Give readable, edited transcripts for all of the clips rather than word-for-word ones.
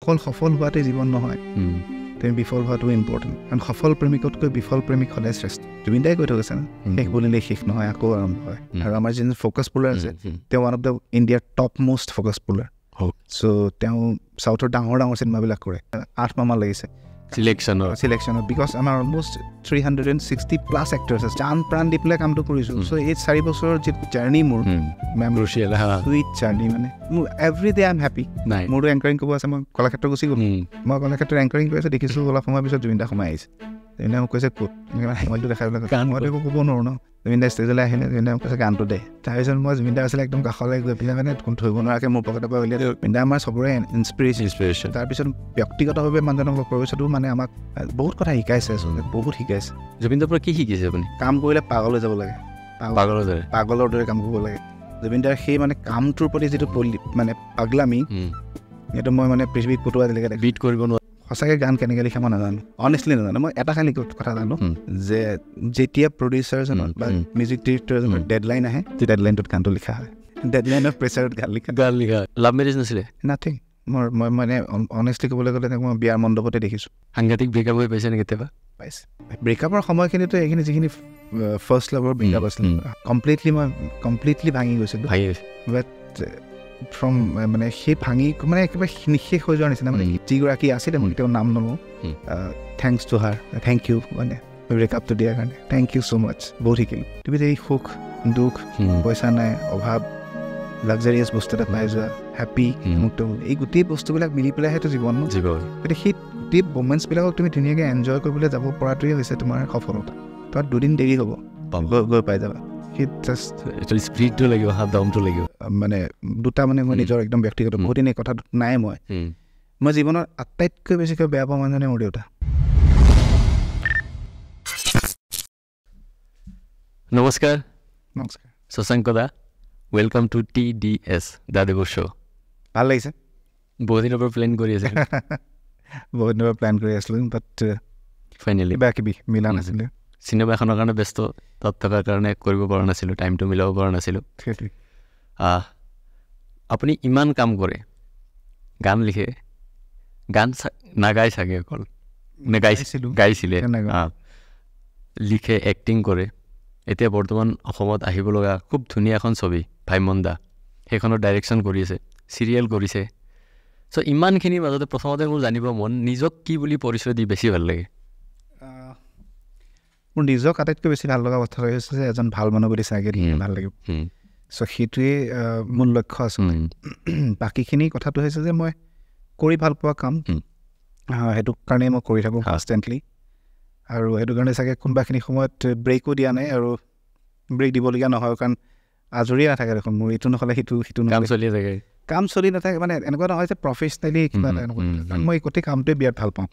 অকল সফল হোৱাতে জীৱন নহয় তুমি বিফল হোৱাটো ইম্পৰ্টেণ্ট কাৰণ সফল প্ৰেমিকতকৈ বিফল প্ৰেমিক সদায় শ্ৰেষ্ঠ জুবিন দাই কৈ থৈ গৈছে শেষ বুলিলে শেষ নহয় আকৌ আৰম্ভ হয় আৰু আমাৰ যিজন ফ'কাছ পুলাৰ আছে তেওঁ ওৱান অফ দ্য ইণ্ডিয়াৰ টপ মষ্ট ফ'কাছ পুলাৰ চ' তেওঁ চাউথৰ ডাঙৰ ডাঙৰ চিনেমাবিলাক কৰে 8 মাহ লাগিছে চিলেকশ্যনত বিকজ আমাৰ অলমষ্ট 360+ এক্টৰ্ছ আছে জান প্ৰাণ দি পেলাই কামটো কৰিছোঁ চ' এই 4 বছৰৰ যিটো জাৰ্ণি মোৰ চুইট জাৰ্ণি মানে মোৰ every day I am happy মোৰতো এংকাৰিং কৰিব আছে মই কলাক্ষেত্ৰ গুচি গ'লোঁ মই কলাক্ষেত্ৰত এংকাৰিং কৰি আছোঁ দেখিছোঁ অলপ সময়ৰ পিছত জুবিন দা সোমাই আহিছে জুবিন দা মোক কৈছে ক'ত মোবাইলটো দেখাই পেলাই মইতো একো ক'ব নোৱাৰোঁ ন জুবিন দা ষ্টেজলৈ আহিলে জুবিন দা মোক কৈছে গানটো দে তাৰপিছত মই জুবিন দা আছিলে একদম কাষলৈ গৈ পেলাই মানে থৈ নোৱাৰাকৈ মোৰ পকেটৰ পৰা উলিয়াই জুবিন দা আমাৰ চবৰে ইনস্পিৰেশ্যন তাৰপিছত ব্যক্তিগতভাৱে মানুহজনক লগ কৰাৰ পিছতো মানে আমাক বহুত কথা শিকাইছে আচলতে বহুত শিকাইছে জুবিন দাৰ পৰা কি শিকিছে আপুনি কাম কৰিলে পাগল হৈ যাব লাগে পাগলৰ দৰে কাম কৰিব লাগে জুবিন দাৰ সেই মানে কামটোৰ প্ৰতি যিটো মানে পাগলামি সেইটো মই মানে পৃথিৱীত ক'তো আজিলৈকে বিট কৰিব নোৱাৰোঁ সঁচাকৈ গান কেনেকৈ লিখা মই নাজানো অনেষ্টলি নাজানো মই এটা খালি কথা জানো যে যেতিয়া প্ৰডিউচাৰজনৰ বা মিউজিক ডিৰেক্টৰজনৰ ডেডলাইন আহে সেই ডেডলাইনটোত গানটো লিখা হয় ডেডলাইনৰ প্ৰেছাৰত গান লিখা লাভ মেৰেজ নাছিলে নাথিং মই মানে অনেষ্টলি ক'বলৈ গ'লে মই বিয়াৰ মণ্ডপতে দেখিছোঁ সাংঘাতিক ব্ৰেকআপ হৈ পাইছে নে কেতিয়াবা পাইছে ব্ৰেকআপৰ সময়খিনিতো এইখিনি যিখিনি ফাৰ্ষ্ট লাভৰ ব্ৰেকআপ আছিলে কমপ্লিটলি ভাঙি গৈছিলোঁ বাট ফ্ৰম মানে সেই ভাঙি মানে একেবাৰে নিশেষ হৈ যোৱাৰ নিচিনা মানে যিগৰাকী আছিলে মই তেওঁ নাম নলওঁ thanks to her thank you মানে ব্ৰেকআপটো দিয়াৰ কাৰণে থেংক ইউ ছ' মাছ বহুত শিকিলোঁ তুমি যে এই সুখ দুখ পইচা নাই অভাৱ লাক্সাৰিয়াছ বস্তু এটা পাই যোৱা হেপী মুক্ত এই গোটেই বস্তুবিলাক মিলি পেলাই সেইটো জীৱন গতিকে সেই গোটেই মমেণ্টছবিলাকক তুমি ধুনীয়াকৈ এনজয় কৰিবলৈ যাব পৰাটোৱে হৈছে তোমাৰ সফলতা তোমাৰ 2 দিন দেৰি হ'ব গৈ পাই যাবা স্প্ৰীটটো লাগিব দমটো লাগিব মানে দুটা মানে মই নিজৰ একদম ব্যক্তিগত বহুত দিন এই কথাটো নাই মই জীৱনৰ আটাইতকৈ বেছিকৈ বেয়া পোৱা মানুহজনে মোৰ দেউতা নমস্কাৰ শশাংক দা ৱেলকাম টু TDS দাদেৱ শ্ব' ভাল লাগিছে বহুত দিনৰ পৰা প্লেন কৰি আছে বহুত দিনৰ পৰা প্লেন কৰি আছিলোঁ বাট ফাইনেলি কিবা কিবি মিলা নাছিলে চিনেমা এখনৰ কাৰণে ব্যস্ত তাত থকাৰ কাৰণে কৰিব পৰা নাছিলোঁ টাইমটো মিলাব পৰা নাছিলোঁ আপুনি ইমান কাম কৰে গান লিখে গান নাগাই চাগে অকল গাইছিলে লিখে এক্টিং কৰে এতিয়া বৰ্তমান অসমত আহিব লগা খুব ধুনীয়া এখন ছবি ভাইমন দা সেইখনৰ ডাইৰেকশ্যন কৰি আছে চিৰিয়েল কৰিছে চ' ইমানখিনিৰ মাজতে প্ৰথমতে মোৰ জানিব মন নিজক কি বুলি পৰিচয় দি বেছি ভাল লাগে মোৰ নিজক আটাইতকৈ বেছি ভাল লগা কথা হৈছে যে এজন ভাল মানুহ বুলি চাগে ভাল লাগিব চ' সেইটোৱে মোৰ লক্ষ্য আছে বাকীখিনি কথাটো হৈছে যে মই কৰি ভাল পোৱা কাম সেইটো কাৰণে মই কৰি থাকোঁ কনষ্টেণ্টলি আৰু সেইটো কাৰণে চাগে কোনোবাখিনি সময়ত ব্ৰেকো দিয়া নাই আৰু ব্ৰেক দিবলগীয়া নহয় কাৰণ আজৰিয়ে নাথাকে দেখোন মোৰ এইটো নহ'লে সিটো কাম চলি নাথাকে মানে এনেকুৱা নহয় যে প্ৰফেচনেলি কিবা এটা এনেকুৱা কাৰণ মই গোটেই কামটোৱে বিৰাট ভাল পাওঁ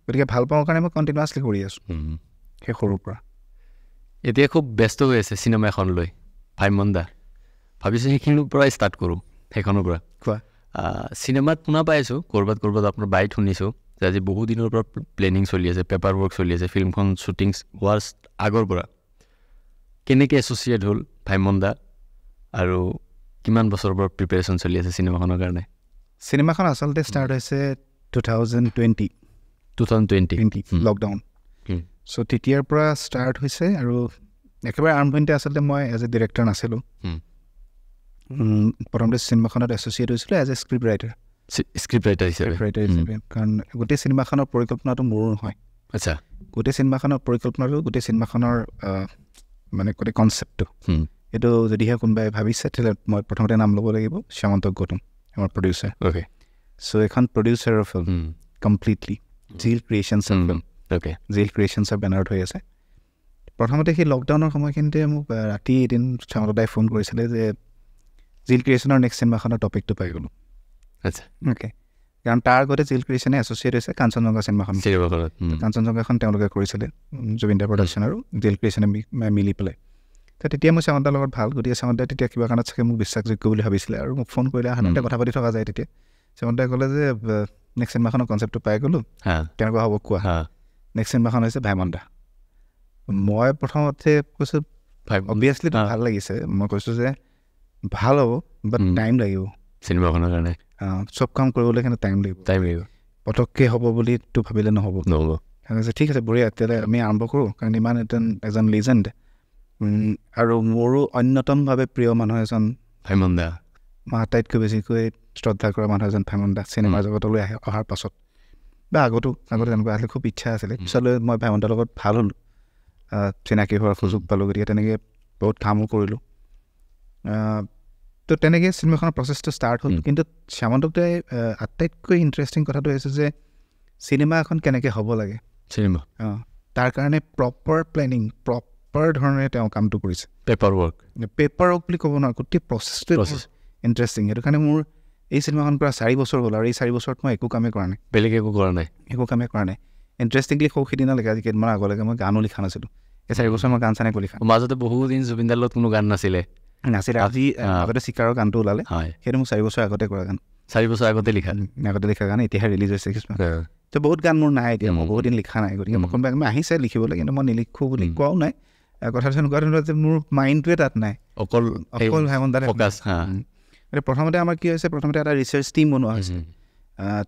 গতিকে ভাল পাওঁ কাৰণে মই কণ্টিনিউৱাছলি কৰি আছোঁ সেই সৰুৰ পৰা এতিয়া খুব ব্যস্ত হৈ আছে চিনেমা এখন লৈ ভাইমন দা ভাবিছোঁ সেইখিনিৰ পৰাই ষ্টাৰ্ট কৰোঁ সেইখনৰ পৰা কোৱা চিনেমাত শুনা পাই আছোঁ ক'ৰবাত আপোনাৰ বাইট শুনিছোঁ যে আজি বহু দিনৰ পৰা প্লেনিং চলি আছে পেপাৰ ৱৰ্ক চলি আছে ফিল্মখন শ্বুটিং হোৱাৰ আগৰ পৰা কেনেকৈ এছ'চিয়েট হ'ল ভাইমন দা আৰু কিমান বছৰৰ পৰা প্ৰিপেৰেশ্যন চলি আছে চিনেমাখনৰ কাৰণে চিনেমাখন আচলতে ষ্টাৰ্ট হৈছে 2020 লকডাউন চ' তেতিয়াৰ পৰা ষ্টাৰ্ট হৈছে আৰু একেবাৰে আৰম্ভণিতে আচলতে মই এজ এ ডিৰেক্টৰ নাছিলোঁ প্ৰথমতে চিনেমাখনত এছ'চিয়েট হৈছিলোঁ এজ এ স্ক্ৰিপ্ট ৰাইটাৰ হিচাপে কাৰণ গোটেই চিনেমাখনৰ পৰিকল্পনাটো মোৰো নহয় আচ্ছা গোটেই চিনেমাখনৰ পৰিকল্পনাটো গোটেই চিনেমাখনৰ মানে গোটেই কনচেপ্টটো এইটো যদিহে কোনোবাই ভাবিছে তেতিয়াহ'লে মই প্ৰথমতে নাম ল'ব লাগিব শ্যামন্ত গৌতম আমাৰ প্ৰডিউচাৰ চ' এখন প্ৰডিউচাৰৰ ফিল্ম কমপ্লিটলি জিল ক্ৰিয়েশ্যনছৰ ফিল্ম জিল ক্ৰিয়েশ্যনছৰ বেনাৰত হৈ আছে প্ৰথমতে সেই লকডাউনৰ সময়খিনিতে মোক ৰাতি এদিন শ্যামন্ত দাই ফোন কৰিছিলে যে জিল ক্ৰিয়েশ্যনৰ নেক্সট চিনেমাখনৰ টপিকটো পাই গ'লোঁ আচ্ছা কাৰণ তাৰ আগতে জিল ক্ৰিয়েশ্যনে এছ'চিয়েট হৈছে কাঞ্চনজংঘা চিনেমাখন কাঞ্চনজংঘাখন তেওঁলোকে কৰিছিলে জুবিন দাৰ প্ৰডাকশ্যন আৰু জিল ক্ৰিয়েশ্যনে মিলি পেলাই তো তেতিয়া মই শ্যামন্তাৰ লগত ভাল গতিকে শ্যামন্তাই তেতিয়া কিবা কাৰণত চাগে মোক বিশ্বাসযোগ্য বুলি ভাবিছিলে আৰু মোক ফোন কৰিলে সাধাৰণতে কথা পাতি থকা যায় তেতিয়া শ্যামন্তাই ক'লে যে নেক্সট চিনেমাখনৰ কনচেপ্টটো পাই গ'লোঁ কেনেকুৱা হ'ব কোৱা নেক্সট চিনেমাখন হৈছে ভাইমন দা মই প্ৰথমতে কৈছোঁ অবভিয়াছলি ভাল লাগিছে মই কৈছোঁ যে ভাল হ'ব বাট টাইম লাগিব চিনেমাখনৰ কাৰণে চব কাম কৰিবলৈ কিন্তু টাইম লাগিব পটককৈ হ'ব বুলিতো ভাবিলে নহ'ব ঠিক আছে বঢ়িয়া তেতিয়াহ'লে আমি আৰম্ভ কৰোঁ কাৰণ ইমান এজন লিজেণ্ড আৰু মোৰো অন্যতমভাৱে প্ৰিয় মানুহ এজন ভাইমন দা মই আটাইতকৈ বেছিকৈ শ্ৰদ্ধা কৰা মানুহ এজন ভাইমন দা চিনেমাৰ জগতলৈ অহাৰ পাছত বা আগতে তেনেকুৱা আছিলে খুব ইচ্ছা আছিলে পিছলৈ মই ভাইমন দাৰ লগত ভাল হ'লোঁ চিনাকি হোৱাৰ সুযোগ পালোঁ গতিকে তেনেকৈ বহুত কামো কৰিলোঁ তো তেনেকৈ চিনেমাখনৰ প্ৰচেছটো ষ্টাৰ্ট হ'ল কিন্তু শ্যামন্তক দাই আটাইতকৈ ইণ্টাৰেষ্টিং কথাটো হৈছে যে চিনেমা এখন কেনেকৈ হ'ব লাগে চিনেমা তাৰ কাৰণে প্ৰপাৰ প্লেনিং প্ৰপাৰ ধৰণে তেওঁ কামটো কৰিছে পেপাৰ ৱৰ্ক বুলি ক'ব নোৱাৰোঁ গোটেই প্ৰচেছটোৱে ইণ্টাৰেষ্টিং সেইটো কাৰণে মোৰ এই চিনেমাখন কৰা 4 বছৰ হ'ল আৰু এই 4 বছৰত মই একো কামেই কৰা নাই বেলেগ একো কামেই কৰা নাই ইণ্টাৰেষ্টিংলি সৌ সিদিনালৈকে আজি কেইদিনমান আগলৈকে মই গানো লিখা নাছিলোঁ এই 4 বছৰ মই গান চানে কৰি লিখা মাজতে বহুদিন জুবিন দাৰ লগত কোনো গান নাছিলে আজি আগতে চিকাৰৰ গানটো ওলালে সেইটো মোৰ 4 বছৰ আগতে কৰা গান 4 বছৰ আগতে লিখা গান এতিয়াহে ৰিলিজ হৈছে কিছুমান তো বহুত গান মোৰ নাই এতিয়া মই বহুত দিন লিখা নাই গতিকে মই কোনোবা মই আহিছে লিখিবলৈ কিন্তু মই নিলিখোঁ বুলি কোৱাও নাই কথাটো এনেকুৱা ধৰণৰ যে মোৰ মাইণ্ডটোৱে তাত নাই অকল ভাইমন দাৰ প্ৰথমতে আমাৰ কি হৈছে প্ৰথমতে এটা ৰিচাৰ্চ টিম বনোৱা হৈছে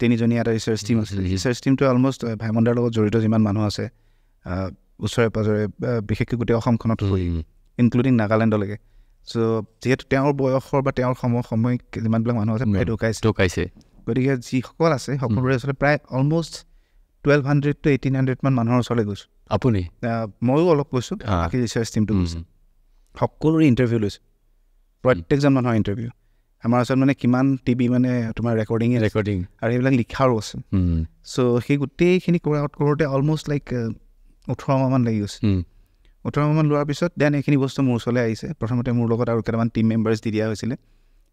3জনীয়া এটা ৰিচাৰ্চ টিম আছিলে ৰিচাৰ্চ টিমটোৱে অলমষ্ট ভাইমন দাৰ লগত জড়িত যিমান মানুহ আছে ওচৰে পাজৰে বিশেষকৈ গোটেই অসমখনত ইনক্লুডিং নাগালেণ্ডলৈকে চ' যিহেতু তেওঁৰ বয়সৰ বা তেওঁৰ সময় যিমানবিলাক মানুহ আছে প্ৰায় ঢুকাইছে গতিকে যিসকল আছে সকলোৰে আচলতে প্ৰায় অলমষ্ট 1200 to 1800 মান মানুহৰ ওচৰলৈ গৈছোঁ আপুনি ময়ো অলপ গৈছোঁ বাকী ৰিচাৰ্চ টিমটো গৈছে সকলোৰে ইণ্টাৰভিউ লৈছোঁ প্ৰত্যেকজন মানুহৰ ইণ্টাৰভিউ আমাৰ ওচৰত মানে কিমান টিভি মানে তোমাৰ ৰেকৰ্ডিং আৰু সেইবিলাক লিখাৰো আছে চ' সেই গোটেইখিনি কৰোঁতে অলমষ্ট লাইক 18 মাহমান লাগি গৈছে 18 মাহমান লোৱাৰ পিছত দেন এইখিনি বস্তু মোৰ ওচৰলৈ আহিছে প্ৰথমতে মোৰ লগত আৰু কেইটামান টিম মেম্বাৰ্ছ দি দিয়া হৈছিলে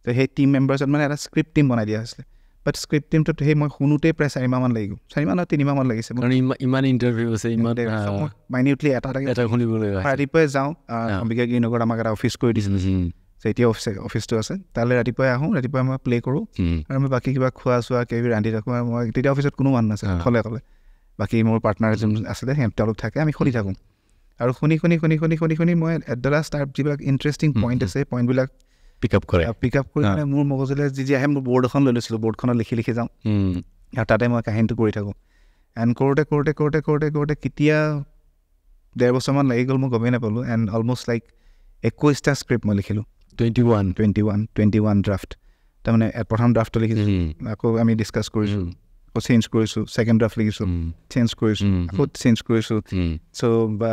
তো সেই টিম মেম্বাৰ্ছত মানে এটা স্ক্ৰিপ্ট টিম বনাই দিয়া হৈছিলে বাট স্ক্ৰিপ্ট টিমটোত সেই মই শুনোতেই প্ৰায় 4 মাহমান লাগি গ'ল 4 মাহ 3 মাহমান লাগিছে ইমান ইণ্টাৰভিউ আছে ইমান মাইনিউটলি এটা শুনিবলৈ ৰাতিপুৱাই যাওঁ অম্বিকা গিৰিনগৰত আমাক এটা অফিচ কৰি দিছিল এতিয়া অফিচটো আছে তালৈ ৰাতিপুৱাই আহোঁ ৰাতিপুৱাই মই প্লে' কৰোঁ আৰু মই বাকী কিবা খোৱা চোৱা কিবা ৰান্ধি থাকোঁ আৰু মই তেতিয়া অফিচত কোনো মানুহ নাছিল থলে বাকী মোৰ পাৰ্টনাৰ যোন আছিলে তেওঁলোক থাকে আমি শুনি থাকোঁ আৰু শুনি মই এট দ্য লাষ্ট তাৰ যিবিলাক ইণ্টাৰেষ্টিং পইণ্ট আছে পইণ্টবিলাক পিক আপ কৰি মানে মোৰ মগজুলৈ যি আহে মোৰ বৰ্ড এখন লৈ লৈছিলোঁ বৰ্ডখনত লিখি যাওঁ আৰু তাতে মই কাহিনীটো কৰি থাকোঁ এণ্ড কৰোঁতে কেতিয়া 1.5 বছৰমান লাগি গ'ল মই গমেই নাপালোঁ এণ্ড অলমষ্ট লাইক 21টা স্ক্ৰিপ্ট মই লিখিলোঁ 21 ড্ৰাফ্ট তাৰমানে প্ৰথম ড্ৰাফ্টটো লিখিছোঁ আকৌ আমি ডিছকাছ কৰিছোঁ আকৌ চেঞ্জ কৰিছোঁ ছেকেণ্ড ড্ৰাফ্ট লিখিছোঁ চেঞ্জ কৰিছোঁ আকৌ চেঞ্জ কৰিছোঁ চ'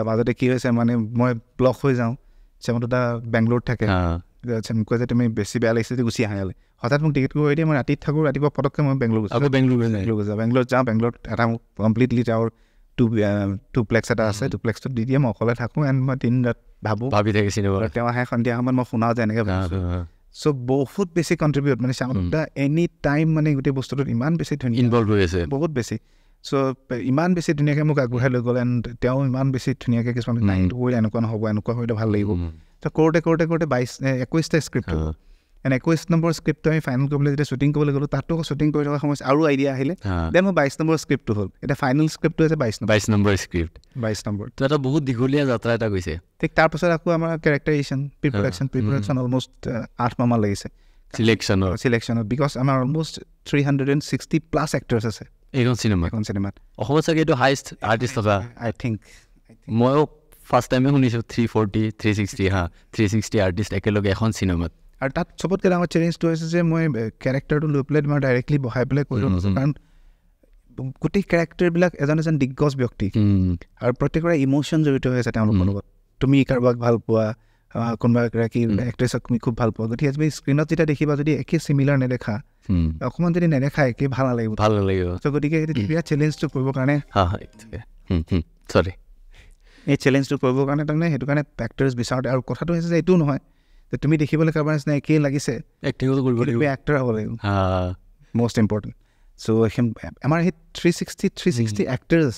মাজতে কি হৈছে মানে মই ব্লক হৈ যাওঁ শ্যামন্ত দা বেংগলোৰত থাকে কয় যে তুমি বেছি বেয়া লাগিছে যে গুচি আহা ইয়ালৈ হঠাৎ মোক টিকেট কৰি দিয়ে মই ৰাতিত থাকোঁ ৰাতিপুৱা পটককৈ মই বেংগলোৰ যাওঁ বেংগলোৰত এটা মোক কমপ্লিটলি তেওঁৰ টুপ্লেক্স এটা আছে টুপ্লেক্সটোত দি দিয়ে মই অকলে থাকোঁ এণ্ড মই 3 ৰাত ভাবি থাকি চিনেমা তেওঁ আহে সন্ধিয়া সময়ত মই শুনাওঁ যে এনেকৈ চ' বহুত বেছি কণ্ট্ৰিবিউট মানে শ্যামন্ত দা এনি টাইম মানে গোটেই বস্তুটোত ইমান বেছি ধুনীয়া ইনভলভ হৈ আছে বহুত বেছি চ' ইমান বেছি ধুনীয়াকৈ মোক আগবঢ়াই লৈ গ'ল এণ্ড তেওঁ ইমান বেছি ধুনীয়াকৈ কিছুমান নাইনটো কৰিলে এনেকুৱা নহ'ব এনেকুৱা কৰিলে ভাল লাগিব তো কৰোঁতে 21টা স্ক্ৰিপ্ট এণ্ড 21 নম্বৰ স্ক্ৰিপ্টটো আমি ফাইনেল কৰিবলৈ যেতিয়া শ্বুটিং কৰিবলৈ গ'লোঁ তাতো শ্বুটিং কৰি থকা সময়ত আৰু আইডিয়া আহিলে দেন মোৰ 22 নম্বৰ স্ক্ৰিপ্টটো হ'ল এতিয়া ফাইনেল স্ক্ৰিপ্টটো হৈছে 22 নম্বৰ স্ক্ৰিপ্ট 22 নম্বৰ তো এটা বহুত দীঘলীয়া যাত্ৰা এটা গৈছে ঠিক তাৰপাছত আকৌ আমাৰ কেৰেক্টাৰাইজেশ্যন প্ৰিপেৰেশ্যন অলমষ্ট 8 মাহমান লাগিছে চিলেকশ্যনত বিকজ আমাৰ অলমষ্ট 360+ এক্টৰ্ছ আছে এইখন চিনেমাত অসমত চাগে এইটো হাইষ্ট আৰ্টিষ্ট থকা আই থিংক ময়ো ফাৰ্ষ্ট টাইমে শুনিছোঁ 340 360 আৰ্টিষ্ট একেলগে এখন চিনেমাত আৰু তাত চবতকৈ ডাঙৰ চেলেঞ্জটো হৈছে যে মই কেৰেক্টাৰটো লৈ পেলাই তোমাৰ ডাইৰেক্টলি বহাই পেলাই কৰিব নোৱাৰোঁ কাৰণ গোটেই কেৰেক্টাৰবিলাক এজন দিগ্গজ ব্যক্তি আৰু প্ৰত্যেকৰে ইম'শ্যন জড়িত হৈ আছে তেওঁলোকৰ লগত তুমি কাৰোবাক ভাল পোৱা কোনোবা এগৰাকী এক্ট্ৰেছক তুমি খুব ভাল পোৱা গতিকে তুমি স্ক্ৰীণত যেতিয়া দেখিবা যদি একে চিমিলাৰ নেদেখা অকণমান যদি নেদেখা একে ভাল নালাগিব ত' গতিকে তেতিয়া চেলেঞ্জটো কৰিবৰ কাৰণে এই চেলেঞ্জটো কৰিবৰ কাৰণে তাৰমানে সেইটো কাৰণে এক্টৰ্ছ বিচাৰোঁতে আৰু কথাটো হৈছে যে এইটোও নহয় যে তুমি দেখিবলৈ কাৰোবাৰ নিচিনা একেই লাগিছে এক্টৰ হ'ব লাগিব মষ্ট ইম্পৰ্টেণ্ট চ' আমাৰ সেই 360 এক্টৰ্ছ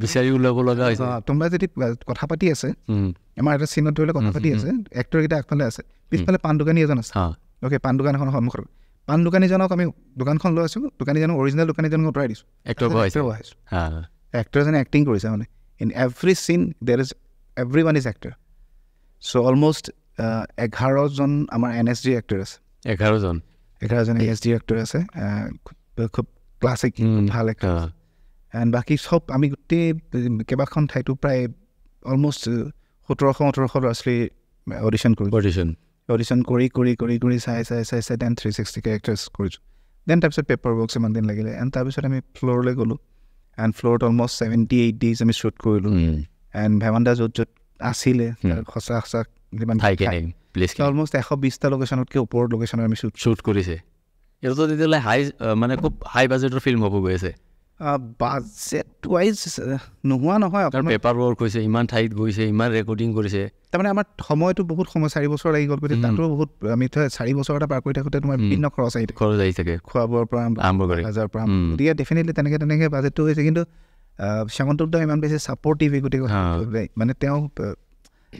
বিচাৰি ওলাব লগা হৈছে তোমাৰ যদি কথা পাতি আছে আমাৰ এটা চিনত ধৰিলে কথা পাতি আছে এক্টৰকেইটা আগফালে আছে পিছফালে পাণ দোকানী এজন আছে অ'কে পাণ দোকান এখন সন্মুখত পাণ দোকানীজনক আমি দোকানখন লৈ আছোঁ দোকানীজনক অৰিজিনেল দোকানীজনক আঁতৰাই দিছোঁ এক্টৰজনে এক্টিং কৰিছে মানে in every scene there is every one is actor so' almost 11জন আমাৰ NSD এক্টৰ আছে 11জন NSD এক্টৰ আছে খুব ক্লাছিক ভাল এক্ট্ৰেছ এণ্ড বাকী চব আমি গোটেই কেইবাখন ঠাইতো প্ৰায় অলমষ্ট 1700-1800 ল'ৰা ছোৱালী অডিশ্যন কৰি চাই দেন 360 কেৰেক্টাৰ্ছ কৰিছোঁ দেন তাৰপিছত পেপাৰ ৱৰ্কছ ইমান দিন লাগিলে এণ্ড তাৰপিছত আমি ফ্ল'ৰলৈ গ'লোঁ এণ্ড ফ্ল'ৰত অলমষ্ট 78 days আমি শ্বুট কৰিলোঁ এণ্ড ভেমন্দা য'ত আছিলে সঁচা যিমান অলমষ্ট 120টা লোকেশ্যনতকৈ ওপৰত লোকেশ্যনত আমি শ্বুট কৰিছে এইটো তেতিয়াহ'লে মানে খুব হাই বাজেটৰ ফিল্ম হ'ব গৈ আছে বাজেট ৱাইজ নোহোৱা নহয় আপোনাৰ পেপাৰ ৱৰ্ক হৈছে ইমান ঠাইত গৈছে ইমান ৰেকৰ্ডিং কৰিছে তাৰমানে আমাৰ সময়টো বহুত সময় 4 বছৰ লাগি গ'ল গতিকে তাতো বহুত আমি 4 বছৰ এটা পাৰ কৰি থাকোঁতে তোমাৰ বিভিন্ন খৰচ আহি থাকে খোৱা বোৱাৰ পৰা আৰম্ভ কৰি গতিকে ডেফিনেটলি তেনেকৈ বাজেটটো হৈছে কিন্তু শ্যামন্তদা ইমান বেছি ছাপৰ্টিভ গোটেই কথা মানে তেওঁ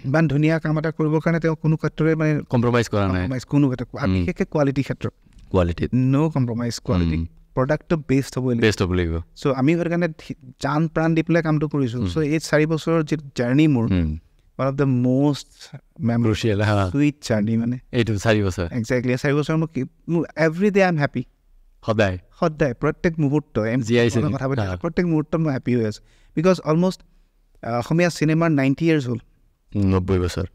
ইমান ধুনীয়া কাম এটা কৰিবৰ কাৰণে তেওঁ কোনো ক্ষেত্ৰতে মানে কম্প্ৰমাইজ কৰা নাই কোনো ক্ষেত্ৰত বিশেষকৈ কোৱালিটিৰ ক্ষেত্ৰত ন' কম্প্ৰমাইজ কোৱালিটি প্ৰডাক্টটো বেষ্ট হ'ব লাগিব চ' আমি সেইটো কাৰণে জান প্ৰাণ দি পেলাই কামটো কৰিছোঁ চ' এই 4 বছৰৰ যি জাৰ্ণি মোৰ one of the most memorable sweet journey মানে এইটো 4 বছৰ exactly 4 বছৰ মোৰ every day I'm happy সদায় প্ৰত্যেক মুহূৰ্ত কথা পাতি প্ৰত্যেক মুহূৰ্তত মই হেপী হৈ আছোঁ বিকজ অলমষ্ট অসমীয়া চিনেমাৰ 90 years হ'ল 90 বছৰ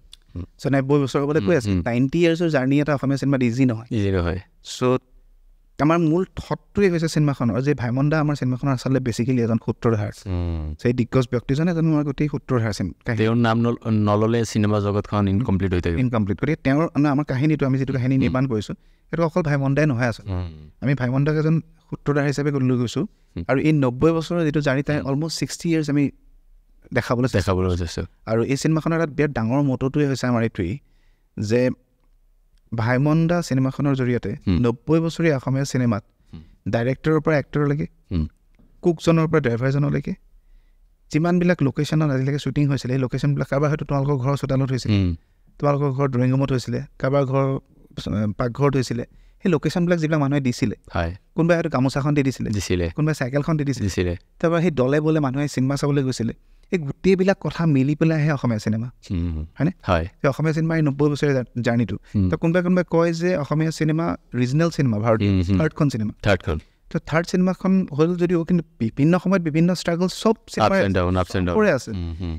চ' 90 বছৰ হ'বলৈ কৈ আছে 90 yearsৰ জাৰ্ণি এটা অসমীয়া চিনেমাত ইজি নহয় চ' আমাৰ মূল থটটোৱে হৈছে চিনেমাখনৰ যে ভাইমন্দা আমাৰ চিনেমাখনৰ আচলতে বেচিকেলি এজন সূত্ৰধাৰ সেই দিগ্গজ ব্যক্তিজন এজন আমাৰ গোটেই সূত্ৰধাৰ তেওঁৰ নাম নল'লে চিনেমা জগতখন ইনকমপ্লিট হৈ থাকে গতিকে তেওঁৰ আমাৰ কাহিনীটো আমি যিটো কাহিনী নিৰ্মাণ কৰিছোঁ সেইটো অকল ভাইমন্দাই নহয় আচলতে আমি ভাইমন্দাক এজন সূত্ৰধাৰ হিচাপে লৈ গৈছোঁ আৰু এই 90 বছৰৰ যিটো জাৰ্ণি তাই অলমষ্ট 60 years আমি দেখাবলৈ চেষ্টা আৰু এই চিনেমাখনৰ এটা বিৰাট ডাঙৰ মটটোৱে হৈছে আমাৰ এইটোৱেই যে ভাইমন্দা চিনেমাখনৰ জৰিয়তে 90 বছৰীয়া অসমীয়া চিনেমাত ডাইৰেক্টৰৰ পৰা এক্টৰলৈকে কুকজনৰ পৰা ড্ৰাইভাৰজনলৈকে যিমানবিলাক লোকেশ্যনত আজিলৈকে শ্বুটিং হৈছিলে সেই লোকেশ্যনবিলাক কাৰোবাৰ হয়তো তোমালোকৰ ঘৰৰ চোতালত হৈছিলে তোমালোকৰ ঘৰৰ ড্ৰয়িং ৰুমত হৈছিলে কাৰোবাৰ ঘৰৰ পাকঘৰত হৈছিলে সেই লোকেশ্যনবিলাক যিবিলাক মানুহে দিছিলে কোনোবাই হয়তো গামোচাখন দি দিছিলে কোনোবাই চাইকেলখন দি দিছিলে তাৰপৰা সেই দলে বলে মানুহে চিনেমা চাবলৈ গৈছিলে এই গোটেইবিলাক কথা মিলি পেলাইহে অসমীয়া চিনেমা হয়নে অসমীয়া চিনেমা এই 90 বছৰীয়া জাৰ্ণিটো তো কোনোবাই কয় যে অসমীয়া চিনেমা ৰিজনেল চিনেমা ভাৰতীয় থাৰ্ডখন চিনেমা তো থাৰ্ড চিনেমাখন হ'ল যদিও কিন্তু বিভিন্ন সময়ত বিভিন্ন ষ্ট্ৰাগল চব চিনেমাৰে আছে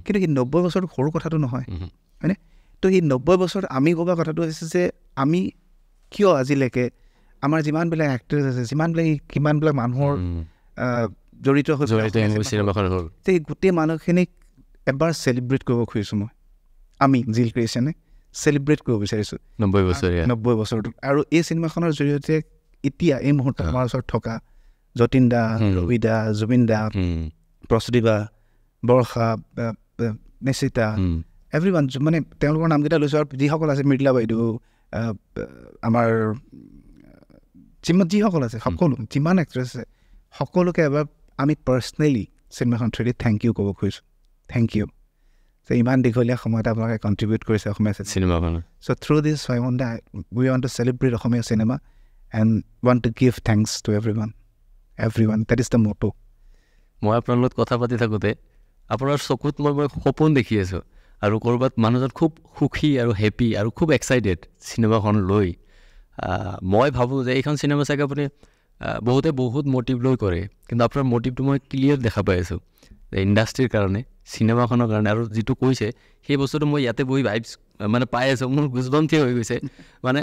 কিন্তু এই 90 বছৰটো সৰু কথাটো নহয় হয়নে তো এই 90 বছৰত আমি ক'বা কথাটো হৈছে যে আমি কিয় আজিলৈকে আমাৰ যিমানবিলাক এক্ট্ৰেছ আছে কিমানবিলাক মানুহৰ জড়িত চিনেমাখন হ'ল এই গোটেই মানুহখিনিক এবাৰ চেলিব্ৰেট কৰিব খুজিছোঁ মই আমি জিল ক্ৰিয়েশ্যনে চেলিব্ৰেট কৰিব বিচাৰিছোঁ 90 বছৰটো আৰু এই চিনেমাখনৰ জৰিয়তে এতিয়া এই মুহূৰ্তত আমাৰ ওচৰত থকা যতীন দা ৰবি দা জুবিন দা প্ৰস্তুতি বা বৰ্ষা নিশ্চিতা এভৰিৱান মানে তেওঁলোকৰ নামকেইটা লৈছোঁ আৰু যিসকল আছে মৃদুলা বাইদেউ আমাৰ যিসকল আছে সকলো যিমান এক্ট্ৰেছ আছে সকলোকে এবাৰ আমি পাৰ্চনেলি চিনেমাখন থ্ৰুদি থেংক ইউ ক'ব খুজিছোঁ থেংক ইউ যে ইমান দীঘলীয়া সময়ত আপোনালোকে কণ্ট্ৰিবিউট কৰিছে অসমীয়া চিনেমাখন so' through this Bhaimonda we want to celebrate Asomiya cinema and want to give thanks to everyone that is the motto মই আপোনাৰ লগত কথা পাতি থাকোঁতে আপোনাৰ চকুত মই সপোন দেখি আছোঁ আৰু ক'ৰবাত মানুহজন খুব সুখী আৰু হেপী আৰু খুব এক্সাইটেড চিনেমাখন লৈ মই ভাবোঁ যে এইখন চিনেমা চাগে আপুনি বহুতে বহুত মটিভ লৈ কৰে কিন্তু আপোনাৰ মটিভটো মই ক্লিয়াৰ দেখা পাই আছোঁ যে ইণ্ডাষ্ট্ৰীৰ কাৰণে চিনেমাখনৰ কাৰণে আৰু যিটো কৈছে সেই বস্তুটো মই ইয়াতে বহি ভাইবছ মানে পাই আছোঁ মোৰ গুজবন্তি হৈ গৈছে মানে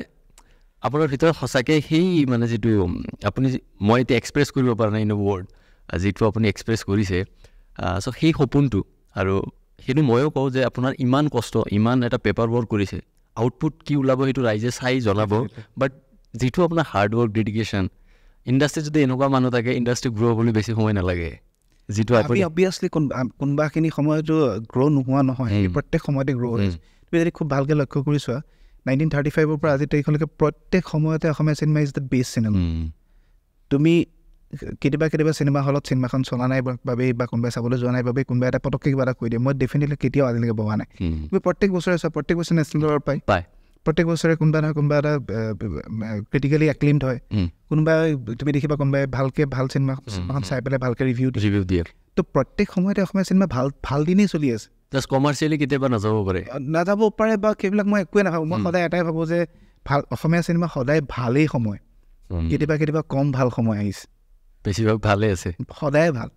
আপোনাৰ ভিতৰত সঁচাকৈ সেই মানে যিটো আপুনি মই এতিয়া এক্সপ্ৰেছ কৰিব পৰা নাই ইন এ ৱৰ্ড যিটো আপুনি এক্সপ্ৰেছ কৰিছে চ' সেই সপোনটো আৰু সেইটো ময়ো কওঁ যে আপোনাৰ ইমান কষ্ট ইমান এটা পেপাৰ ৱৰ্ক কৰিছে আউটপুট কি ওলাব সেইটো ৰাইজে চাই জনাব বাট যিটো আপোনাৰ হাৰ্ড ৱৰ্ক ডেডিকেশ্যন ইণ্ডাষ্ট্ৰীত যদি এনেকুৱা মানুহ থাকে ইণ্ডাষ্ট্ৰী গ্ৰ' হ'বলৈ বেছি সময় নালাগে যিটো আপুনি অবভিয়াছলি কোনোবাখিনি সময়তো গ্ৰ' নোহোৱা নহয় প্ৰত্যেক সময়তে গ্ৰ' হৈ আছে তুমি যদি খুব ভালকৈ লক্ষ্য কৰি চোৱা 1935ৰ পৰা আজি তাৰিখলৈকে প্ৰত্যেক সময়তে Asomiya cinema is the best cinema তুমি কেতিয়াবা চিনেমা হলত চিনেমাখন চলা নাই বাবেই বা কোনোবাই চাবলৈ যোৱা নাই বাবে কোনোবাই এটা পটককৈ কিবা এটা কৈ দিয়ে মই ডেফিনেটলি কেতিয়াও আজিলৈকে পোৱা নাই তুমি প্ৰত্যেক বছৰে চোৱা প্ৰত্যেক বছৰে নেশ্যনেল এৱাৰ্ড পায় প্ৰত্যেক বছৰে কোনোবা নহয় কোনোবা এটা ক্ৰিটিকেলি এক্লেইমড হয় কোনোবাই তুমি দেখিবা কোনোবাই ভালকৈ ভাল চিনেমাখন চাই পেলাই ভালকৈ ৰিভিউ দিয়ে তো প্ৰত্যেক সময়তে অসমীয়া চিনেমা ভাল দিনেই চলি আছে জাষ্ট কমাৰ্চিয়েলি কেতিয়াবা নাযাব পাৰে বা সেইবিলাক মই একোৱে নাভাবোঁ মই সদায় এটাই ভাবোঁ যে ভাল অসমীয়া চিনেমা সদায় ভালেই সময় কেতিয়াবা কম ভাল সময় আহিছে বেছিভাগ ভালে আছে, সদায় ভাল,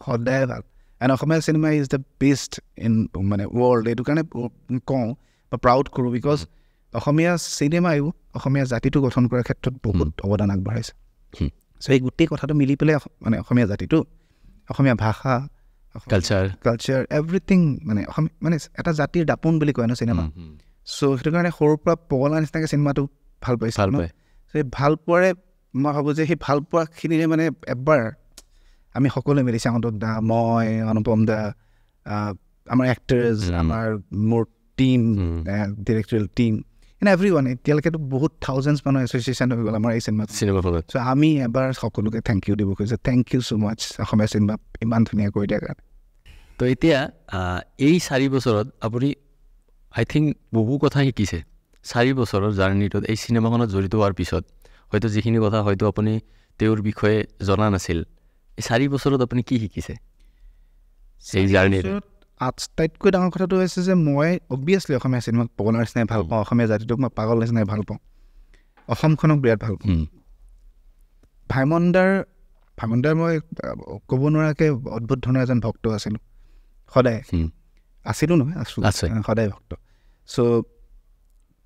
সদায় ভাল। And Asomiya cinema is the best in মানে ৱৰ্ল্ড। এইটো কাৰণে কওঁ বা প্ৰাউড কৰোঁ, বিকজ অসমীয়া চিনেমায়ো অসমীয়া জাতিটো গঠন কৰাৰ ক্ষেত্ৰত বহুত অৱদান আগবঢ়াইছে। চ' এই গোটেই কথাটো মিলি পেলাই মানে অসমীয়া জাতিটো, অসমীয়া ভাষা, কালচাৰ এভৰিথিং মানে অসমীয়া মানে এটা জাতিৰ দাপোন বুলি কয় ন চিনেমা। চ' সেইটো কাৰণে সৰুৰ পৰা পগলা নিচিনাকৈ চিনেমাটো ভাল পাইছে। সেই ভাল পোৱাৰে মই ভাবোঁ যে সেই ভাল পোৱাখিনিৰে মানে এবাৰ আমি সকলোৱে মিলি চাউণ্ডক দা, মই, অনুপম দা, আমাৰ এক্টাৰ্ছ, আমাৰ মোৰ টিম, ডিৰেক্টৰিয়েল টিম, এভৰিৱান, এতিয়ালৈকেতো বহুত থাউজেণ্ডছ মানুহ এছ'চিয়েশ্যন হৈ গ'ল আমাৰ এই চিনেমাখনত। চ' আমি এবাৰ সকলোকে থেংক ইউ দিব খুজিছোঁ। Thank you so' much Asomiya cinema ইমান ধুনীয়া কৰি দিয়াৰ কাৰণে। তো এতিয়া এই 4 বছৰত আপুনি আই থিংক বহু কথা শিকিছে। 4 বছৰৰ জাৰ্ণিটোত এই চিনেমাখনত জড়িত হোৱাৰ পিছত হয়তো যিখিনি কথা হয়তো আপুনি তেওঁৰ বিষয়ে জনা নাছিল, এই 4 বছৰত আপুনি কি শিকিছে এই জাৰ্ণিত? আটাইতকৈ ডাঙৰ কথাটো হৈছে যে মই অবভিয়াছলি অসমীয়া চিনেমাক পগলাৰ নিচিনাই ভাল পাওঁ, অসমীয়া জাতিটোক মই পাগল নিচিনাই ভাল পাওঁ, অসমখনক বিৰাট ভাল পাওঁ। ভাইমনদাৰ মই ক'ব নোৱাৰাকৈ অদ্ভুত ধৰণৰ এজন ভক্ত আছিলোঁ, সদায় আছিলোঁ নহয়, আছোঁ সদায় ভক্ত। চ'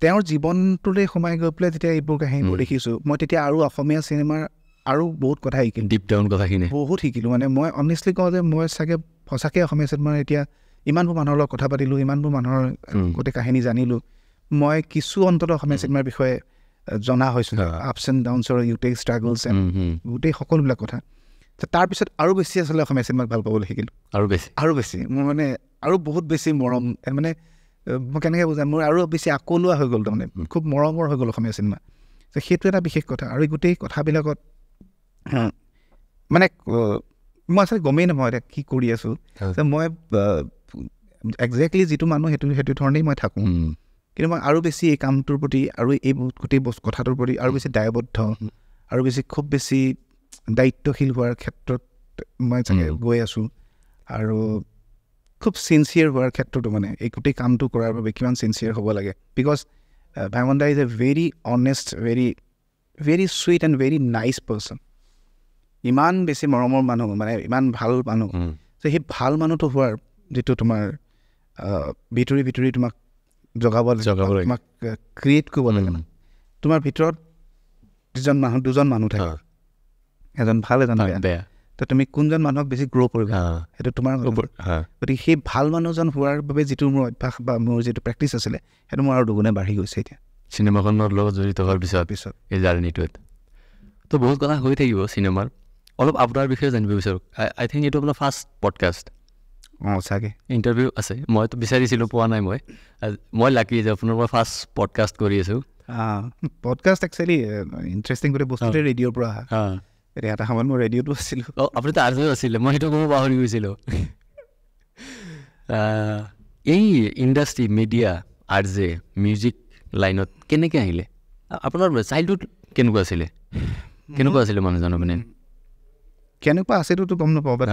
তেওঁৰ জীৱনটোলৈ সোমাই গৈ পেলাই যেতিয়া এইবোৰ কাহিনীবোৰ দেখিছোঁ, মই তেতিয়া আৰু অসমীয়া চিনেমাৰ আৰু বহুত কথা শিকিলোঁ, ডিপ ডাউন কথাখিনি বহুত শিকিলোঁ। মানে মই অনেষ্টলি কওঁ যে মই চাগে সঁচাকৈ অসমীয়া চিনেমাৰ এতিয়া ইমানবোৰ মানুহৰ লগত কথা পাতিলোঁ, ইমানবোৰ মানুহৰ গোটেই কাহিনী জানিলোঁ, মই কিছু অন্ততঃ অসমীয়া চিনেমাৰ বিষয়ে জনা হৈছোঁ, আপছ এণ্ড ডাউনছৰ ইউটেক ষ্ট্ৰাগলছ এণ্ড গোটেই সকলোবিলাক কথা। তাৰপিছত আৰু বেছি আচলতে অসমীয়া চিনেমাক ভাল পাবলৈ শিকিলোঁ, আৰু বেছি মোৰ মানে আৰু বহুত বেছি মৰম, মানে মই কেনেকৈ বুজাম, মোৰ আৰু বেছি আকলোৱা হৈ গ'ল, তাৰমানে খুব মৰমৰ হৈ গ'ল অসমীয়া চিনেমা। সেইটো এটা বিশেষ কথা। আৰু এই গোটেই কথাবিলাকত মানে মই আচলতে গমেই নাপাওঁ এতিয়া কি কৰি আছোঁ, যে মই একজেক্টলি যিটো মানুহ সেইটো ধৰণেই মই থাকোঁ, কিন্তু মই আৰু বেছি এই কামটোৰ প্ৰতি আৰু এই গোটেই কথাটোৰ প্ৰতি আৰু বেছি দায়বদ্ধ, আৰু বেছি খুব বেছি দায়িত্বশীল হোৱাৰ ক্ষেত্ৰত মই চাগে গৈ আছোঁ। আৰু খুব ছিনচিয়াৰ হোৱাৰ ক্ষেত্ৰতো মানে এই গোটেই কামটো কৰাৰ বাবে কিমান ছিনচিয়াৰ হ'ব লাগে, because Bhaimon da is a very honest, very sweet and very nice person. ইমান বেছি মৰমৰ মানুহ, মানে ইমান ভাল মানুহ। চ' সেই ভাল মানুহটো হোৱাৰ যিটো তোমাৰ ভিতৰি তোমাক জগাব লাগে, তোমাক ক্ৰিয়েট কৰিব লাগে না, তোমাৰ ভিতৰত দুজন মানুহ থাকে, এজন ভাল এজন বেয়া, তো তুমি কোনজন মানুহক বেছি গ্ৰ' কৰিবা সেইটো তোমাৰ ওপৰত। গতিকে সেই ভাল মানুহজন হোৱাৰ বাবে যিটো মোৰ অভ্যাস বা মোৰ যিটো প্ৰেক্টিচ আছিলে, সেইটো মোৰ আৰু দুগুণে বাঢ়ি গৈছে এতিয়া চিনেমাখনৰ লগত জড়িত হোৱাৰ পিছত এই জাৰ্ণিটোত। তো বহুত কথা হৈ থাকিব চিনেমাৰ, অলপ আপোনাৰ বিষয়ে জানিব বিচাৰোঁ। আই থিংক এইটো আপোনাৰ ফাৰ্ষ্ট পডকাষ্ট, চাগে ইণ্টাৰভিউ আছে, মইতো বিচাৰিছিলোঁ, পোৱা নাই। মই লাকি যে আপোনাৰ মই ফাৰ্ষ্ট পডকাষ্ট কৰি আছোঁ। পডকাষ্ট একচুৱেলি ইণ্টাৰেষ্টিং গোটেই বস্তুটোৱে ৰেডিঅ'ৰ পৰা অহা। এতিয়া এটা সময়ত মই ৰেডিঅ'টো আছিলোঁ। আপুনিতো আৰ্জেও আছিলে, মই সেইটো ক'ব পাহৰি গৈছিলোঁ। এই ইণ্ডাষ্ট্ৰি, মিডিয়া, আৰ্জে, মিউজিক লাইনত কেনেকৈ আহিলে? আপোনাৰ চাইল্ডহুড কেনেকুৱা আছিলে মানুহজনৰ? মানে কেনেকুৱা আছিলোতো গম নাপাওঁ, বাট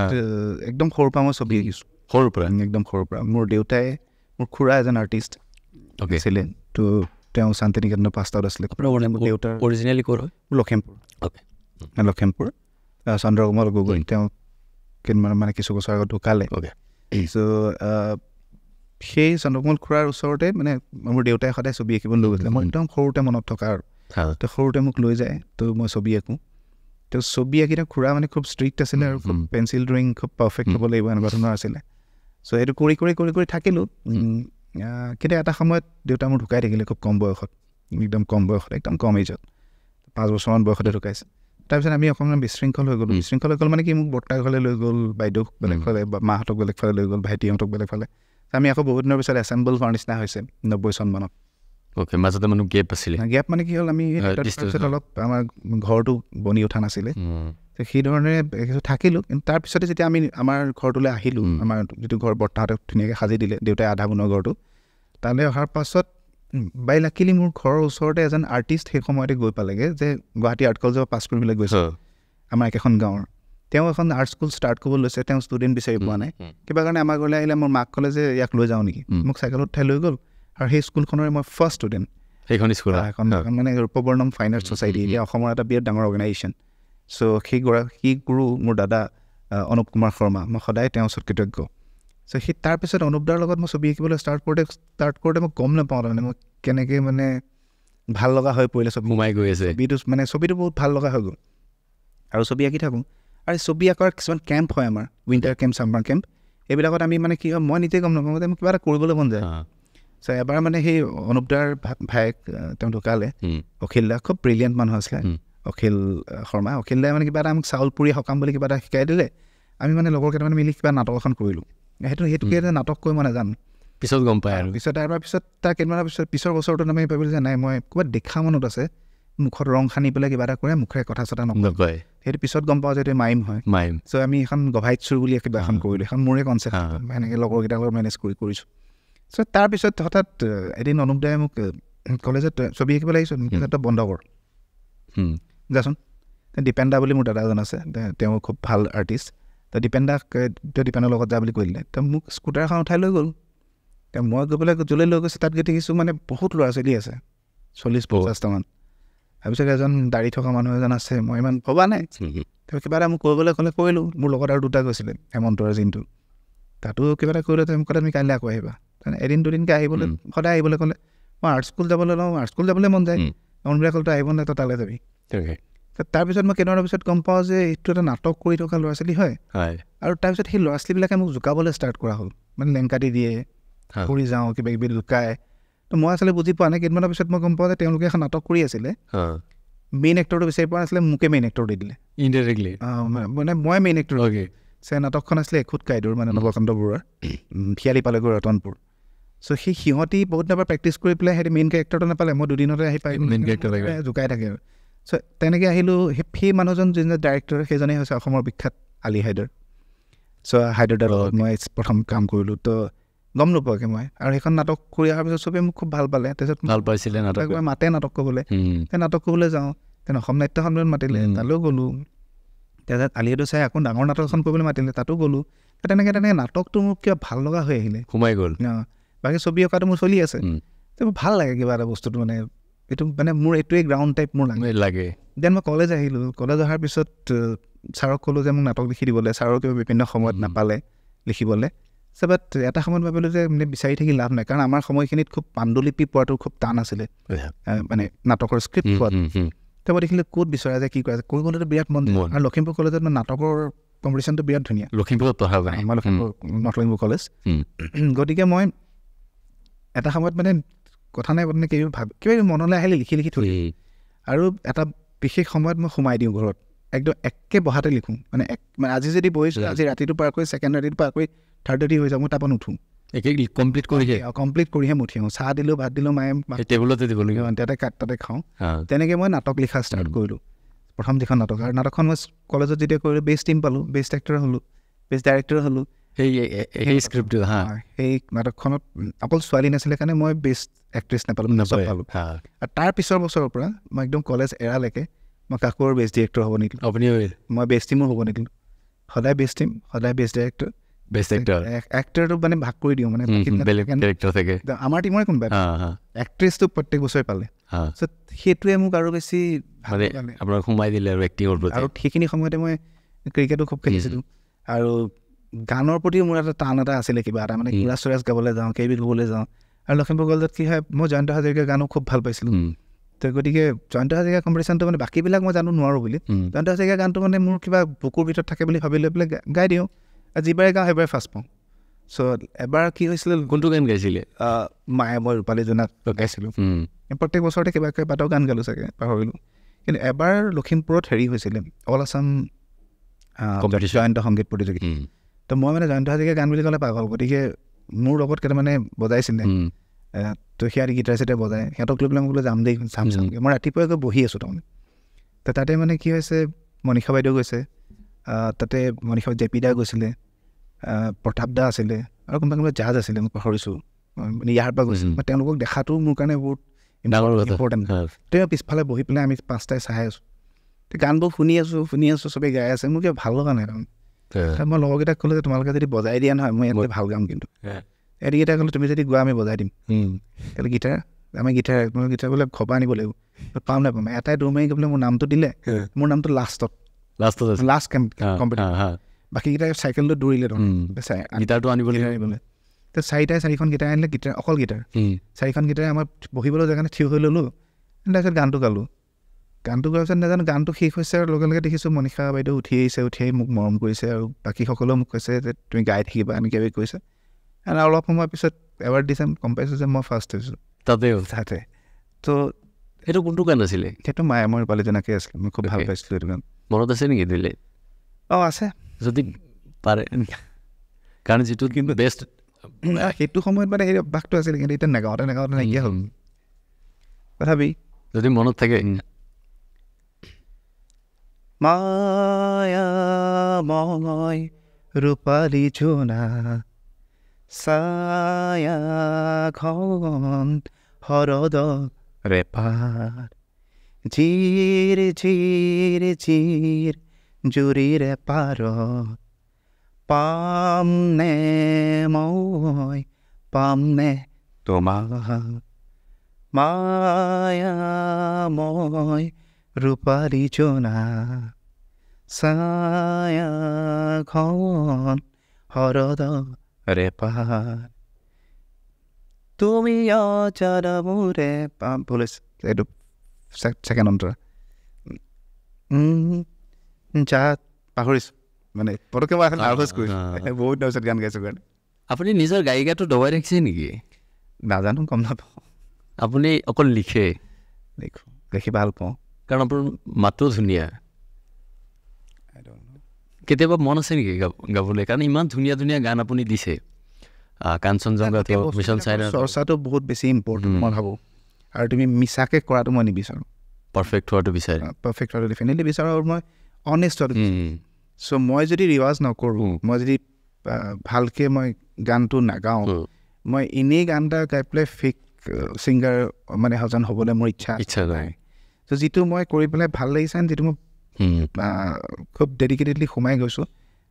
একদম সৰুৰ পৰা মই ছবি আঁকিছোঁ, একদম সৰুৰ পৰা। মোৰ দেউতাই, মোৰ খুৰা এজন আৰ্টিষ্ট আছিলে, তো তেওঁ শান্তি নিকেতনৰ পাছ আউট আছিলে। দেউতাৰ অৰিজিনেলি ক'ৰ হয়? লখিমপুৰ চন্দ্ৰকমল গগৈ। তেওঁ মানে কিছু বছৰ আগত ঢুকালে। চ' সেই চন্দ্ৰকমল খুৰাৰ ওচৰতে মানে মোৰ দেউতাই সদায় ছবি আঁকিব লৈ গৈছিলে। মই একদম সৰুতে মনত থকা আৰু, তো সৰুতে মোক লৈ যায়, তো মই ছবি আঁকোঁ। তো ছবি আঁকিতে খুৰা মানে খুব ষ্ট্ৰিক্ট আছিলে, আৰু খুব পেঞ্চিল ড্ৰয়িং খুব পাৰফেক্ট হ'ব লাগিব, এনেকুৱা ধৰণৰ আছিলে। চ' সেইটো কৰি থাকিলোঁ। কিন্তু এটা সময়ত দেউতা মোৰ ঢুকাই থাকিলে খুব কম বয়সত, একদম কম এজত, 5 বছৰমান বয়সতে ঢুকাইছে। তাৰপিছত আমি অকণমান বিশৃংখল হৈ গ'ল মানে কি, মোক বৰ্তাৰ ঘৰলৈ লৈ গ'ল, বাইদেউক বেলেগ ফালে, বা মাহঁতক বেলেগ ফালে লৈ গ'ল, ভাইটিহঁতক বেলেগ ফালে। আমি আকৌ বহুত দিনৰ পিছত এছেম্বল হোৱাৰ নিচিনা হৈছে 90 চনমানত। মাজতে মানুহ গেপ আছিলে। গেপ মানে কি হ'ল, আমি তাৰপিছত অলপ আমাৰ ঘৰটো বনি উঠা নাছিলে, সেই ধৰণে থাকিলোঁ। কিন্তু তাৰপিছতে যেতিয়া আমি আমাৰ ঘৰটোলৈ আহিলোঁ, আমাৰ যিটো ঘৰ বৰ্তাহঁতক ধুনীয়াকৈ সাজি দিলে, দেউতাই আধা বনোৱা ঘৰটো, তালৈ অহাৰ পাছত বাই লাকিলি মোৰ ঘৰৰ ওচৰতে এজন আৰ্টিষ্ট সেই সময়তে গৈ পালেগৈ, যে গুৱাহাটী আৰ্ট কলেজৰ পাছ কৰিবলৈ গৈছে, আমাৰ একেখন গাঁৱৰ। তেওঁ এখন আৰ্ট স্কুল ষ্টাৰ্ট কৰিব লৈছে, তেওঁ ষ্টুডেণ্ট বিচাৰি পোৱা নাই। কিবা কাৰণে আমাৰ ঘৰলৈ আহিলে, মোৰ মাক ক'লে যে ইয়াক লৈ যাওঁ নেকি, মোক চাইকেলত উঠাই লৈ গ'ল। আৰু সেই স্কুলখনৰে মই ফাৰ্ষ্ট ষ্টুডেণ্ট। সেইখন স্কুল এখন মানে ৰূপবৰ্ণম ফাইন আৰ্ট ছ'চাইটি, এতিয়া অসমৰ এটা বিৰাট ডাঙৰ অৰ্গেনাইজেশ্যন। চ' সেই গুৰু মোৰ দাদা অনুপ কুমাৰ শৰ্মা, মই সদায় তেওঁৰ ওচৰত কৃতজ্ঞ। চ' সেই তাৰপিছত অনুপদাৰ লগত মই ছবি আঁকিবলৈ ষ্টাৰ্ট কৰোঁতে মই গম নাপাওঁ তাৰমানে মই কেনেকৈ মানে ভাল লগা হৈ পৰিলে ছবি সোমাই গৈ আছে ছবিটো বহুত ভাল লগা হৈ গ'ল আৰু ছবি আঁকি থাকোঁ। আৰু ছবি আঁকাৰ কিছুমান কেম্প হয় আমাৰ, উইণ্টাৰ কেম্প, ছামাৰ কেম্প, এইবিলাকত আমি মানে কি হয় মই নিজে গম নাপাওঁ যে মোক কিবা এটা কৰিবলৈ মন যায়। চ' এবাৰ মানে সেই অনুপদাৰ ভায়েক তেওঁ ঢুকালে, অখিল দা, খুব ব্ৰিলিয়েণ্ট মানুহ আছিলে অখিল শৰ্মা। অখিল দাই মানে কিবা এটা আমাক চাউল পুৰি সকাম বুলি কিবা এটা শিকাই দিলে। আমি মানে লগৰ কেইটামান মিলি কিবা নাটক এখন কৰিলোঁ। সেইটোকে নাটক কৈ মই নাজানো, পিছত গম পায় আৰু পিছত তাৰ কেইদিনমানৰ পিছৰ বছৰটোত আমি ভাবিলোঁ যে নাই মই ক'ৰবাত দেখা মনত আছে মুখত ৰং সানি পেলাই কিবা এটা কৰে, মুখেৰে কথা চথা নকয়। সেইটো পিছত গম পাওঁ যে এইটো মাইম হয়। চ' আমি এখন গভাইত চুৰ বুলি কিবা এখন কৰিলোঁ, এখন মোৰে কনচেপ্ট, এনেকৈ লগৰকেইটাৰ লগত মেনেজ কৰিছোঁ। চ' তাৰপিছত হঠাৎ এদিন অনুপ দাই মোক ক'লে যে ছবি আঁকিবলৈ আহিছোঁ, তই বন্ধ কৰ যাচোন। দীপেন দা বুলি মোৰ দাদা এজন আছে, তেওঁ খুব ভাল আৰ্টিষ্ট। তো দীপেনৰ লগত যা বুলি কৈ দিলে। তো মোক স্কুটাৰ এখন উঠাই লৈ গ'ল। মই গৈ পেলাই য'লৈ লৈ গৈছোঁ তাত গৈ দেখিছোঁ মানে বহুত ল'ৰা ছোৱালী আছে, 40-50টামান। তাৰপিছত এজন দাড়ি থকা মানুহ এজন আছে, মই ইমান ভবা নাই। তেওঁ কিবা এটা মোক কৰিবলৈ ক'লে কৰিলোঁ। মোৰ লগত আৰু 2টা গৈছিলে, হেমন্ত আৰু জিন্তু। তাতো কিবা এটা কৰিলে তেওঁ মোক ক'লে তুমি কাইলৈ আকৌ আহিবা। এদিন দুদিনকৈ আহিবলৈ, সদায় আহিবলৈ ক'লে। মই আৰ্ট স্কুল যাবলৈ মন যায়। অনুপদাই ক'লে তই আহিব নাই, তই তালৈ যাবি। তাৰপিছত মই কেইদিনমানৰ পিছত গম পাওঁ যে এইটো এটা নাটক কৰি থকা ল'ৰা ছোৱালী হয়। আৰু তাৰপিছত সেই ল'ৰা ছোৱালীবিলাকে মোক জোকাবলৈ ষ্টাৰ্ট কৰা হ'ল, মানে লেংকাটি দিয়ে, কৰি যাওঁ, কিবা কিবি লুকায়। তো মই আচলতে বুজি পোৱা নাই। কেইদিনমানৰ পিছত মই গম পাওঁ যে তেওঁলোকে এখন নাটক কৰি আছিলে, মেইন এক্টৰটো বিচাৰি পোৱা নাছিলে, মোকে মেইন এক্টৰ দি দিলে ইনডাইৰেক্টলি। মানে মই মেইন এক্টৰ। নাটকখন আছিলে এখুত কাইদুৰ, মানে নৱকান্ত বৰুৱাৰ, শিয়ালি পালেগৈ ৰতনপুৰ। চ' সিহঁতি বহুত দিনৰ পৰা প্ৰেক্টিচ কৰি পেলাই সিহঁতি মেইন কেৰেক্টাৰটো নাপালে, মই দুদিনতে আহি পাই জোকাই থাকে আৰু। চ' তেনেকৈ আহিলোঁ। সেই মানুহজন যোনজন ডাইৰেক্টৰ, সেইজনেই হৈছে অসমৰ বিখ্যাত আলি হাইদাৰ। চ' হাইদাৰ লগত মই প্ৰথম কাম কৰিলোঁ। তো গম নোপোৱাকৈ মই, আৰু সেইখন নাটক কৰি অহাৰ পিছত চবেই মোক খুব ভাল পালে। তাৰপিছত ভাল পাইছিলে মাতে নাটক ক'বলৈ, সেই নাটক ক'বলৈ যাওঁ। তেনে অসম নাট্য সন্মিলন মাতিলে, তালৈও গ'লোঁ। তাৰপিছত আলিহাইদাৰ চাই আকৌ ডাঙৰ নাটক এখন কৰিবলৈ মাতিলে, তাতো গ'লোঁ। তেনেকৈ নাটকটো মোৰ কিবা ভাল লগা হৈ আহিলে, সোমাই গ'ল। বাকী ছবি অঁকাটো মোৰ চলি আছে, তো ভাল লাগে কিবা এটা বস্তুটো, মানে এইটো মানে মোৰ এইটোৱেই গ্ৰাউণ্ড টাইপ মোৰ লাগে। দেন মই কলেজ আহিলোঁ। কলেজ অহাৰ পিছত ছাৰক ক'লোঁ যে মোক নাটক লিখি দিবলৈ। ছাৰৰ কিবা বিভিন্ন সময়ত নাপালে লিখিবলৈ। বাট এটা সময়ত ভাবিলোঁ যে মানে বিচাৰি থাকি লাভ নাই, কাৰণ আমাৰ সময়খিনিত খুব পাণ্ডুলিপি পোৱাটো খুব টান আছিলে, মানে নাটকৰ স্ক্ৰিপ্ট পোৱাটো। তো মই দেখিলোঁ ক'ত বিচৰা যায়, কি কৰা যায়, কৰিবলৈতো বিৰাট মন যায়। আৰু লখিমপুৰ কলেজত নাটকৰ কম্পিটিশ্যনটো বিৰাট ধুনীয়া। লখিমপুৰত পঢ়া আমাৰ নৰ্থ লখিমপুৰ কলেজ। গতিকে মই এটা সময়ত মানে কথা নাই মানে কিবা মনলৈ আহিলে লিখি থৈ। আৰু এটা বিশেষ সময়ত মই সোমাই দিওঁ ঘৰত, একদম একে বহাতে লিখোঁ। মানে আজি যদি বহিছোঁ, আজি ৰাতিটো পাৰ কৰি, ছেকেণ্ড ৰাতিটো পাৰ কৰি, থাৰ্ড ৰাতি হৈ যাওঁ, মই তাৰপৰা নুঠোঁ। কমপ্লিট কৰিহে উঠি আহোঁ। চাহ দিলোঁ, ভাত দিলোঁ, মায়ে টেবুলতে দিবলগীয়া, তাতে খাওঁ। তেনেকৈ মই নাটক লিখা ষ্টাৰ্ট কৰিলোঁ। প্ৰথম যিখন নাটক, আৰু নাটকখন মই কলেজত যেতিয়া কৰিলোঁ, বেষ্ট টিম পালোঁ, বেষ্ট এক্টৰ হ'লোঁ, বেষ্ট ডাইৰেক্টৰ হ'লোঁ। সেই স্ক্ৰিপ্টটো সেই নাটকখনত অকল ছোৱালী নাছিলে কাৰণে মই বেষ্ট এক্ট্ৰেছ নাপালোঁ, চব পালোঁ। আৰু তাৰ পিছৰ বছৰৰ পৰা মই একদম কলেজ এৰালৈকে মই কাকো বেষ্ট ডিৰেক্টৰ হ'ব নিদিলোঁ, মই বেষ্ট টিমো হ'ব নিদিলোঁ। সদায় বেষ্ট টিম, সদায় বেষ্ট ডাইৰেক্টৰ, বেষ্ট এক্টৰটো মানে ভাগ কৰি দিওঁ। মানে আমাৰ টিমৰে কোনোবা এক্ট্ৰেছটো প্ৰত্যেক বছৰে পালে। সেইটোৱে মোক আৰু বেছি সোমাই দিলে আৰু এক্টিঙৰ প্ৰতি। আৰু সেইখিনি সময়তে মই ক্ৰিকেটো খুব খেলিছিলোঁ, আৰু গানৰ প্ৰতিও মোৰ এটা টান এটা আছিলে, কিবা এটা মানে কুৰাজ চুৰাজ গাবলৈ যাওঁ, কেবি গাবলৈ যাওঁ। আৰু লখিমপুৰ কলেজত কি হয়, মই জয়ন্ত হাজৰিকাৰ গানো খুব ভাল পাইছিলোঁ। তো গতিকে জয়ন্ত হাজৰিকাৰ কম্পিটিশ্যনটো মানে বাকীবিলাক মই জানো নোৱাৰোঁ বুলি, জয়ন্ত হাজৰিকাৰ গানটো মানে মোৰ কিবা বুকুৰ ভিতৰত থাকে বুলি ভাবি লৈ পেলাই গাই দিওঁ, আৰু যিবাৰে গাওঁ সেইবাৰে ফাৰ্ষ্ট পাওঁ। চ' এবাৰ কি হৈছিলে, কোনটো গান গাইছিলে? মায়ে মই ৰূপালী জোনাক গাইছিলোঁ। প্ৰত্যেক বছৰতে কিবা কেইবাটাও গান গালোঁ চাগে, পাহৰিলোঁ। কিন্তু এবাৰ লখিমপুৰত হেৰি হৈছিলে, অল আছাম জয়ন্ত সংগীত প্ৰতিযোগিতা। তো মই মানে জয়ন্ত হাজৰিকাৰ গান বুলি ক'লে পাগল, গতিকে মোৰ লগত কেইটামানে বজাইছিলে। তো সিহঁতে গীটাৰ চিটাৰ বজাই, সিহঁতক লৈ পেলাই মই বোলো যাম দেই, চামগৈ। মই ৰাতিপুৱাই গৈ বহি আছোঁ তাৰমানে। তো তাতে মানে কি হৈছে, মনীষা বাইদেউ গৈছে, তাতে মনীষা জেপি দা গৈছিলে, প্ৰতাপ দা আছিলে, আৰু কোনোবা জাজ আছিলে, মই পাহৰিছোঁ, মানে ইয়াৰ পৰা গৈছিল। মই তেওঁলোকক দেখাটো মোৰ কাৰণে বহুত ইম্পৰ্টেণ্ট। তেওঁ পিছফালে বহি পেলাই আমি 5টাই চাই আছোঁ, গানবোৰ শুনি আছোঁ, চবেই গাই আছে, মোৰ কিবা ভাল লগা নাই তাৰমানে। মই লগৰকেইটাক ক'লোঁ যে তোমালোকে যদি বজাই দিয়া নহয়, মই ইয়াতে ভাল গাম। কিন্তু এদিকেইটাই ক'লোঁ তুমি যদি গোৱা আমি বজাই দিম। ক'লে গীটাৰ, আমি গীটাৰ বোলে ঘৰপা আনিব লাগিব, পাম নাপাম। এটাই দৌৰ মাৰি গৈ পেলাই মোৰ নামটো দিলে, মোৰ নামটো লাষ্টত লাষ্ট কম্পিটিশ্যন বাকীকেইটাই চাইকেলটো দৌৰিলে গীটাৰটো আনিবলৈ তো চাৰিখন গীটাৰ আনিলে অকল গীটাৰ 4খন গীটাৰে আমাৰ বহিবলৈ জেগা থিয় হৈ ল'লোঁ তাৰপিছত গানটো গালোঁ গোৱাৰ পিছত নাজানো গানটো শেষ হৈছে আৰু লগে লগে দেখিছোঁ মনীষা বাইদেউ উঠি আহিছে মোক মৰম কৰিছে আৰু বাকী সকলেও মোক কৈছে যে তুমি গাই থাকিবা এনেকৈ কৈছে আৰু অলপ সময় পিছত এৱাৰ্ড দিছে গম পাইছোঁ যে মই ফাৰ্ষ্ট হৈছোঁ তাতে তো সেইটো কোনটো গান আছিলে সেইটো মায়ে মোৰ পালি তেনেকৈ আছিলে মই খুব ভাল পাইছিলোঁ সেইটো গান মনত আছে নেকি দিলে আছে যদি পাৰে কাৰণ যিটো কিন্তু বেষ্ট সেইটো সময়ত মানে সেই অভ্যাসটো আছিলে কিন্তু এতিয়া নেগাওঁতে নাইকিয়া হ'ল তথাপি যদি মনত থাকে মায়াময় ৰূপালী জোনা ছায়াখন হৰদৰে পাৰ ঝিৰ ঝিৰ ঝিৰ জুৰিৰে পাৰ পামনে মই পামনে তোমাক মায়াময় ৰূপালী জোনা ছায়াখন হৰদৰে পাৰ তুমি অচল মোৰে পাম ভুলিছে এইটো ছেকেণ্ড অন্তৰা যাত পাহৰিছোঁ মানে পটককৈ মই নাৰ্ভাছ কৰিছোঁ বহুত তাৰপিছত গান গাইছোঁ কাৰণে আপুনি নিজৰ গায়িকাটো দবাই ৰাখিছে নেকি নাজানো গম নাপাওঁ আপুনি অকল লিখি ভাল পাওঁ কাৰণ আপোনাৰ মাতটো ধুনীয়া কেতিয়াবা মন আছে নেকি গাবলৈ কাৰণ ইমান ধুনীয়া ধুনীয়া গান আপুনি দিছে কাঞ্চনজংঘা মিছন চাইনা চৰ্চাটো বহুত বেছি ইম্পৰ্টেণ্ট মই ভাবোঁ আৰু তুমি মিছাকৈ কৰাটো মই নিবিচাৰোঁ পাৰফেক্ট হোৱাটো ডেফিনেটলি বিচাৰোঁ আৰু মই অনেষ্ট হোৱাটো চ' মই যদি ৰিৱাজ নকৰোঁ মই যদি ভালকৈ মই গানটো নাগাওঁ মই এনেই গান এটা গাই পেলাই ফেক ছিংগাৰ মানে সজন হ'বলৈ মোৰ ইচ্ছা নাই ত' যিটো মই কৰি পেলাই ভাল লাগিছে যিটো মই খুব ডেডিকেটেডলি সোমাই গৈছোঁ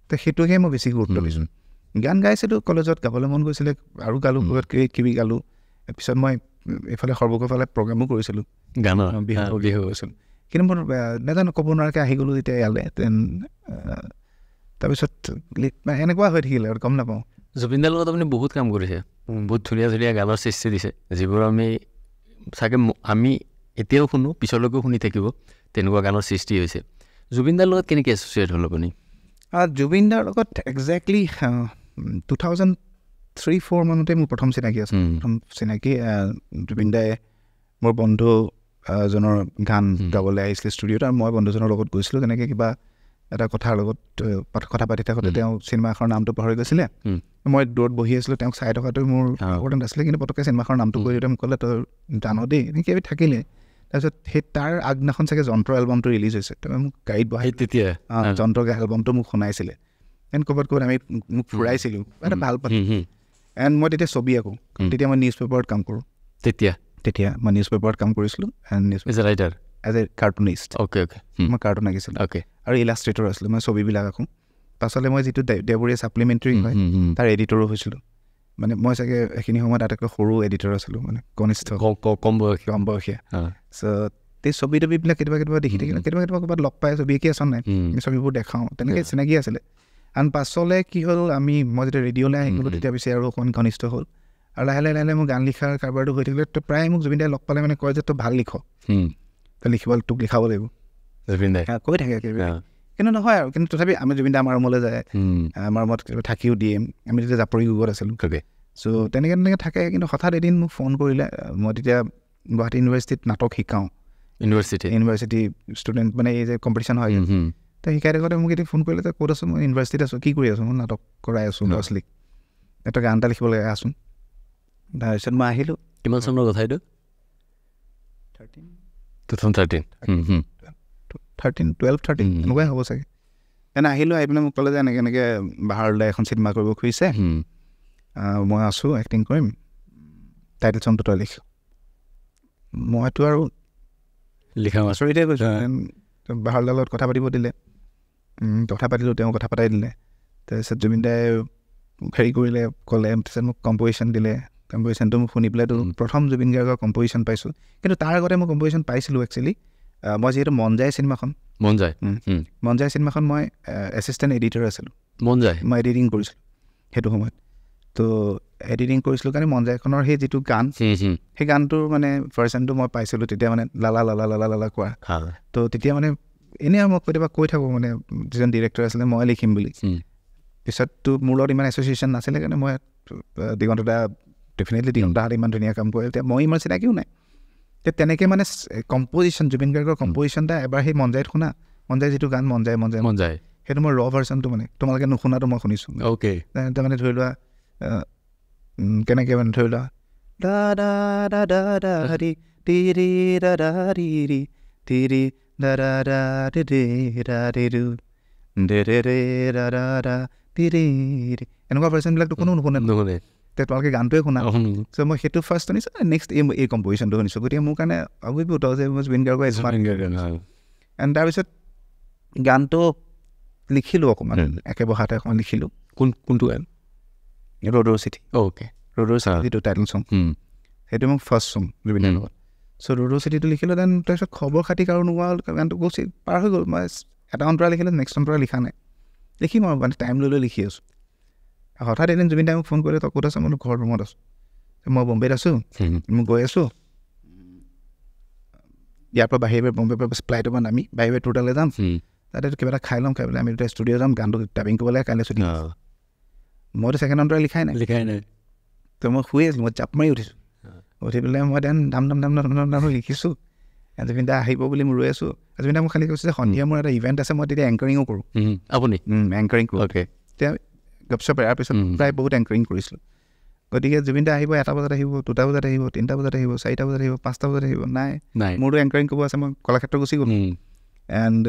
তো সেইটোকে মই বেছি গুৰুত্ব দিছোঁ গান গাইছিলোঁ কলেজত গাবলৈ মন গৈছিলে আৰু গালোঁ বহুত কিবি গালোঁ তাৰপিছত মই এইফালে সৰ্বকৰফালে প্ৰগ্ৰেমো কৰিছিলোঁ গানৰ বিহু গৈছিলোঁ কিন্তু মোৰ নাজানো ক'ব নোৱাৰাকৈ আহি গ'লোঁ যেতিয়া ইয়ালৈ দেন তাৰপিছত এনেকুৱা হৈ থাকিলে আৰু গম নাপাওঁ জুবিনদাৰ লগত আপুনি বহুত কাম কৰিছে বহুত ধুনীয়া ধুনীয়া গানৰ সৃষ্টি দিছে যিবোৰ আমি চাগে আমি এতিয়াও শুনো পিছলৈকেও শুনি থাকিব তেনেকুৱা গানৰ সৃষ্টি হৈছে জুবিনদাৰ লগত কেনেকৈ এছ'চিয়েট হ'ল আপুনি জুবিনদাৰ লগত একজেক্টলি 2003-04 মানতে মোৰ প্ৰথম চিনাকি আছিল জুবিনদাই মোৰ বন্ধু জনৰ গান গাবলৈ আহিছিলে ষ্টুডিঅ'ত আৰু মই বন্ধুজনৰ লগত গৈছিলোঁ তেনেকৈ কিবা এটা কথাৰ লগত কথা পাতি থাকোঁতে তেওঁ চিনেমাখনৰ নামটো পাহৰি গৈছিলে মই দূৰত বহি আছিলোঁ তেওঁক চাই থকাটো মোৰ ইম্পৰ্টেণ্ট আছিলে কিন্তু পটককৈ চিনেমাখনৰ নামটো কৈ দিওঁতে মোক ক'লে তই জানো দেই এনেকৈ থাকিলে তাৰপিছত সেই তাৰ আগদিনাখন চাগে যন্ত্ৰ এলবামটো ৰিলিজ হৈছে তেওঁ মোক গাড়ীত বহাই তেতিয়া যন্ত্ৰ এলবামটো মোক শুনাইছিলে এণ্ড ক'ৰবাত আমি মোক ফুৰাইছিলোঁ এটা ভাল পালোঁ এণ্ড মই তেতিয়া ছবি আঁকো তেতিয়া মই নিউজ পেপাৰত কাম কৰোঁ তেতিয়া মই নিউজ পেপাৰত কাম কৰিছিলোঁ and writer as a cartoonist মই কাৰ্টুন আঁকিছিলোঁ আৰু ইলাষ্ট্ৰেটৰ আছিলোঁ মই ছবিবিলাক আঁকো পাছলৈ মই যিটো দেওবৰীয়া ছাপ্লিমেণ্টেৰী হয় তাৰ এডিটৰো হৈছিলোঁ মানে মই চাগে এইখিনি সময়ত আটাইতকৈ সৰু এডিটৰ আছিলোঁ মানে কনিষ্ঠ কম বয়সীয়া চ' এই ছবি তবিবিলাক কেতিয়াবা দেখি থাকিলে কেতিয়াবা ক'ৰবাত লগ পাই ছবি আঁকি আছোঁ নাই ছবিবোৰ দেখাওঁ তেনেকৈ চিনাকি আছিলে আন পাছলৈ কি হ'ল মই যেতিয়া ৰেডিঅ'লৈ আহি গ'লোঁ তেতিয়া পিছে আৰু অকণ ঘনিষ্ঠ হ'ল আৰু লাহে লাহে মোৰ গান লিখাৰ কাৰবাৰটো হৈ থাকিলে তো প্ৰায় মোক জুবিনদাই লগ পালে মানে কয় যে তই ভাল লিখ তই তোক লিখাব লাগিব জুবিনদাই কৈ থাকে কিন্তু নহয় আৰু কিন্তু তথাপি আমি জুবিনদাই আমাৰ ৰুমলৈ যায় আমাৰ ৰুমত থাকিও দিয়ে আমি তেতিয়া জাপৰি গুগত আছিলোঁ চ' তেনেকৈ থাকে কিন্তু হঠাৎ এদিন মোক ফোন কৰিলে মই তেতিয়া গুৱাহাটী ইউনিভাৰ্চিটিত নাটক শিকাওঁ ইউনিভাৰ্চিটি ষ্টুডেণ্ট মানে এই যে কম্পিটিশ্যন হয় তো শিকাই থাকোঁতে মোক এতিয়া ফোন কৰিলে তই ক'ত আছোঁ মই ইউনিভাৰ্চিটিত আছোঁ কি কৰি আছোঁ মই নাটক কৰাই আছোঁ ল'ৰা ছোৱালীক এটা গান এটা লিখিবলৈ আছোঁ তাৰপিছত মই আহিলোঁ কিমান চনৰ কথা এইটো 2013 এনেকুৱাই হ'ব চাগে এনে আহিলোঁ আহি পিনে মোক ক'লে যে এনেকৈ বাহিৰলৈ এখন চিনেমা কৰিব খুজিছে মই আছোঁ এক্টিং কৰিম টাইটেল চংটো তই লিখ মইতো আৰু লিখা আচৰিতে কৈছোঁ বাহিৰলৈ লগত কথা পাতিব দিলে কথা পাতিলোঁ তেওঁ কথা পাতাই দিলে তাৰপিছত জুবিনদাই হেৰি কৰিলে ক'লে তাৰপিছত মোক কম্প'জিশ্যন দিলে কম্প'জিশ্যনটো মোক শুনি পেলাইতো প্ৰথম জুবিন গাৰ্গৰ কম্প'জিশ্যন পাইছোঁ কিন্তু তাৰ আগতে মই কম্প'জিশ্যন পাইছিলোঁ একচুৱেলি মই যিহেতু মন যায় চিনেমাখন মই এছিষ্টেণ্ট এডিটৰ আছিলোঁ মই এডিটিং কৰিছিলোঁ সেইটো সময়ত তো এডিটিং কৰিছিলোঁ কাৰণে মন যায়খনৰ সেই যিটো গান সেই গানটোৰ মানে ভাৰ্চনটো মই পাইছিলোঁ তেতিয়া মানে লালা লালা লালা লালা কোৱা তো তেতিয়া মানে এনেই আৰু মই কেতিয়াবা কৈ থাকোঁ মানে যিজন ডিৰেক্টৰ আছিলে মই লিখিম বুলি পিছততো মোৰ লগত ইমান এছ'চিয়েশ্যন নাছিলে কাৰণে মই দিগন্ত দা ডেফিনেটলি দিগন্ত দাহঁতে ইমান ধুনীয়া কাম কৰে এতিয়া মই ইমান চিনাকিও নাই তেনেকৈ মানে কম্প'জিশ্যন জুবিন গাৰ্গৰ কম্প'জিশ্যনটা এবাৰ সেই মন যায় শুনা মন যায় যিটো গান মন যায় সেইটো মই ৰ ভাৰ্চনটো মানে তোমালোকে নুশুনাটো মই শুনিছোঁ তাৰমানে ধৰি লোৱা কেনেকৈ মানে ধৰি লোৱা দা দা দা দা দা ৰি টিৰি দা দা ৰি ৰি টিৰি দা দা দা দে দে দা দে দু দে দে দে দা দা দা টিৰি এনেকুৱা ভাৰ্চনবিলাকতো কোনো নুশুনে তেতিয়া তোমালোকে গানটোৱে শুনা চ' মই সেইটো ফাৰ্ষ্ট শুনিছোঁ নেক্সট এই কম্প'জিশ্যনটো শুনিছোঁ গতিকে মোৰ কাৰণে অভিভূত যে মই জুবিন গাৰ্গৰ এণ্ড তাৰপিছত গানটো লিখিলোঁ অকণমান একে বহাতে অকণমান লিখিলোঁ কোনটো গান ৰ'দৰ চিঠি ৰ'দৰ চিঠিটো টাইটেল চং সেইটো মোক ফাৰ্ষ্ট চং জুবিনৰ লগত চ' ৰ'দৰ চিঠিটো লিখিলোঁ দেন তাৰপিছত খবৰ খাতি কাৰো নোহোৱা হ'ল গানটো গুচি পাৰ হৈ গ'ল মই এটা অন্তৰা লিখিলোঁ নেক্সট অন্তৰা লিখা নাই লিখিম আৰু মানে টাইম লৈ লিখি আছোঁ হঠাৎ এদিন জুবিন দাই মোক ফোন কৰিলে তই ক'ত আছ মই ঘৰ ৰুমত আছোঁ মই বম্বেত আছোঁ মই গৈ আছোঁ ইয়াৰ পৰা বাহিৰে বম্বেৰ পৰা ফ্লাইটৰ পৰা নামি বাহিৰে টোটালে যাম তাতে কিবা এটা খাই পেলাই আমি দুটা ষ্টুডিঅ' যাম গানটো ডাবিং কৰিব লাগে কাইলৈ ছুটি মইতো ছেকেণ্ড অন্তৰা লিখাই নাই তো মই শুই আছিলোঁ মই জাপ মাৰি উঠিছোঁ উঠি পেলাই মই দেন দাম লিখিছোঁ জুবিন দা আহিব বুলি মই ৰৈ আছোঁ জুবিন দা মোক খালি কৈছে যে সন্ধিয়া মোৰ এটা ইভেণ্ট আছে মই তেতিয়া এংকাৰিঙো কৰোঁ আপুনি এংকাৰিং কৰোঁ তেতিয়া গপচপ ইয়াৰ পিছত প্ৰায় বহুত এংকাৰিং কৰিছিলোঁ গতিকে জুবিন দা আহিব 1টা বজাত আহিব 2টা বজাত আহিব 3টা বজাত আহিব 4টা বজাত আহিব 5টা বজাত আহিব নাই মোৰতো এংকাৰিং কৰিব আছে মই কলাক্ষেত্ৰ গুচি গ'লোঁ এণ্ড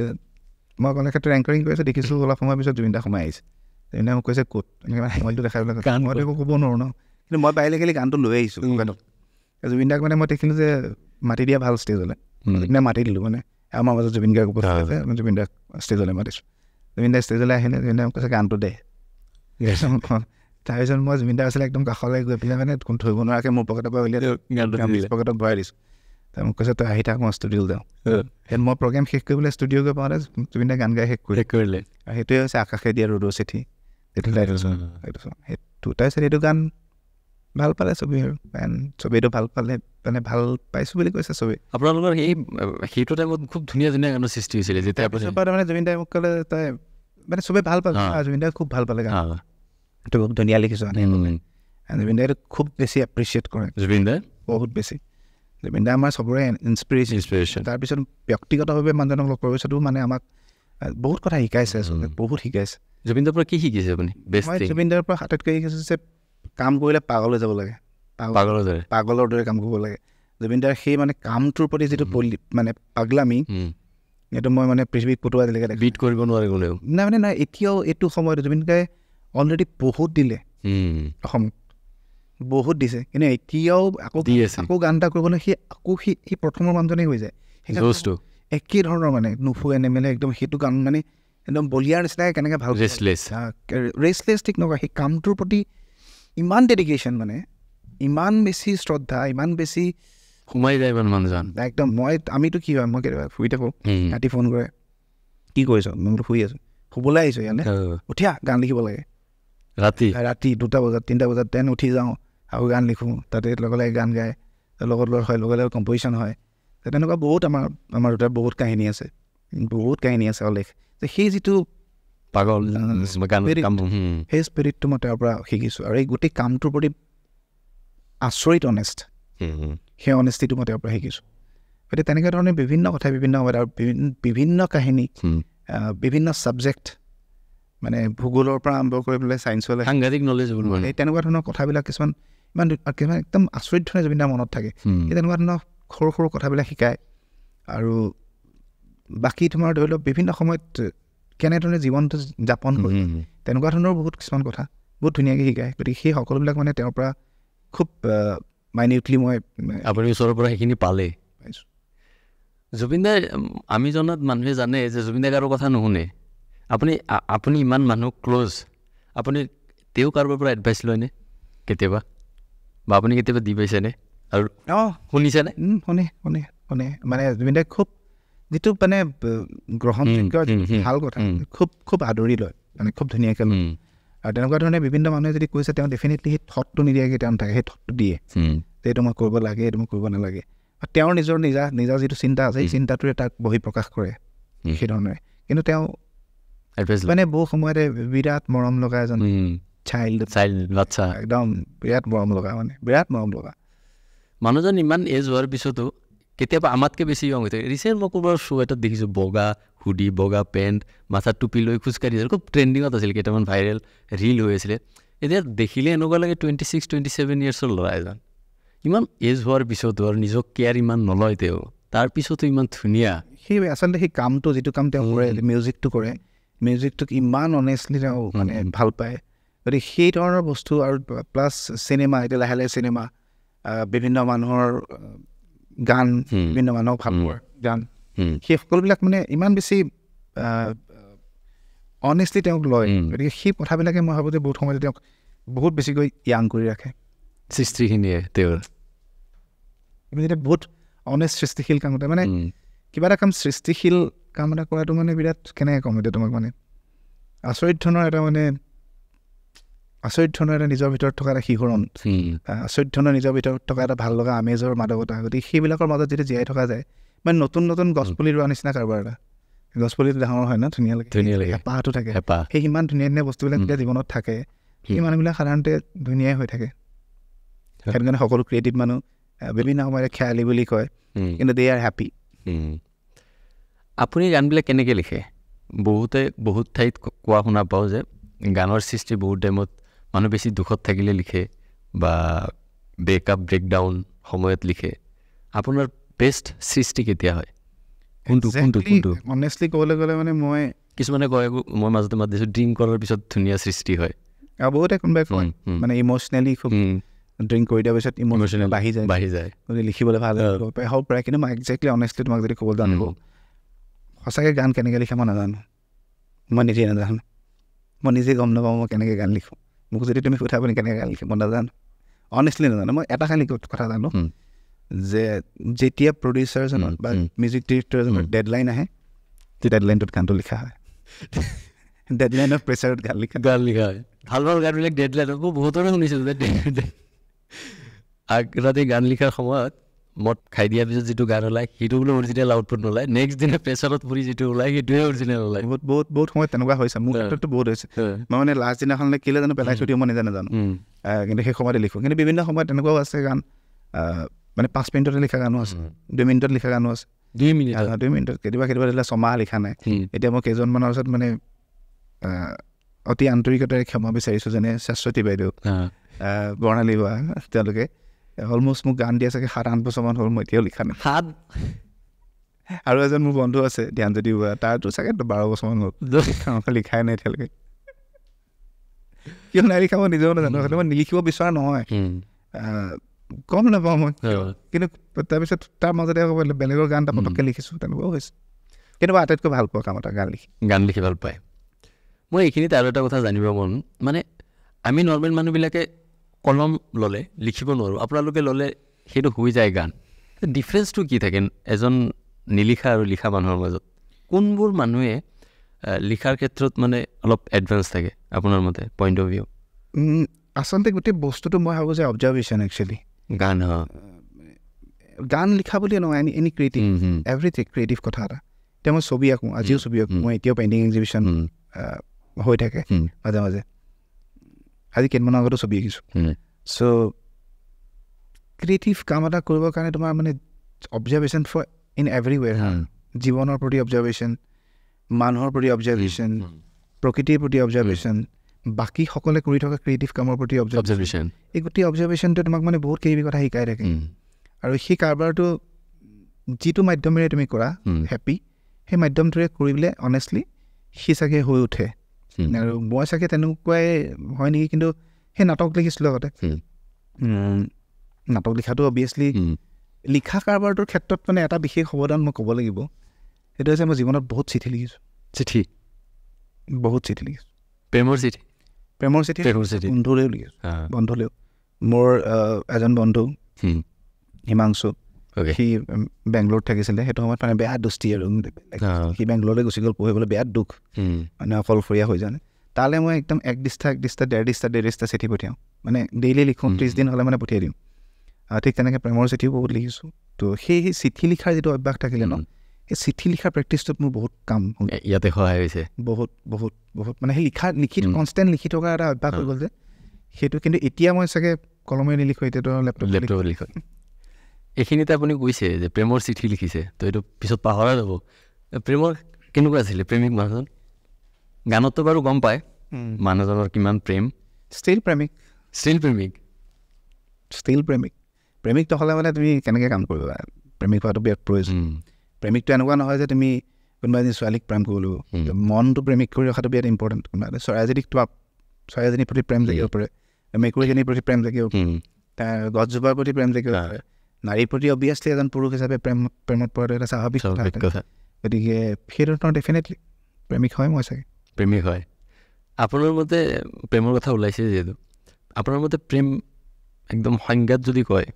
মই কলাক্ষেত্ৰত এংকাৰিং কৰি আছোঁ দেখিছোঁ অলপ সময় পিছত জুবিন দা সোমাই আহিছে জুবিন দা মোক কৈছে ক'ত মইতো দেখাই পেলাই মইতো একো ক'ব নোৱাৰোঁ ন কিন্তু মই বাহিৰলৈ খালি গানটো লৈ আহিছোঁ জুবিন দাক মানে মই দেখিলোঁ যে মাতি দিয়া ভাল ষ্টেজলৈ সেইদিনা মাতি দিলোঁ মানে আমাৰ মাজত জুবিন গাৰ্গ উপস্থিত মই জুবিন দাক ষ্টেজলৈ মাতিছোঁ জুবিন দা ষ্টেজলৈ আহিলে জুবিন দা মোক কৈছে গানটো দে তাৰপিছত মই জুবিন দা আছিলে একদম কাষলৈ গৈ পেলাই মানে কোনো থৰিব নোৱাৰাকৈ মোৰ পকেটৰ পৰা উলিয়াই পকেটত ভৰাই দিছোঁ তাৰ মোক কৈছে তই আহি থাক মই ষ্টুডিঅ'লৈ যাওঁ সেই মই প্ৰগ্ৰেম শেষ কৰিবলৈ ষ্টুডিঅ' গৈ পাওঁতে জুবিন দা গান গাই শেষ কৰিলে আৰু সেইটোৱে হৈছে আকাশে দিয়া ৰ'দৰ চিঠি সেইটো সেইটো তাৰপিছত এইটো গান ভাল পালে চবেই আৰু চবেইটো ভাল পালে মানে ভাল পাইছোঁ বুলি কৈছে চবেই আপোনালোকৰ সেইটো টাইমত খুব ধুনীয়া ধুনীয়া গানৰ সৃষ্টি হৈছিলে যেতিয়া মানে জুবিন দাই মোক ক'লে তই মানে চবেই ভাল পালে জুবিন দাই খুব ভাল পালে গান এইটো খুব ধুনীয়া লিখিছোঁ জুবিন দাই খুব বেছি এপ্ৰিচিয়েট কৰে জুবিন দাই বহুত বেছি জুবিন দা আমাৰ চবৰে ইনস্পিৰেশ্যন তাৰপিছত ব্যক্তিগতভাৱে মানুহজনক লগ কৰাৰ পিছতো মানে আমাক বহুত কথা শিকাইছে আচলতে বহুত শিকাইছে জুবিন দাৰ পৰা কি শিকিছে আপুনি মই জুবিন দাৰ পৰা আটাইতকৈ শিকিছোঁ যে কাম কৰিলে পাগল হৈ যাব লাগে পাগলৰ দৰে কাম কৰিব লাগে জুবিন দাৰ সেই মানে কামটোৰ প্ৰতি যিটো মানে পাগলামি এইটো মই মানে পৃথিৱীত ক'তো আজিলৈকে বিট কৰিব নোৱাৰে গ'লেও নাই এতিয়াও এইটো সময়ত জুবিন দাই অলৰেডি বহুত দিলে অসমত বহুত দিছে কিন্তু এতিয়াও আকৌ গান এটা কৰিবলৈ সেই প্ৰথমৰ মানুহজনেই হৈ যায় একেই ধৰণৰ মানে নুফুৱে নেমেলে একদম সেইটো গান মানে একদম বলিয়াৰ নিচিনাকৈ কেনেকৈ ভাল ৰেচলেছ ঠিক নকৰা সেই কামটোৰ প্ৰতি ইমান ডেডিকেশ্যন মানে ইমান বেছি শ্ৰদ্ধা ইমান বেছি সোমাই যায় ইমান মানুহজন একদম আমিতো কি হয় মই কেতিয়াবা শুই থাকোঁ ৰাতি ফোন কৰে কি কৰিছ মই বোলো শুই আছোঁ শুবলৈ আহিছোঁ ইয়ালে উঠিয়া গান লিখিব লাগে ৰাতি 2টা বজাত 3টা বজাত দেন উঠি যাওঁ আৰু গান লিখোঁ তাতে লগে লগে গান গায় লগত হয় লগে লগে কম্প'জিশ্যন হয় তেনেকুৱা বহুত আমাৰ দুটাৰ বহুত কাহিনী আছে অলেখ যে সেই যিটো পাগল সেই স্পিৰিটটো মই তেওঁৰ পৰা শিকিছোঁ আৰু এই গোটেই কামটোৰ প্ৰতি আচৰিত অনেষ্ট সেই অনেষ্টিটো মই তেওঁৰ পৰা শিকিছোঁ গতিকে তেনেকুৱা ধৰণে বিভিন্ন কথা বিভিন্ন সময়ত আৰু বিভিন্ন কাহিনী বিভিন্ন ছাবজেক্ট মানে ভূগোলৰ পৰা আৰম্ভ কৰি পেলাই ছায়েন্সলৈ সাংঘাতিক নলেজ এই তেনেকুৱা ধৰণৰ কথাবিলাক কিছুমান একদম আচৰিত ধৰণে জুবিন দাৰ মনত থাকে সেই তেনেকুৱা ধৰণৰ সৰু সৰু কথাবিলাক শিকায় আৰু বাকী তোমাৰ ধৰি লওক বিভিন্ন সময়ত কেনেধৰণে জীৱনটো যাপন কৰে তেনেকুৱা ধৰণৰ বহুত কিছুমান কথা বহুত ধুনীয়াকৈ শিকায় গতিকে সেই সকলোবিলাক মানে তেওঁৰ পৰা খুব মাইনিউটলি মই আপুনি ওচৰৰ পৰা সেইখিনি পালে পাইছোঁ জুবিন দাই আমি জনাত মানুহে জানে যে জুবিন দাই কাৰো কথা নুশুনে আপুনি ইমান মানুহ ক্ল'জ আপুনি তেওঁ কাৰোবাৰ পৰা এডভাইচ লয়নে কেতিয়াবা বা আপুনি কেতিয়াবা দি পাইছেনে আৰু শুনিছেনে শুনে মানে জুবিন দাই খুব যিটো মানে গ্ৰহণযোগ্য ভাল কথা খুব খুব আদৰি লয় মানে খুব ধুনীয়াকৈ লয় আৰু তেনেকুৱা ধৰণে বিভিন্ন মানুহে যদি কৈছে তেওঁ ডেফিনেটলি সেই থটটো নিদিয়াকৈ তেওঁ নাথাকে সেই থটটো দিয়ে যে এইটো মই কৰিব লাগে এইটো মই কৰিব নালাগে আৰু তেওঁৰ নিজৰ নিজা যিটো চিন্তা আছে সেই চিন্তাটোৰে তাক বহি প্ৰকাশ কৰে সেইধৰণে কিন্তু তেওঁ মানে বহু সময়তে বিৰাট মৰম লগা এজন চাইল্ড বাচ্চা একদম বিৰাট মৰম লগা মানে বিৰাট মৰম লগা মানুহজন ইমান এজ হোৱাৰ পিছতো কেতিয়াবা আমাতকৈ বেছি য়ং হৈ থাকে ৰিচেণ্ট মই ক'ৰবাৰ শ্ব' এটাত দেখিছোঁ বগা হুডি বগা পেণ্ট মাথাত টুপি লৈ খোজকাঢ়ি আছিল খুব ট্ৰেণ্ডিঙত আছিল কেইটামান ভাইৰেল ৰিল হৈ আছিলে এতিয়া দেখিলে এনেকুৱা লাগে 26-27 ইয়াৰ্ছৰ ল'ৰা এজন ইমান এজ হোৱাৰ পিছতো আৰু নিজক কেয়াৰ ইমান নলয় তেওঁ তাৰপিছতো ইমান ধুনীয়া সেই আচলতে সেই কামটো যিটো কাম তেওঁ কৰে মিউজিকটো কৰে মিউজিকটোক ইমান অনেষ্টলি তেওঁ মানে ভাল পায় গতিকে সেই ধৰণৰ বস্তু আৰু প্লাছ চিনেমা এতিয়া লাহে লাহে চিনেমা বিভিন্ন মানুহৰ গান বিভিন্ন মানুহক ভাল পোৱাৰ গান সেই সকলোবিলাক মানে ইমান বেছি অনেষ্টলি তেওঁক লয় গতিকে সেই কথাবিলাকে মই ভাবোঁ যে বহুত সময়তে তেওঁক বহুত বেছিকৈ য়াং কৰি ৰাখে সৃষ্টিখিনিয়ে তেওঁৰ এতিয়া বহুত অনেষ্ট সৃষ্টিশীল কাম এটা মানে কিবা এটা কাম সৃষ্টিশীল কাম এটা কৰাটো মানে বিৰাট কেনেকৈ ক'ম এতিয়া তোমাক মানে আচৰিত ধৰণৰ এটা নিজৰ ভিতৰত থকা এটা শিহৰণ আচৰিত ধৰণৰ নিজৰ ভিতৰত থকা এটা ভাল লগা আমেজৰ মাদকতা গতিকে সেইবিলাকৰ মাজত যেতিয়া জীয়াই থকা যায় মানে নতুন নতুন গছপুলি ৰোৱা নিচিনা কাৰোবাৰ এটা গছপুলিটো ডাঙৰ হয় ন ধুনীয়া লাগে হেঁপাহটো থাকে সেই সিমান ধুনীয়া ধুনীয়া বস্তুবিলাক যেতিয়া জীৱনত থাকে সেই মানুহবিলাক সাধাৰণতে ধুনীয়াই হৈ থাকে সেইটো কাৰণে সকলো ক্ৰিয়েটিভ মানুহ বিভিন্ন সময়তে খেয়ালি বুলি কয় কিন্তু দে আৰ হেপী আপুনি গানবিলাক কেনেকৈ লিখে বহুত ঠাইত কোৱা শুনা পাওঁ যে গানৰ সৃষ্টি বহুত টাইমত মানুহ বেছি দুখত থাকিলে লিখে বা ব্ৰেকডাউন সময়ত লিখে আপোনাৰ বেষ্ট সৃষ্টি কেতিয়া হয় কোনটো অনেষ্টলি ক'বলৈ গ'লে মানে মই কিছুমানে কয় মই মাজতে মাত দিছোঁ ড্ৰিংক কৰাৰ পিছত ধুনীয়া সৃষ্টি হয় আৰু বহুতে কোনোবাই কয় মানে ইম'চনেলি খুব ড্ৰিংক কৰি দিয়াৰ পিছত ইম'চনেলি বাঢ়ি যায় গতিকে লিখিবলৈ ভাল হ'ব পাৰে কিন্তু মই একজেক্টলি অনেষ্টলি তোমাক যদি ক'বলৈ জানিব সঁচাকৈ গান কেনেকৈ লিখে মই নাজানো মই নিজেই নাজানো মই নিজে গম নাপাওঁ মই কেনেকৈ গান লিখোঁ মোক যদি তুমি সোধা আপুনি কেনেকৈ গান লিখে মই নাজানো অনেষ্টলি নাজানো মই এটা খালি কথা জানো যে যেতিয়া প্ৰডিউচাৰজনৰ বা মিউজিক ডিৰেক্টৰজনৰ ডেডলাইন আহে সেই ডেডলাইনটোত গানটো লিখা হয় ডেডলাইনৰ প্ৰেছাৰত গান লিখা হয় ভাল গানবিলাক ডেডলাইনত মই বহুতৰে শুনিছোঁ ৰাতি গান লিখাৰ সময়ত মদ খাই দিয়াৰ পিছত যিটো গান ওলায় সেইটো বোলে অৰিজিনেল আউটপুট নোলায় নেক্সট দিনা প্ৰেছাৰত পৰি যিটো ওলায় সেইটোৱে অৰিজিনেল ওলায় বহুত সময়ত তেনেকুৱা হৈছে মোৰ ক্ষেত্ৰতো বহুত হৈছে মই মানে লাষ্ট দিনাখনলৈ কেলৈ জানো পেলাই থৈ দিওঁ মই নিজে নাজানো কিন্তু সেই সময়তে লিখোঁ কিন্তু বিভিন্ন সময়ত তেনেকুৱাও আছে গান মানে 5 মিনিটতে লিখা গানো আছে 2 মিনিটত লিখা গানো আছে 2 মিনিটত কেতিয়াবা দিলে ছমাহ লিখা নাই এতিয়া মই কেইজনমানৰ ওচৰত মানে অতি আন্তৰিকতাৰে ক্ষমা বিচাৰিছোঁ যেনে শাশ্বতী বাইদেউ বৰ্ণালী বা তেওঁলোকে অলমষ্ট মোক গান দিয়া চাগে 7-8 বছৰমান হ'ল মই এতিয়াও লিখা নাই আৰু এজন মোৰ বন্ধু আছে ধ্যানজ্যোতি বৰুৱা তাৰতো চাগে 12 বছৰমান হ'ল লিখাই নাই এতিয়ালৈকে কিয় নাই লিখা মই নিজেও নাজানো মই নিলিখিব বিচৰা নহয় গম নাপাওঁ মই কিন্তু তাৰপিছত তাৰ মাজতে বেলেগৰ গান এটা পটককৈ লিখিছোঁ তেনেকুৱাও হৈছে কিন্তু মই আটাইতকৈ ভাল পোৱা কাম এটা গান লিখি ভাল পায় মই এইখিনিত আৰু এটা কথা জানিব মন মানে আমি নৰ্মেল মানুহবিলাকে কলম ল'লে লিখিব নোৱাৰোঁ আপোনালোকে ল'লে সেইটো হৈ যায় গান ডিফাৰেঞ্চটো কি থাকে এজন নিলিখা আৰু লিখা মানুহৰ মাজত কোনবোৰ মানুহে লিখাৰ ক্ষেত্ৰত মানে অলপ এডভান্স থাকে আপোনাৰ মতে পইণ্ট অফ ভিউ আচলতে গোটেই বস্তুটো মই ভাবোঁ যে অবজাৰ্ভেশ্যন একচুৱেলি গান লিখা বুলিয়ে নহয় এনি ক্ৰিয়েটিভ এভৰিথিং ক্ৰিয়েটিভ কথা এটা এতিয়া মই ছবি আঁকোঁ আজিও ছবি আঁকোঁ মই এতিয়াও পেইণ্টিং এক্সিবিশ্যন হৈ থাকে মাজে মাজে আজি কেইদিনমানৰ আগতো ছবি আঁকিছোঁ চ' ক্ৰিয়েটিভ কাম এটা কৰিবৰ কাৰণে তোমাৰ মানে অবজাৰ্ভেশ্যন ফৰ ইন এভৰিৱেৰ জীৱনৰ প্ৰতি অবজাৰ্ভেশ্যন মানুহৰ প্ৰতি অবজাৰ্ভেশ্যন প্ৰকৃতিৰ প্ৰতি অবজাৰ্ভেশ্যন বাকী সকলে কৰি থকা ক্ৰিয়েটিভ কামৰ প্ৰতি অবজাৰ্ভেশ্যন এই গোটেই অবজাৰ্ভেশ্যনটোৱে তোমাক মানে বহুত কিবি কথা শিকাই থাকে আৰু সেই কাৰবাৰটো যিটো মাধ্যমেৰে তুমি কৰা হেপী সেই মাধ্যমটোৰে কৰিলে অনেষ্টলি সি চাগে হৈ উঠে আৰু মই চাগে তেনেকুৱাই হয় নেকি কিন্তু সেই নাটক লিখিছিলোঁ আগতে নাটক লিখাটো অবভিয়াছলি লিখা কাৰবাৰটোৰ ক্ষেত্ৰত মানে এটা বিশেষ অৱদান মই ক'ব লাগিব সেইটো হৈছে মই জীৱনত বহুত চিঠি লিখিছোঁ বহুত চিঠি লিখিছোঁ প্ৰেমৰ চিঠি বন্ধুলেও লিখিছোঁ বন্ধুলেও মোৰ এজন বন্ধু হিমাংশু সি বেংগলোৰত থাকিছিলে সেইটো সময়ত মানে বেয়া দুষ্টি আৰু সি বেংগলোৰলৈ গুচি গ'ল পঢ়িবলৈ বেয়া দুখ মানে অকলশৰীয়া হৈ যোৱা তালৈ মই একদম এক ডিষ্টা ডেৰ ডিষ্টা চিঠি পঠিয়াওঁ মানে ডেইলি লিখোঁ 30 দিন হ'লে মানে পঠিয়াই দিওঁ ঠিক তেনেকৈ প্ৰেমৰ চিঠিও বহুত লিখিছোঁ তো সেই চিঠি লিখাৰ যিটো অভ্যাস থাকিলে ন সেই চিঠি লিখাৰ প্ৰেক্টিছটোত মোৰ বহুত কাম ইয়াতে সহায় হৈছে বহুত বহুত বহুত মানে সেই লিখি কনষ্টেণ্ট লিখি থকাৰ এটা অভ্যাস হৈ গ'ল যে সেইটো কিন্তু এতিয়া মই চাগে কলমেৰে নিলিখোঁ এতিয়াতো লেপটপত লিখোঁ এইখিনিতে আপুনি কৈছে যে প্ৰেমৰ চিঠি লিখিছে তো এইটো পিছত পাহৰা যাব প্ৰেমৰ কেনেকুৱা আছিলে প্ৰেমিক মানুহজন গানততো বাৰু গম পায় মানুহজনৰ কিমান প্ৰেম ষ্টিল প্ৰেমিক প্ৰেমিকটো হ'লে মানে তুমি কেনেকৈ কাম কৰিবা প্ৰেমিক হোৱাটো বিৰাট প্ৰয়োজন প্ৰেমিকটো এনেকুৱা নহয় যে তুমি কোনোবা এজনী ছোৱালীক প্ৰেম কৰিব লাগিব মনটো প্ৰেমিক কৰি ৰখাটো বিৰাট ইম্পৰ্টেণ্ট কোনোবা চৰাইজনীৰ প্ৰতি প্ৰেম জাগিব পাৰে মেকুৰীজনীৰ প্ৰতি প্ৰেম জাগিব তাৰ গছজোপাৰ প্ৰতি প্ৰেম জাগিব পাৰে নাৰীৰ প্ৰতি অভিয়াছলি এজন পুৰুষ হিচাপে প্ৰেমত পৰাটো এটা স্বাভাৱিক কথা গতিকে সেইটো ধৰণৰ ডেফিনেটলি প্ৰেমিক হয় মই চাগে প্ৰেমিক হয় আপোনাৰ মতে প্ৰেমৰ কথা ওলাইছে যিহেতু আপোনাৰ মতে প্ৰেম একদম সংজ্ঞাত যদি কয়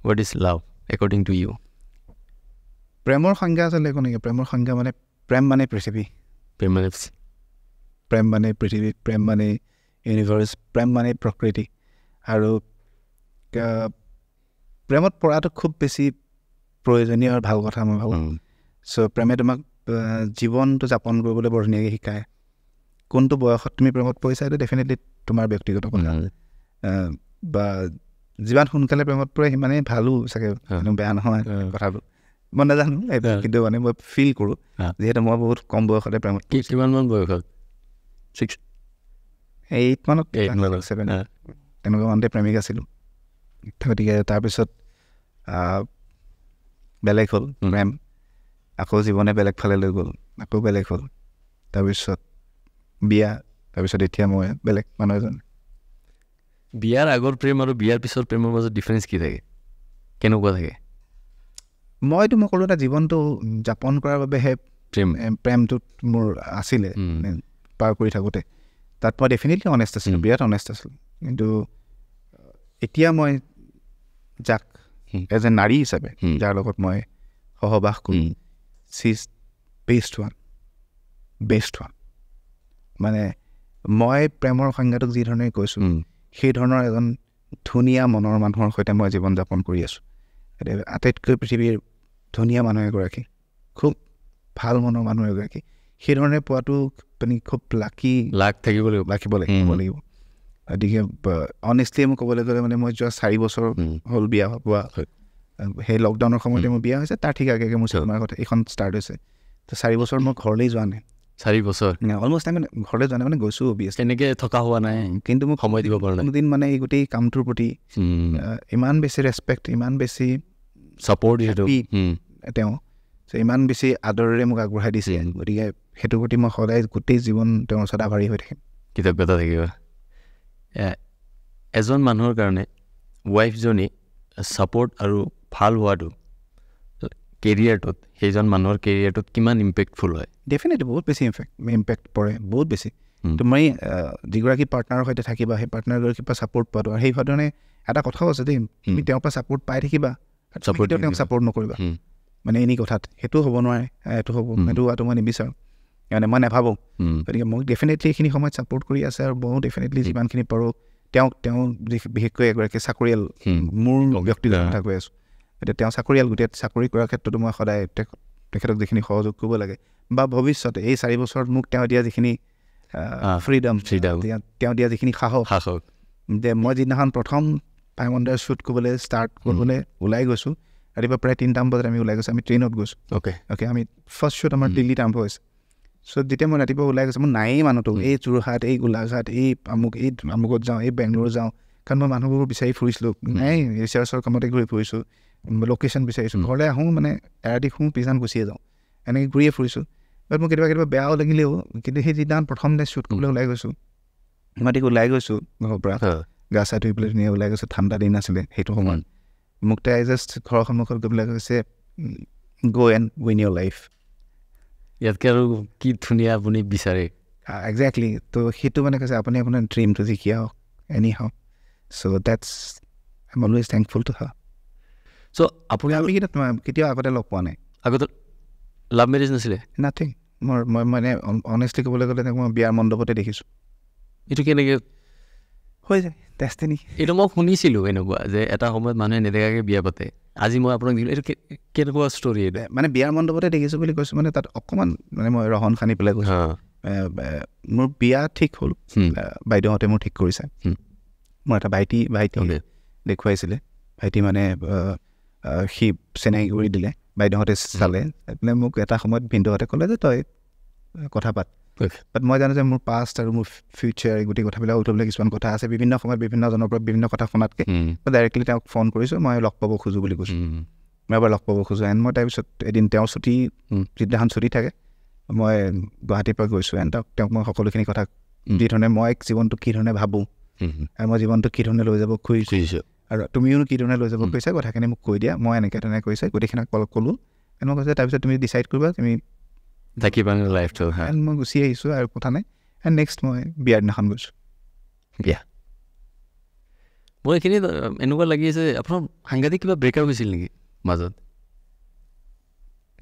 what is love according to you প্ৰেমৰ সংজ্ঞা আচলতে একো নেকি প্ৰেমৰ সংজ্ঞা মানে প্ৰেম মানে পৃথিৱী প্ৰেম মানে পৃথিৱী প্ৰেম মানে ইউনিভাৰ্চ প্ৰেম মানে প্ৰকৃতি আৰু প্ৰেমত পৰাটো খুব বেছি প্ৰয়োজনীয় আৰু ভাল কথা মই ভাবোঁ চ' প্ৰেমে তোমাক জীৱনটো যাপন কৰিবলৈ বৰ ধুনীয়াকৈ শিকায় কোনটো বয়সত তুমি প্ৰেমত পৰিছা এইটো ডেফিনেটলি তোমাৰ ব্যক্তিগত কথা বা যিমান সোনকালে প্ৰেমত পৰে সিমানেই ভালো চাগে বেয়া নহয় কথাটো মই নাজানো কিন্তু মানে মই ফিল কৰোঁ যিহেতু মই বহুত কম বয়সতে প্ৰেমত কিমানমান বয়সত 8 মানত 7 তেনেকুৱা মানতে প্ৰেমিক আছিলোঁ গতিকে তাৰপিছত বেলেগ হ'ল প্ৰেম আকৌ জীৱনে বেলেগ ফালে লৈ গ'ল আকৌ বেলেগ হ'ল তাৰপিছত বিয়া তাৰপিছত এতিয়া মই বেলেগ মানুহ এজন বিয়াৰ আগৰ প্ৰেম আৰু বিয়াৰ পিছৰ প্ৰেমৰ মাজত ডিফাৰেঞ্চ কি থাকে কেনেকুৱা থাকে মই ক'লো এটা জীৱনটো যাপন কৰাৰ বাবেহে প্ৰেমটোত মোৰ আছিলে পাৰ কৰি থাকোঁতে তাত মই ডেফিনেটলি অনেষ্ট আছিলোঁ বিৰাট অনেষ্ট আছিলোঁ কিন্তু এতিয়া মই যাক এজ এ নাৰী হিচাপে যাৰ লগত মই সহবাস কৰোঁ চি ইজ বেষ্ট ওৱান মানে মই প্ৰেমৰ সংজ্ঞাটোক যি ধৰণে কৈছোঁ সেই ধৰণৰ এজন ধুনীয়া মনৰ মানুহৰ সৈতে মই জীৱন যাপন কৰি আছোঁ আটাইতকৈ পৃথিৱীৰ ধুনীয়া মানুহ এগৰাকী খুব ভাল মনৰ মানুহ এগৰাকী সেই ধৰণে পোৱাটো মানে খুব লাখ থাকিব লাগিব গতিকে অনেষ্টলি মই ক'বলৈ গ'লে মানে মই যোৱা 4 বছৰ হ'ল বিয়া হোৱা সেই লকডাউনৰ সময়তে মোৰ বিয়া হৈছে তাৰ ঠিক আগে মোৰ চিনেমাৰ কথা এইখন ষ্টাৰ্ট হৈছে তো 4 বছৰ মই ঘৰলৈ যোৱা নাই 4 বছৰ অলমষ্ট আমি ঘৰলৈ যোৱা নাই মানে গৈছোঁ অভিয়াছলি তেনেকৈ থকা হোৱা নাই কিন্তু মোক সময় দিব পৰা নাই কোনোদিন মানে এই গোটেই কামটোৰ প্ৰতি ইমান বেছি ৰেচপেক্ট ইমান বেছি ছাপৰ্ট তেওঁ ইমান বেছি আদৰেৰে মোক আগবঢ়াই দিছে গতিকে সেইটোৰ প্ৰতি মই সদায় গোটেই জীৱন তেওঁৰ ওচৰত আভাৰী হৈ থাকিম কৃতজ্ঞতা থাকিব এজন মানুহৰ কাৰণে ৱাইফজনী ছাপৰ্ট আৰু ভাল হোৱাটো কেৰিয়াৰটোত সেইজন মানুহৰ কেৰিয়াৰটোত কিমান ইম্পেক্টফুল হয় ডেফিনেটলি বহুত বেছি ইম্পেক্ট পৰে বহুত বেছি তুমি যিগৰাকী পাৰ্টনাৰৰ সৈতে থাকিবা সেই পাৰ্টনাৰগৰাকীৰ পৰা ছাপৰ্ট পোৱাটো আৰু সেই ধৰণে এটা কথাও আছে দেই তুমি তেওঁৰ পৰা ছাপৰ্ট পাই থাকিবা তেওঁক ছাপৰ্ট নকৰিবা মানে এনি কথাত সেইটো হ'ব নোৱাৰে সেইটো হোৱাটো মই নিবিচাৰোঁ মানে মই নাভাবোঁ গতিকে মোক ডেফিনেটলি এইখিনি সময়ত ছাপৰ্ট কৰি আছে আৰু ময়ো ডেফিনেটলি যিমানখিনি পাৰোঁ তেওঁ বিশেষকৈ এগৰাকী চাকৰিয়াল মোৰ ব্যক্তিগত কথা কৈ আছোঁ এতিয়া তেওঁ চাকৰিয়াল গোটেই চাকৰি কৰাৰ ক্ষেত্ৰতো মই সদায় তেখেতক যিখিনি সহযোগ কৰিব লাগে বা ভৱিষ্যতে এই 4 বছৰত মোক তেওঁ দিয়া যিখিনি ফ্ৰীডম তেওঁ দিয়া যিখিনি সাহস যে মই যিদিনাখন প্ৰথম 500 শ্বুট কৰিবলৈ ষ্টাৰ্ট কৰিবলৈ ওলাই গৈছোঁ ৰাতিপুৱা প্ৰায় 3টামান বজাত আমি ওলাই গৈছোঁ আমি ট্ৰেইনত গৈছোঁ অ'কে আমি ফাৰ্ষ্ট শ্বুট আমাৰ দিল্লীত আৰম্ভ হৈছে চ' যেতিয়া মই ৰাতিপুৱা ওলাই গৈছোঁ মোৰ নায়েই মানুহটো এই যোৰহাট এই গোলাঘাট এই আমুকত যাওঁ এই বেংগলোৰ যাওঁ কাৰণ মই মানুহবোৰ বিচাৰি ফুৰিছিলোঁ নাই ৰিচাৰ্চৰ কামতে ঘূৰি ফুৰিছোঁ লোকেশ্যন বিচাৰিছোঁ ঘৰলৈ আহোঁ মানে এৰাতি শুওঁ পিছদিনাখন গুচিয়ে যাওঁ এনেকৈ ঘূৰিয়ে ফুৰিছোঁ বাট মোৰ কেতিয়াবা বেয়াও লাগিলেও কিন্তু সেই যিদিনাখন প্ৰথম ডে শ্বুট কৰিবলৈ ওলাই গৈছোঁ মই ওলাই গৈছোঁ ঘৰৰ পৰা গা চা ধুই পেলাই ধুনীয়া ওলাই গৈছোঁ ঠাণ্ডা দিন আছিলে সেইটো সময়ত মোক তাই জাষ্ট ঘৰৰ সন্মুখত গৈ পেলাই কৈছে গ' এণ্ড উইন ইয়ৰ লাইফ ইয়াতকৈ আৰু কি ধুনীয়া আপুনি বিচাৰে একজেক্টলি তো সেইটো মানে কৈছে আপুনি আপোনাৰ ড্ৰিমটো জিকি আহক anyhow so' that's I am always thankful to her so' আপুনি আমি কেতিয়াও আগতে লগ পোৱা নাই আগতে লাভ মেৰেজ নাছিলে নাথিং মই মানে অনেষ্টলি ক'বলৈ গ'লে মই বিয়াৰ মণ্ডপতে দেখিছোঁ এইটো কেনেকৈ হৈ যায় ডেষ্টিনি এইটো মই শুনিছিলোঁ এনেকুৱা যে এটা সময়ত মানুহে নেদেখাকৈ বিয়া পাতে আজি মই আপোনাক দিলোঁ এইটো কেনেকুৱা ষ্টৰি এইটো মানে বিয়াৰ মণ্ডপতে দেখিছোঁ বুলি কৈছোঁ মানে তাত অকণমান মানে মই ৰহন সানি পেলাই কৈছোঁ মোৰ বিয়া ঠিক হ'ল বাইদেউহঁতে মোৰ ঠিক কৰিছে মোৰ এটা ভাইটি দেখুৱাইছিলে ভাইটি মানে সি চিনাকি কৰি দিলে বাইদেউহঁতে চালে মানে মোক এটা সময়ত ভিনদেউহঁতে ক'লে যে তই কথা পাত বাট মই জানো যে মোৰ পাষ্ট আৰু মোৰ ফিউচাৰ গোটেই কথাবিলাক উঠবলৈ কিছুমান কথা আছে বিভিন্ন সময়ত বিভিন্নজনৰ পৰা বিভিন্ন কথা শুনাতকৈ মই ডাইৰেক্টলি তেওঁক ফোন কৰিছোঁ মই লগ পাব খোজোঁ বুলি কৈছোঁ মই এবাৰ লগ পাব খোজোঁ এণ্ড মই তাৰপিছত এদিন তেওঁৰ ছুটী যিদিনাখন ছুটী থাকে মই গুৱাহাটীৰ পৰা গৈছোঁ এণ্ড তেওঁক মই সকলোখিনি কথা যি ধৰণে মই জীৱনটো কি ধৰণে ভাবোঁ আৰু মই জীৱনটো কি ধৰণে লৈ যাব খুজিছোঁ আৰু তুমিও কি ধৰণে লৈ যাব খুজিছা কথাখিনি মোক কৈ দিয়া মই এনেকৈ তেনেকৈ কৈছে গোটেইখিনি ক'লোঁ এণ্ড মই কৈছোঁ তাৰপিছত তুমি ডিচাইড কৰিবা তুমি থাকিবা লাইফটো এণ্ড মই গুচি আহিছোঁ আৰু কথা নাই এণ্ড নেক্সট মই বিয়াৰ দিনাখন গৈছোঁ বিয়া মই এইখিনি এনেকুৱা লাগি আছে আপোনাৰ সাংঘাতিক কিবা ব্ৰেকআপ হৈছিল নেকি মাজত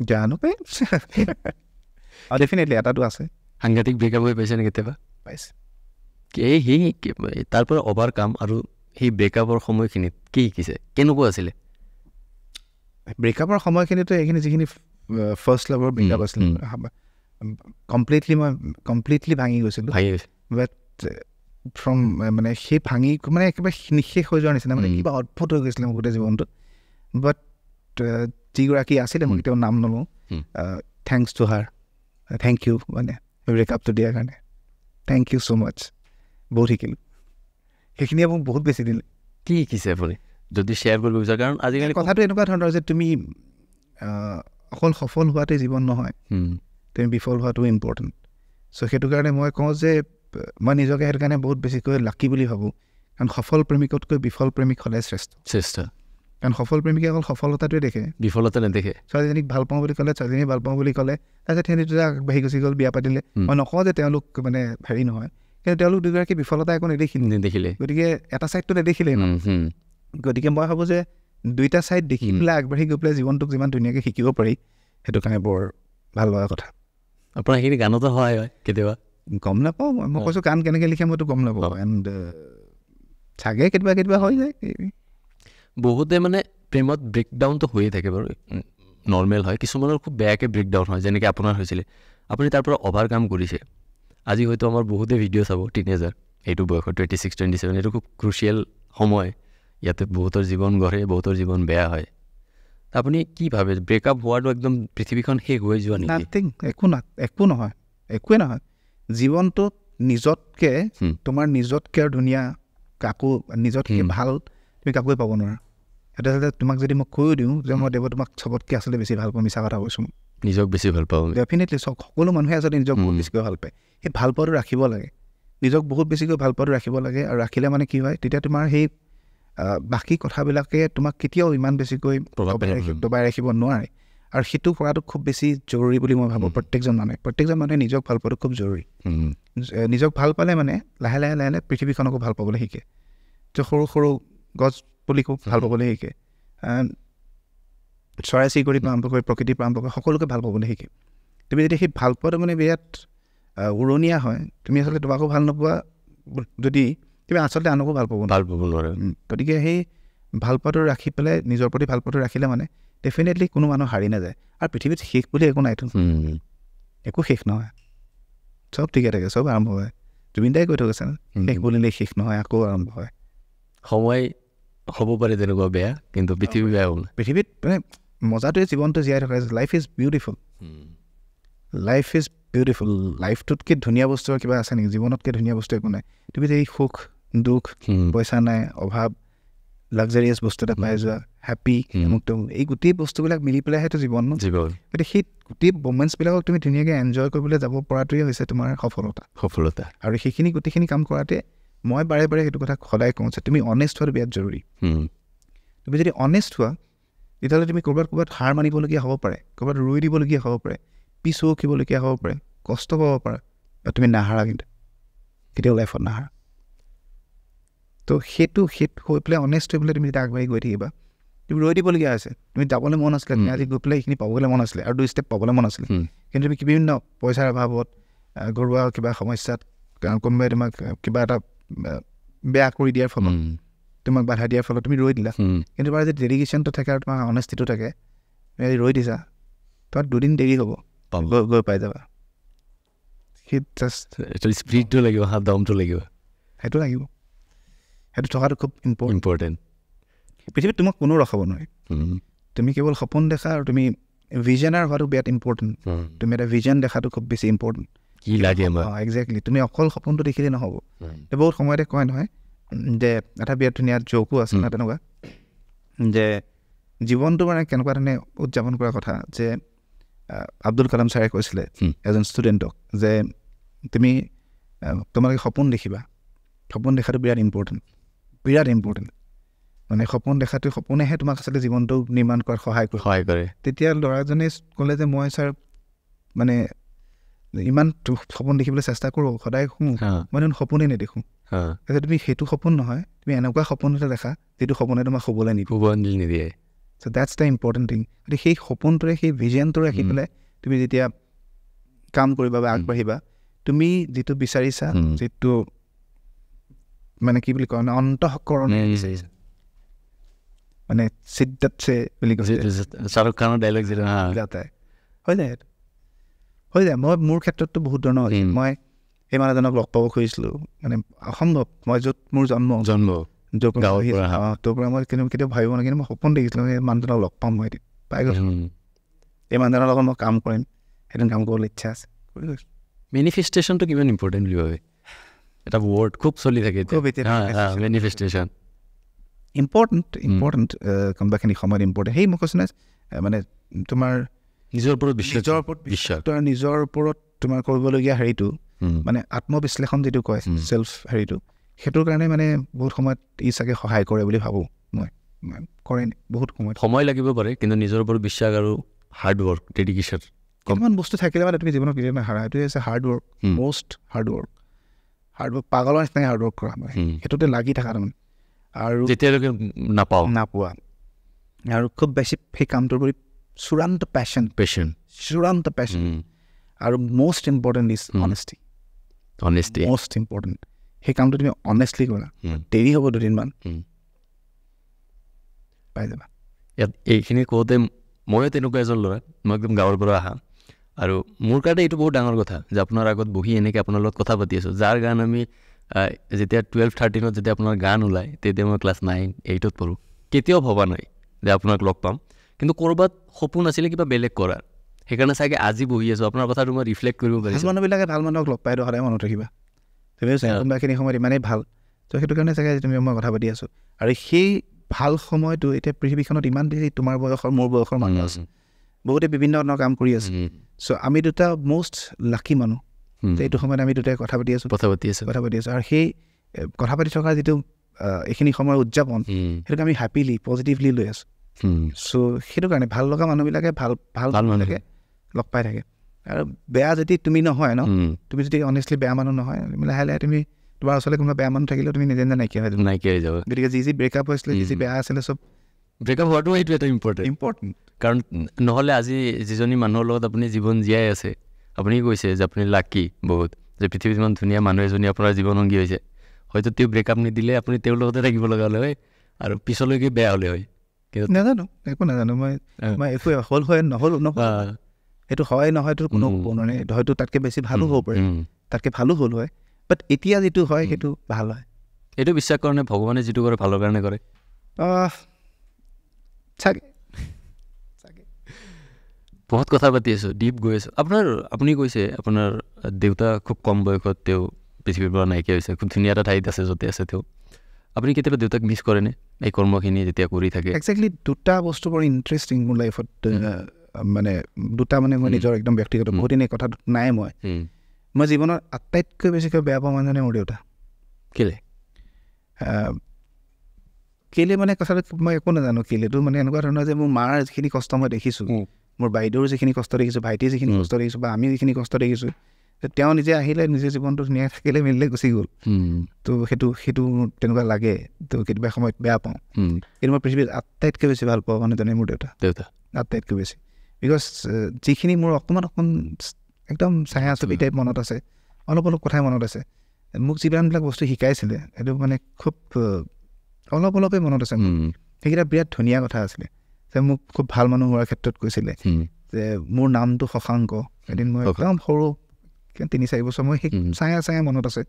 জানো পাই ডেফিনেটলি এটাটো আছে সাংঘাতিক ব্ৰেকআপ হৈ পাইছে নে কেতিয়াবা পাইছে সেই তাৰ পৰা অভাৰকাম আৰু সেই ব্ৰেকআপৰ সময়খিনিত কি শিকিছে কেনেকুৱা আছিলে ব্ৰেকআপৰ সময়খিনিতো এইখিনি যিখিনি ফাৰ্ষ্ট লাভৰ ব্ৰেকআপ আছিলে কমপ্লিটলি ভাঙি গৈছিলোঁ বাট ফ্ৰম মানে সেই ভাঙি মানে একেবাৰে নিশেষ হৈ যোৱাৰ নিচিনা মানে কিবা অদ্ভুত হৈ গৈছিলে মোৰ গোটেই জীৱনটোত বাট যিগৰাকী আছিলে মই কেতিয়াও নাম নলওঁ thanks to her thank you মানে ব্ৰেকআপটো দিয়াৰ কাৰণে থেংক ইউ ছ' মাছ বহুত শিকিলোঁ সেইখিনিয়ে মোক বহুত বেছি দিলে কি শিকিছে আপুনি যদি শ্বেয়াৰ কৰিব বিচাৰে কাৰণ আজিকালি কথাটো এনেকুৱা ধৰণৰ যে তুমি অকল সফল হোৱাতে জীৱন নহয় তুমি বিফল হোৱাটো ইম্পৰ্টেণ্ট চ' সেইটো কাৰণে মই কওঁ যে মই নিজকে সেইটো কাৰণে বহুত বেছিকৈ লাকি বুলি ভাবোঁ কাৰণ সফল প্ৰেমিকতকৈ বিফল প্ৰেমিক সদায় শ্ৰেষ্ঠ কাৰণ সফল প্ৰেমিকে অকল সফলতাটোৱে দেখে বিফলতা নেদেখে ছোৱালীজনীক ভাল পাওঁ বুলি ক'লে ছোৱালীজনী ভাল পাওঁ বুলি ক'লে তাৰপিছত সিহঁতি আগবাঢ়ি গুচি গ'ল বিয়া পাতিলে মই নকওঁ যে তেওঁলোক মানে হেৰি নহয় কিন্তু তেওঁলোক দুগৰাকী বিফলতা একো নেদেখিলে গতিকে এটা ছাইডটো নেদেখিলেই ন গতিকে মই ভাবোঁ যে দুইটা ছাইড দেখি পেলাই আগবাঢ়ি গৈ পেলাই জীৱনটোক যিমান ধুনীয়াকৈ শিকিব পাৰি সেইটো কাৰণে বৰ ভাল লগা কথা আপোনাৰ সেইখিনি গানতো সহায় হয় কেতিয়াবা গম নাপাওঁ মই কৈছোঁ গান কেনেকৈ লিখে মইতো গম নাপাওঁ এণ্ড চাগে কেতিয়াবা হৈ যায় বহুতে মানে প্ৰেমত ব্ৰেকডাউনটো হৈয়ে থাকে বাৰু নৰ্মেল হয় কিছুমানৰ খুব বেয়াকৈ ব্ৰেকডাউন হয় যেনেকৈ আপোনাৰ হৈছিলে আপুনি তাৰ পৰা অভাৰকাম কৰিছে আজি হয়তো আমাৰ বহুতে ভিডিঅ' চাব টিনেজাৰ এইটো বয়সত 26, 27 এইটো খুব ক্ৰুচিয়েল সময় ইয়াতে বহুতৰ জীৱন গঢ়ে বহুতৰ জীৱন বেয়া হয় আপুনি কি ভাবে ব্ৰেকআপ হোৱাটো একদম পৃথিৱীখন শেষ হৈ যোৱা নেকি নাথিং একোৱে নহয় জীৱনটোত নিজতকৈ তোমাৰ নিজতকৈ আৰু ধুনীয়া কাকো নিজতকৈ ভাল তুমি কাকোৱে পাব নোৱাৰা সেইটো আচলতে তোমাক যদি মই কৈও দিওঁ যে মই দেৱ তোমাক চবতকৈ আচলতে বেছি ভাল পাওঁ মিছা কথা কৈছোঁ নিজক বেছি ভাল পাওঁ ডেফিনেটলি সকলো মানুহে আচলতে নিজক বহুত বেছিকৈ ভাল পায় সেই ভাল পোৱাটো ৰাখিব লাগে নিজক বহুত বেছিকৈ ভাল পোৱাটো ৰাখিব লাগে আৰু ৰাখিলে মানে কি হয় তেতিয়া তোমাৰ সেই বাকী কথাবিলাকে তোমাক কেতিয়াও ইমান বেছিকৈ দবাই ৰাখিব নোৱাৰে আৰু সেইটো কৰাটো খুব বেছি জৰুৰী বুলি মই ভাবোঁ প্ৰত্যেকজন মানুহে নিজক ভাল পোৱাটো খুব জৰুৰী নিজক ভাল পালে মানে লাহে লাহে পৃথিৱীখনকো ভাল পাবলৈ শিকে যে সৰু সৰু গছ পুলিকো ভাল পাবলৈ শিকে চৰাই চিৰিকটিৰ পৰা আৰম্ভ কৰি প্ৰকৃতিৰ পৰা আৰম্ভ কৰি সকলোকে ভাল পাবলৈ শিকে তুমি যদি সেই ভাল পোৱাটো মানে বিৰাট উৰণীয়া হয় তুমি আচলতে তোমাকো ভাল নোপোৱা যদি তুমি আচলতে আনকো ভাল পাব নোৱাৰে গতিকে সেই ভাল পোৱাটো ৰাখি পেলাই নিজৰ প্ৰতি ভাল পোৱাটো ৰাখিলে মানে ডেফিনেটলি কোনো মানুহ হাৰি নাযায় আৰু পৃথিৱীত শেষ বুলি একো নাইতো একো শেষ নহয় চব ঠিকে থাকে চব আৰম্ভ হয় জুবিন দাই কৈ থৈ গৈছে শেষ বুলিলে শেষ নহয় আকৌ আৰম্ভ হয় সময় হ'ব পাৰে তেনেকুৱা বেয়া কিন্তু পৃথিৱী বেয়া হ'ল পৃথিৱীত মানে মজাটোৱে জীৱনটো জীয়াই থকা লাইফ ইজ বিউটিফুল লাইফটোতকৈ ধুনীয়া বস্তু কিবা আছে নেকি জীৱনতকৈ ধুনীয়া বস্তু একো নাই তুমি যে এই সুখ দুখ পইচা নাই অভাৱ লাক্সাৰিয়াছ বস্তু এটা পাই যোৱা হেপী এই গোটেই বস্তুবিলাক মিলি পেলাইহেতো জীৱন গতিকে সেই গোটেই মমেণ্টছবিলাকক তুমি ধুনীয়াকৈ এনজয় কৰিবলৈ যাব পৰাটোৱে হৈছে তোমাৰ সফলতা আৰু সেইখিনি গোটেইখিনি কাম কৰাতে মই বাৰে বাৰে সেইটো কথা সদায় কওঁ যে তুমি অনেষ্ট হোৱাটো বিৰাট জৰুৰী তুমি যদি অনেষ্ট হোৱা তেতিয়াহ'লে তুমি ক'ৰবাত হাৰ মানিবলগীয়া হ'ব পাৰে ক'ৰবাত ৰৈ দিবলগীয়া হ'ব পাৰে পিছ হুকিবলগীয়া হ'ব পাৰে কষ্ট পাব পাৰা তুমি নাহাৰা কিন্তু কেতিয়াও লাইফত নাহাৰা তো সেইটো হৈ পেলাই অনেষ্ট হৈ পেলাই তুমি যেতিয়া আগবাঢ়ি গৈ থাকিবা তুমি ৰৈ দিবলগীয়া হৈছে তুমি যাবলৈ মন আছিলে তুমি আজি গৈ পেলাই এইখিনি পাবলৈ মন আছিলে আৰু 2 ষ্টেপ পাবলৈ মন আছিলে কিন্তু তুমি বিভিন্ন পইচাৰ অভাৱত ঘৰুৱা কিবা সমস্যাত কোনোবাই তোমাক কিবা এটা বেয়া কৰি দিয়াৰ ফলত তোমাক বাধা দিয়াৰ ফলত তুমি ৰৈ দিলা কিন্তু তোমাৰ যদি ডেডিকেশ্যনটো থাকে আৰু তোমাৰ অনেষ্টিটো থাকে তুমি ৰৈ দিছা তোমাৰ 2 দিন দেৰি হ'ব গৈ পাই যাবা স্পিৰিটটো লাগিব দমটো লাগিব সেইটো লাগিব সেইটো থকাটো খুব ইম্পৰ্টেণ্ট পৃথিৱীত তোমাক কোনো ৰখাব নোৱাৰে তুমি কেৱল সপোন দেখা আৰু তুমি ভিজনাৰ হোৱাটো বিৰাট ইম্পৰ্টেণ্ট তুমি এটা ভিজন দেখাটো খুব বেছি ইম্পৰ্টেণ্ট কি লাগে একজেক্টলি তুমি অকল সপোনটো দেখিলে নহ'ব বহুত সময়তে কয় নহয় যে এটা বিৰাট ধুনীয়া জোকো আছে না তেনেকুৱা যে জীৱনটো মানে কেনেকুৱা ধৰণে উদযাপন কৰাৰ কথা যে আব্দুল কালাম ছাৰে কৈছিলে এজন ষ্টুডেণ্টক যে তুমি তোমালোকে সপোন দেখিবা সপোন দেখাটো বিৰাট ইম্পৰ্টেণ্ট মানে সপোন দেখাটো সপোনেহে তোমাক আচলতে জীৱনটো নিৰ্মাণ কৰাত সহায় কৰে তেতিয়া ল'ৰাজনে ক'লে যে মই ছাৰ মানে ইমান সপোন দেখিবলৈ চেষ্টা কৰোঁ সদায় শুওঁ মই দেখোন সপোনেই নেদেখোঁ তুমি সেইটো সপোন নহয় তুমি এনেকুৱা সপোন এটা দেখা যিটো সপোনে তোমাক শুবলৈ নিদিয়ে চ' দেটছ দ্য ইম্পৰ্টেণ্ট থিং গতিকে সেই সপোনটোৰে সেই ভিজনটো ৰাখি পেলাই তুমি যেতিয়া কাম কৰিবা বা আগবাঢ়িবা তুমি যিটো বিচাৰিছা যিটো মানে কি বুলি কয় অন্তঃকৰণে বিচাৰিছা মানে চিদ্দত চে বুলি কৈছে শ্বাহৰুখ খানৰ ডাইলগ যেটা হৈ যায় মই মোৰ ক্ষেত্ৰততো বহুত ধৰণৰ আছিল মই সেই মানুহজনক লগ পাব খুজিছিলোঁ মানে অসম্ভৱ মই য'ত মোৰ জন্ম তোৰ পৰা মই কেতিয়াও ভাবিব নোৱাৰি কিন্তু মই সপোন দেখিছিলোঁ সেই মানুহজনক লগ পাম মই পাই গৈছোঁ এই মানুহজনৰ লগত মই কাম কৰিম সেইটো কাম কৰিবলৈ ইচ্ছা আছে কৰি গৈছোঁ মেনিফেষ্টেশ্যনটো কিমান ইম্পৰ্টেণ্ট বুলি ভাবে এটা ৱৰ্ড খুব চলি থাকে মেনিফেষ্টেশ্যন ইম্পৰ্টেণ্ট কোনোবাখিনি সময়ত ইম্পৰ্টেণ্ট সেই মই কৈছোঁ নাই মানে তোমাৰ নিজৰ ওপৰত বিশ্বাস নিজৰ ওপৰত তোমাৰ কৰিবলগীয়া হেৰিটো মানে আত্মবিশ্লেষণ যিটো কয় চেল্ফ হেৰিটো সেইটোৰ কাৰণে মানে বহুত সময়ত ই চাগে সহায় কৰে বুলি ভাবোঁ মই কৰে বহুত সময় লাগিব পাৰে কিন্তু নিজৰ ওপৰত বিশ্বাস আৰু হাৰ্ড ৱৰ্ক ডেডিকেশ্যন কিছুমান বস্তু থাকিলে মানে তুমি জীৱনত কেতিয়াও নাহাৰা এইটোৱে হৈছে hard work most hard work পাগলৰ নিচিনাকৈ হাৰ্ড ৱৰ্ক কৰা হয় সেইটোতে লাগি থকা তাৰমানে আৰু যেতিয়ালৈকে নাপোৱা আৰু খুব বেছি সেই কামটোৰ প্ৰতি চূড়ান্ত পেশ্যন আৰু most important is honesty most important সেই কামটো তুমি অনেষ্টলি কৰা দেৰি হ'ব 2 দিনমান পাই যাবা ইয়াত এইখিনি কওঁতে ময়ো তেনেকুৱা এজন ল'ৰা মই একদম গাঁৱৰ পৰা অহা আৰু মোৰ কাৰণে এইটো বহুত ডাঙৰ কথা যে আপোনাৰ আগত বহি এনেকৈ আপোনাৰ লগত কথা পাতি আছোঁ যাৰ গান আমি যেতিয়া 12-13 যেতিয়া আপোনাৰ গান ওলায় তেতিয়া মই ক্লাছ 9-8 পঢ়োঁ কেতিয়াও ভবা নাই যে আপোনাক লগ পাম কিন্তু ক'ৰবাত সপোন আছিলে কিবা বেলেগ কৰাৰ সেইকাৰণে চাগে আজি বহি আছোঁ আপোনাৰ কথাটো মই ৰিফ্লেক্ট কৰিব পাৰিছোঁ মানুহবিলাকে ভাল মানুহক লগ পাই সদায় মনত ৰাখিবা তুমি কোনোবাখিনি সময়ত ইমানেই ভাল ত' সেইটো কাৰণে চাগে তুমি মই কথা পাতি আছোঁ আৰু সেই ভাল সময়টো এতিয়া পৃথিৱীখনত ইমান বেছি তোমাৰ বয়সৰ মোৰ বয়সৰ মানুহ আছে বহুতে বিভিন্ন ধৰণৰ কাম কৰি আছে চ' আমি দুটা মষ্ট লাকি মানুহ এইটো সময়ত আমি দুটাই কথা পাতি আছোঁ আৰু সেই কথা পাতি থকাৰ যিটো এইখিনি সময়ৰ উদযাপন সেইটোকে আমি হেপিলি পজিটিভলি লৈ আছোঁ চ' সেইটো কাৰণে ভাল লগা মানুহবিলাকে ভাল মানুহবিলাকে লগ পাই থাকে আৰু বেয়া যদি তুমি নহয় ন তুমি যদি অনেষ্টলি বেয়া মানুহ নহয় লাহে লাহে তুমি তোমাৰ ওচৰলৈ কোনোবা বেয়া মানুহ থাকিলেও তুমি নিজে নাইকিয়া হৈ যাব গতিকে যি ব্ৰেকআপ হৈছিলে যি বেয়া আছিলে চব ব্ৰেকআপ হোৱাটো সেইটো এটা ইম্পৰ্টেণ্ট কাৰণ নহ'লে আজি যিজনী মানুহৰ লগত আপুনি জীৱন জীয়াই আছে আপুনি কৈছে যে আপুনি লাকি বহুত যে পৃথিৱীত ইমান ধুনীয়া মানুহ এজনী আপোনাৰ জীৱনসংগী হৈছে হয়তো তেওঁ ব্ৰেকআপ নিদিলে আপুনি তেওঁৰ লগতে থাকিব লগা হ'লে হয় আৰু পিছলৈকে বেয়া হ'লে হয় কিন্তু একো নাজানো মই একো হ'ল হয় নহ'ল সেইটো হয় নহয়তো কোনো ক'ব নোৱাৰে হয়তো তাতকৈ বেছি ভালো হ'ব পাৰে তাতকৈ ভালো হ'ল হয় বাট এতিয়া যিটো হয় সেইটো ভাল হয় এইটো বিশ্বাস কৰে নে ভগৱানে যিটো কৰে ভালৰ কাৰণে কৰে চাগে বহুত কথা পাতি আছোঁ ডিপ গৈ আছোঁ আপুনি কৈছে আপোনাৰ দেউতা খুব কম বয়সত তেওঁ পৃথিৱীৰ পৰা নাইকিয়া হৈছে খুব ধুনীয়া এটা ঠাইত আছে য'তে আছে তেওঁ আপুনি কেতিয়াবা দেউতাক মিছ কৰেনে এই কৰ্মখিনি যেতিয়া কৰি থাকে একজেক্টলি দুটা বস্তু বৰ ইণ্টাৰেষ্টিং মোৰ লাইফত মানে দুটা মানে মই নিজৰ একদম ব্যক্তিগত বহুত দিন এই কথাটো নাই মই জীৱনত আটাইতকৈ বেছিকৈ বেয়া পাওঁ মানুহজনে মোৰ দেউতা কেলে মানে কথাটো মই একো নাজানো কেলেতো মানে এনেকুৱা ধৰণৰ যে মোৰ মাৰ যিখিনি কষ্ট মই দেখিছোঁ মোৰ বাইদেউৰ যিখিনি কষ্ট দেখিছোঁ ভাইটিৰ যিখিনি কষ্ট দেখিছোঁ বা আমি যিখিনি কষ্ট দেখিছোঁ তেওঁ নিজে আহিলে নিজে জীৱনটো ধুনীয়াকৈ থাকিলে মেলিলে গুচি গ'ল তো সেইটো তেনেকুৱা লাগে তো কেতিয়াবা সময়ত বেয়া পাওঁ কিন্তু মই পৃথিৱীত আটাইতকৈ বেছি ভাল পাওঁ মানুহজনে মোৰ দেউতা আটাইতকৈ বেছি বিকজ যিখিনি মোৰ অকণমান একদম ছায়া ছবি টাইপ মনত আছে অলপ কথাই মনত আছে মোক যিমানবিলাক বস্তু শিকাইছিলে সেইটো মানে খুব অলপে মনত আছে সেইকেইটা বিৰাট ধুনীয়া কথা আছিলে যে মোক খুব ভাল মানুহ হোৱাৰ ক্ষেত্ৰত কৈছিলে যে মোৰ নামটো শশাংক এদিন মই একদম সৰু 3-4 বছৰ মই সেই ছায়া মনত আছে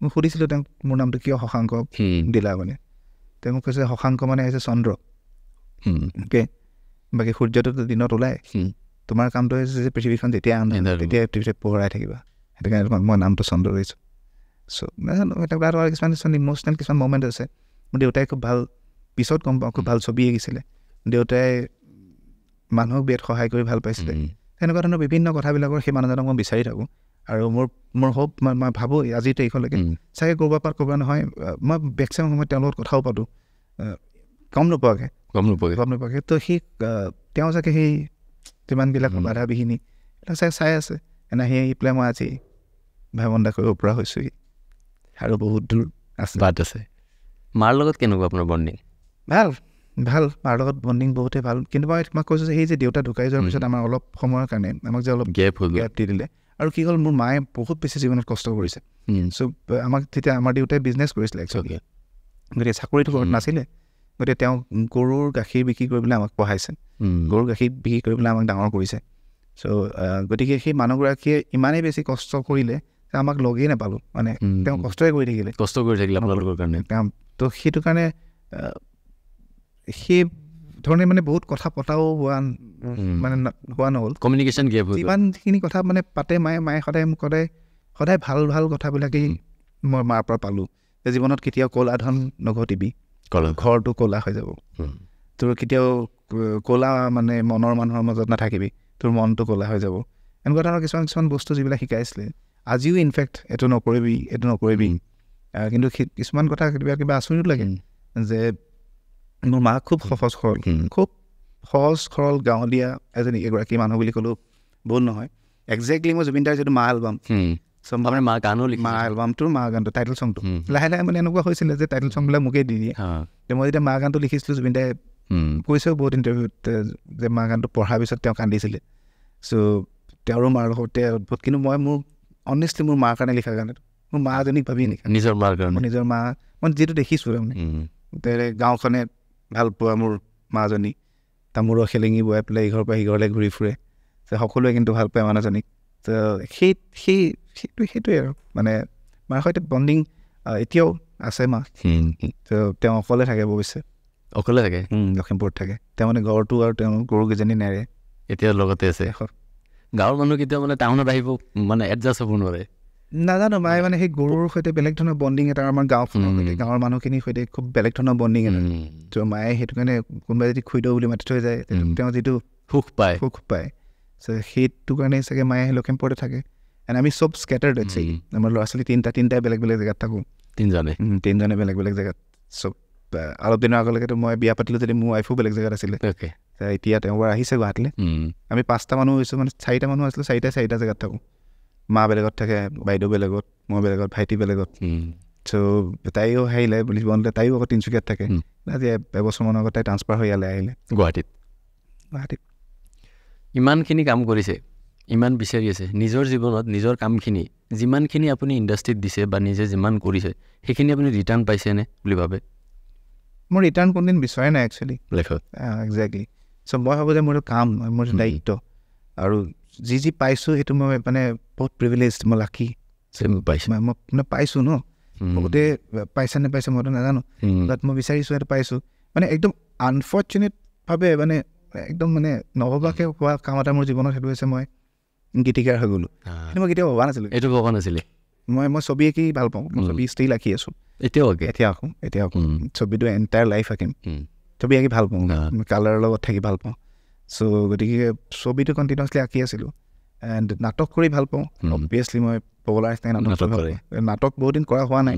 মই সুধিছিলোঁ তেওঁক মোৰ নামটো কিয় শশাংক দিলা মানে তেওঁ মোক কৈছে শশাংক মানে হৈছে চন্দ্ৰ অ'কে বাকী সূৰ্যটো দিনত ওলায় তোমাৰ কামটো হৈছে যে পৃথিৱীখন যেতিয়া তেতিয়া পৃথিৱীত পোহৰাই থাকিবা সেইটো কাৰণে মই নামটো চন্দ্ৰ দিছোঁ চ' নাজানো কিছুমান ইম'চনেল কিছুমান মমেণ্ট আছে মোৰ দেউতাই খুব ভাল পিছত গম পাওঁ খুব ভাল ছবি আঁকিছিলে দেউতাই মানুহক বিয়াত সহায় কৰি ভাল পাইছিলে তেনেকুৱা ধৰণৰ বিভিন্ন কথাবিলাকৰ সেই মানুহজনক মই বিচাৰি থাকোঁ আৰু মোৰ হোপ মই ভাবোঁ আজিৰ তাৰিখলৈকে চাগে ক'ৰবাত নহয় মই মেক্সিমাম সময়ত তেওঁৰ লগত কথাও পাতোঁ গম নোপোৱাকৈ তো সেই তেওঁ চাগে সেই যিমানবিলাক বাধা বিঘিনি এইবিলাক চাই আছে এনে সেই পেলাই মই আজি ভাৱনা কৰিব পৰা হৈছোঁহি আৰু বহুত দূৰ আছে মাৰ লগত কেনেকুৱা আপোনাৰ বণ্ডিং ভাল মাৰ লগত বণ্ডিং বহুতেই ভাল কিন্তু মই তোমাক কৈছোঁ যে সেই যে দেউতা ঢুকাই যোৱাৰ পিছত আমাৰ অলপ সময়ৰ কাৰণে আমাক যে অলপ গেপ দি দিলে আৰু কি হ'ল মোৰ মায়ে বহুত বেছি জীৱনত কষ্ট কৰিছে চ' আমাক তেতিয়া আমাৰ দেউতাই বিজনেছ কৰিছিলে একচুৱেলি গতিকে চাকৰিটো ঘৰত নাছিলে গতিকে তেওঁ গৰুৰ গাখীৰ বিক্ৰী কৰি পেলাই আমাক পঢ়াইছে গৰুৰ গাখীৰ বিক্ৰী কৰি পেলাই আমাক ডাঙৰ কৰিছে চ' গতিকে সেই মানুহগৰাকীয়ে ইমানেই বেছি কষ্ট কৰিলে যে আমাক লগেই নাপালোঁ মানে তেওঁ কষ্ট কৰি থাকিলে আপোনালোকৰ কাৰণে তো সেইটো কাৰণে সেই ধৰণে মানে বহুত কথা পতাও হোৱা নহ'ল কমিউনিকেশ্যন গেপ যিমানখিনি কথা মানে পাতে মায়ে সদায় ভাল কথাবিলাকেই মই মাৰ পৰা পালোঁ যে জীৱনত কেতিয়াও ক'লা ধন নঘটিবি ঘৰটো ক'লা হৈ যাব তোৰ কেতিয়াও ক'লা মানে মনৰ মানুহৰ মাজত নাথাকিবি তোৰ মনটো ক'লা হৈ যাব এনেকুৱা ধৰণৰ কিছুমান বস্তু যিবিলাক শিকাইছিলে আজিও ইনফেক্ট এইটো নকৰিবি কিন্তু কিছুমান কথা কিবা আচৰিত লাগে যে মোৰ মা খুব সহজ সৰল গাঁৱলীয়া এগৰাকী মানুহ বুলি ক'লেও ভুল নহয় একজেক্টলি মই জুবিন দাৰ যিটো মা এলবাম মা এলবামটোৰ মা গানটো টাইটেল ছংটো লাহে মানে এনেকুৱা হৈছিলে যে টাইটেল ছংবিলাক মোকেই দি দিয়ে মই যেতিয়া মা গানটো লিখিছিলোঁ জুবিন দাই কৈছেও বহুত ইণ্টাৰভিউত যে মা গানটো পঢ়াৰ পিছত তেওঁ কান্দিছিলে চ' তেওঁৰো মাৰ লগতে অদ্ভুত কিন্তু মোৰ অনেষ্টলি মোৰ মাৰ কাৰণে লিখা গানটো মোৰ মাজনীক ভাবি লিখা নিজৰ মা মই যিটো দেখিছোঁ তাৰমানে গাঁওখনে ভাল পোৱা মোৰ মাজনী তামোলৰ খেলেঙি বোৱাই পেলাই ইঘৰৰ পৰা সিঘৰলৈ ঘূৰি ফুৰে সকলোৱে কিন্তু ভাল পায় মানুহজনীক তো সেইটোৱে আৰু মানে মাৰ সৈতে বণ্ডিং এতিয়াও আছে মা তো তেওঁ অকলে থাকে লখিমপুৰত থাকে তেওঁ মানে ঘৰটো আৰু তেওঁ গৰুকেইজনী নেৰে এতিয়া লগতে আছে গাঁৱৰ মানুহ কেতিয়াও মানে টাউনত আহিব মানে এডজাষ্ট হ'ব নোৱাৰে নাজানো মায়ে মানে সেই গৰুৰ সৈতে বেলেগ ধৰণৰ বণ্ডিং এটা আমাৰ গাঁওখনৰ সৈতে গাঁৱৰ মানুহখিনিৰ সৈতে খুব বেলেগ ধৰণৰ বণ্ডিং এটা তো মায়ে সেইটো কাৰণে কোনোবাই যদি খুইদ বুলি মাতি থৈ যায় তেওঁ যিটো সুখ পায় চ' সেইটো কাৰণে চাগে মায়ে লখিমপুৰতে থাকে এণ্ড আমি চব স্কেটাৰ্ড আছে আমাৰ ল'ৰা ছোৱালী তিনিটাই বেলেগ জেগাত থাকোঁ তিনিজনে বেলেগ জেগাত চব অলপ দিনৰ আগলৈকেতো মই বিয়া পাতিলোঁ যদি মোৰ ৱাইফো বেলেগ জেগাত আছিলে এতিয়া তেওঁ আহিছে গুৱাহাটীলৈ আমি 5টা মানুহ হৈছোঁ মানে 4টা মানুহ আছিলোঁ 4টা জেগাত থাকোঁ মা বেলেগত থাকে বাইদেউ বেলেগত মই বেলেগত ভাইটি বেলেগত চ' তাইও আহিলে বুলি বনলে তাইও আকৌ তিনিচুকীয়াত থাকে আজি এবছৰমানৰ আগত তাই ট্ৰান্সফাৰ হৈ আহিলে গুৱাহাটীত ইমানখিনি কাম কৰিছে ইমান বিচাৰি আছে নিজৰ জীৱনত নিজৰ কামখিনি যিমানখিনি আপুনি ইণ্ডাষ্ট্ৰীত দিছে বা নিজে যিমান কৰিছে সেইখিনি আপুনি ৰিটাৰ্ণ পাইছেনে বুলি ভাবে মোৰ ৰিটাৰ্ণ কোনদিন বিচৰাই নাই একচুৱেলি লাইফত একজেক্টলি চ' মই ভাবোঁ যে মোৰ কাম মোৰ দায়িত্ব আৰু যি পাইছোঁ সেইটো মই মানে বহুত প্ৰিভিলেজ মই লাকি মই পাইছোঁ ন বহুতে পাইছে নাপাইছে মইতো নাজানো বাট মই বিচাৰিছোঁ সেইটো পাইছোঁ মানে একদম আনফৰ্চুনেটভাৱে মানে একদম মানে নভবাকৈ হোৱা কাম এটা মোৰ জীৱনত সেইটো হৈছে মই গীতিকাৰ হৈ গ'লোঁ কিন্তু মই কেতিয়াও ভবা নাছিলোঁ মই ছবি আঁকি ভাল পাওঁ মই ছবি ষ্টিল আঁকি আছোঁ এতিয়া আঁকো ছবিটো এণ্টায়াৰ লাইফ আঁকিম ছবি আঁকি ভাল পাওঁ কালাৰৰ লগত থাকি ভাল পাওঁ চ' গতিকে ছবিটো কণ্টিনিউৱাছলি আঁকি আছিলোঁ এণ্ড নাটক কৰি ভাল পাওঁ অবভিয়াছলি মই পপুলাৰ নাটক বহুত দিন কৰা হোৱা নাই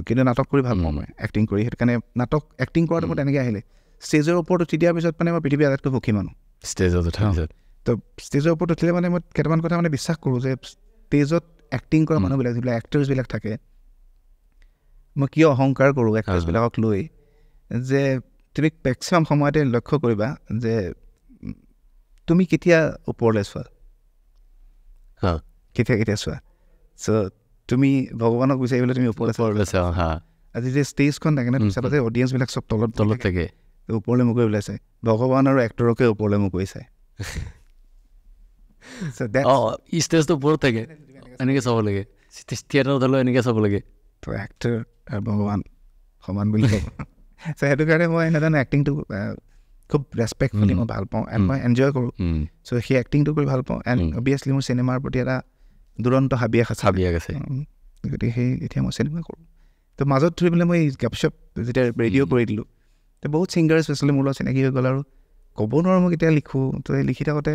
কিন্তু নাটক কৰি ভাল পাওঁ মই এক্টিং কৰি সেইটো কাৰণে এক্টিং কৰাটো মোৰ তেনেকৈ আহিলে ষ্টেজৰ ওপৰত উঠি দিয়াৰ পিছত মানে মই পৃথিৱীৰ আটাইতকৈ সুখী মানুহ ষ্টেজত উঠাৰ পিছত তো ষ্টেজৰ ওপৰত উঠিলে মানে মই কেইটামান কথা মানে বিশ্বাস কৰোঁ যে ষ্টেজত এক্টিং কৰা মানুহবিলাক যিবিলাক এক্টৰ্ছবিলাক থাকে, মই কিয় অহংকাৰ কৰোঁ এক্টৰ্ছবিলাকক লৈ যে তুমি মেক্সিমাম সময়তে লক্ষ্য কৰিবা যে তুমি কেতিয়া ওপৰলৈ চোৱা, কেতিয়া চোৱা। চ' তুমি ভগৱানক বিচাৰিবলৈ তুমি ওপৰলৈ চোৱা। আজি যে ষ্টেজখন থাকে না, চাবা যে অডিয়েঞ্চবিলাক চব তলত থাকে, ওপৰলৈ মুখ কৰি ওলাই চায়। ভগৱান আৰু এক্টৰকে ওপৰলৈ মুখ কৰি চায়। ষ্টেজটো ওপৰত থাকে, এনেকৈ চাব লাগে। থিয়েটাৰত হ'লেও এনেকৈ চাব লাগে। তো এক্টৰ আৰু ভগৱান সমান বুলি ক'ব। চ' সেইটো কাৰণে মই নাজানো এক্টিংটো খুব ৰেচপেক্টফুলি মই ভাল পাওঁ এণ্ড মই এনজয় কৰোঁ। চ' সেই এক্টিংটো কৰি ভাল পাওঁ এণ্ড অভিয়াছলি মোৰ চিনেমাৰ প্ৰতি এটা দুৰন্ত হাবিয়াস আছে। গতিকে সেই এতিয়া মই চিনেমা কৰোঁ। তো মাজত ধৰি পেলাই মই গেপশ্বপ যেতিয়া ৰেডিঅ' কৰি দিলোঁ, তো বহুত ছিংগাৰ স্পেচিয়েলি মোৰ লগত চিনাকি হৈ গ'ল আৰু ক'ব নোৱাৰোঁ মই কেতিয়া লিখোঁ। তো এই লিখি থাকোঁতে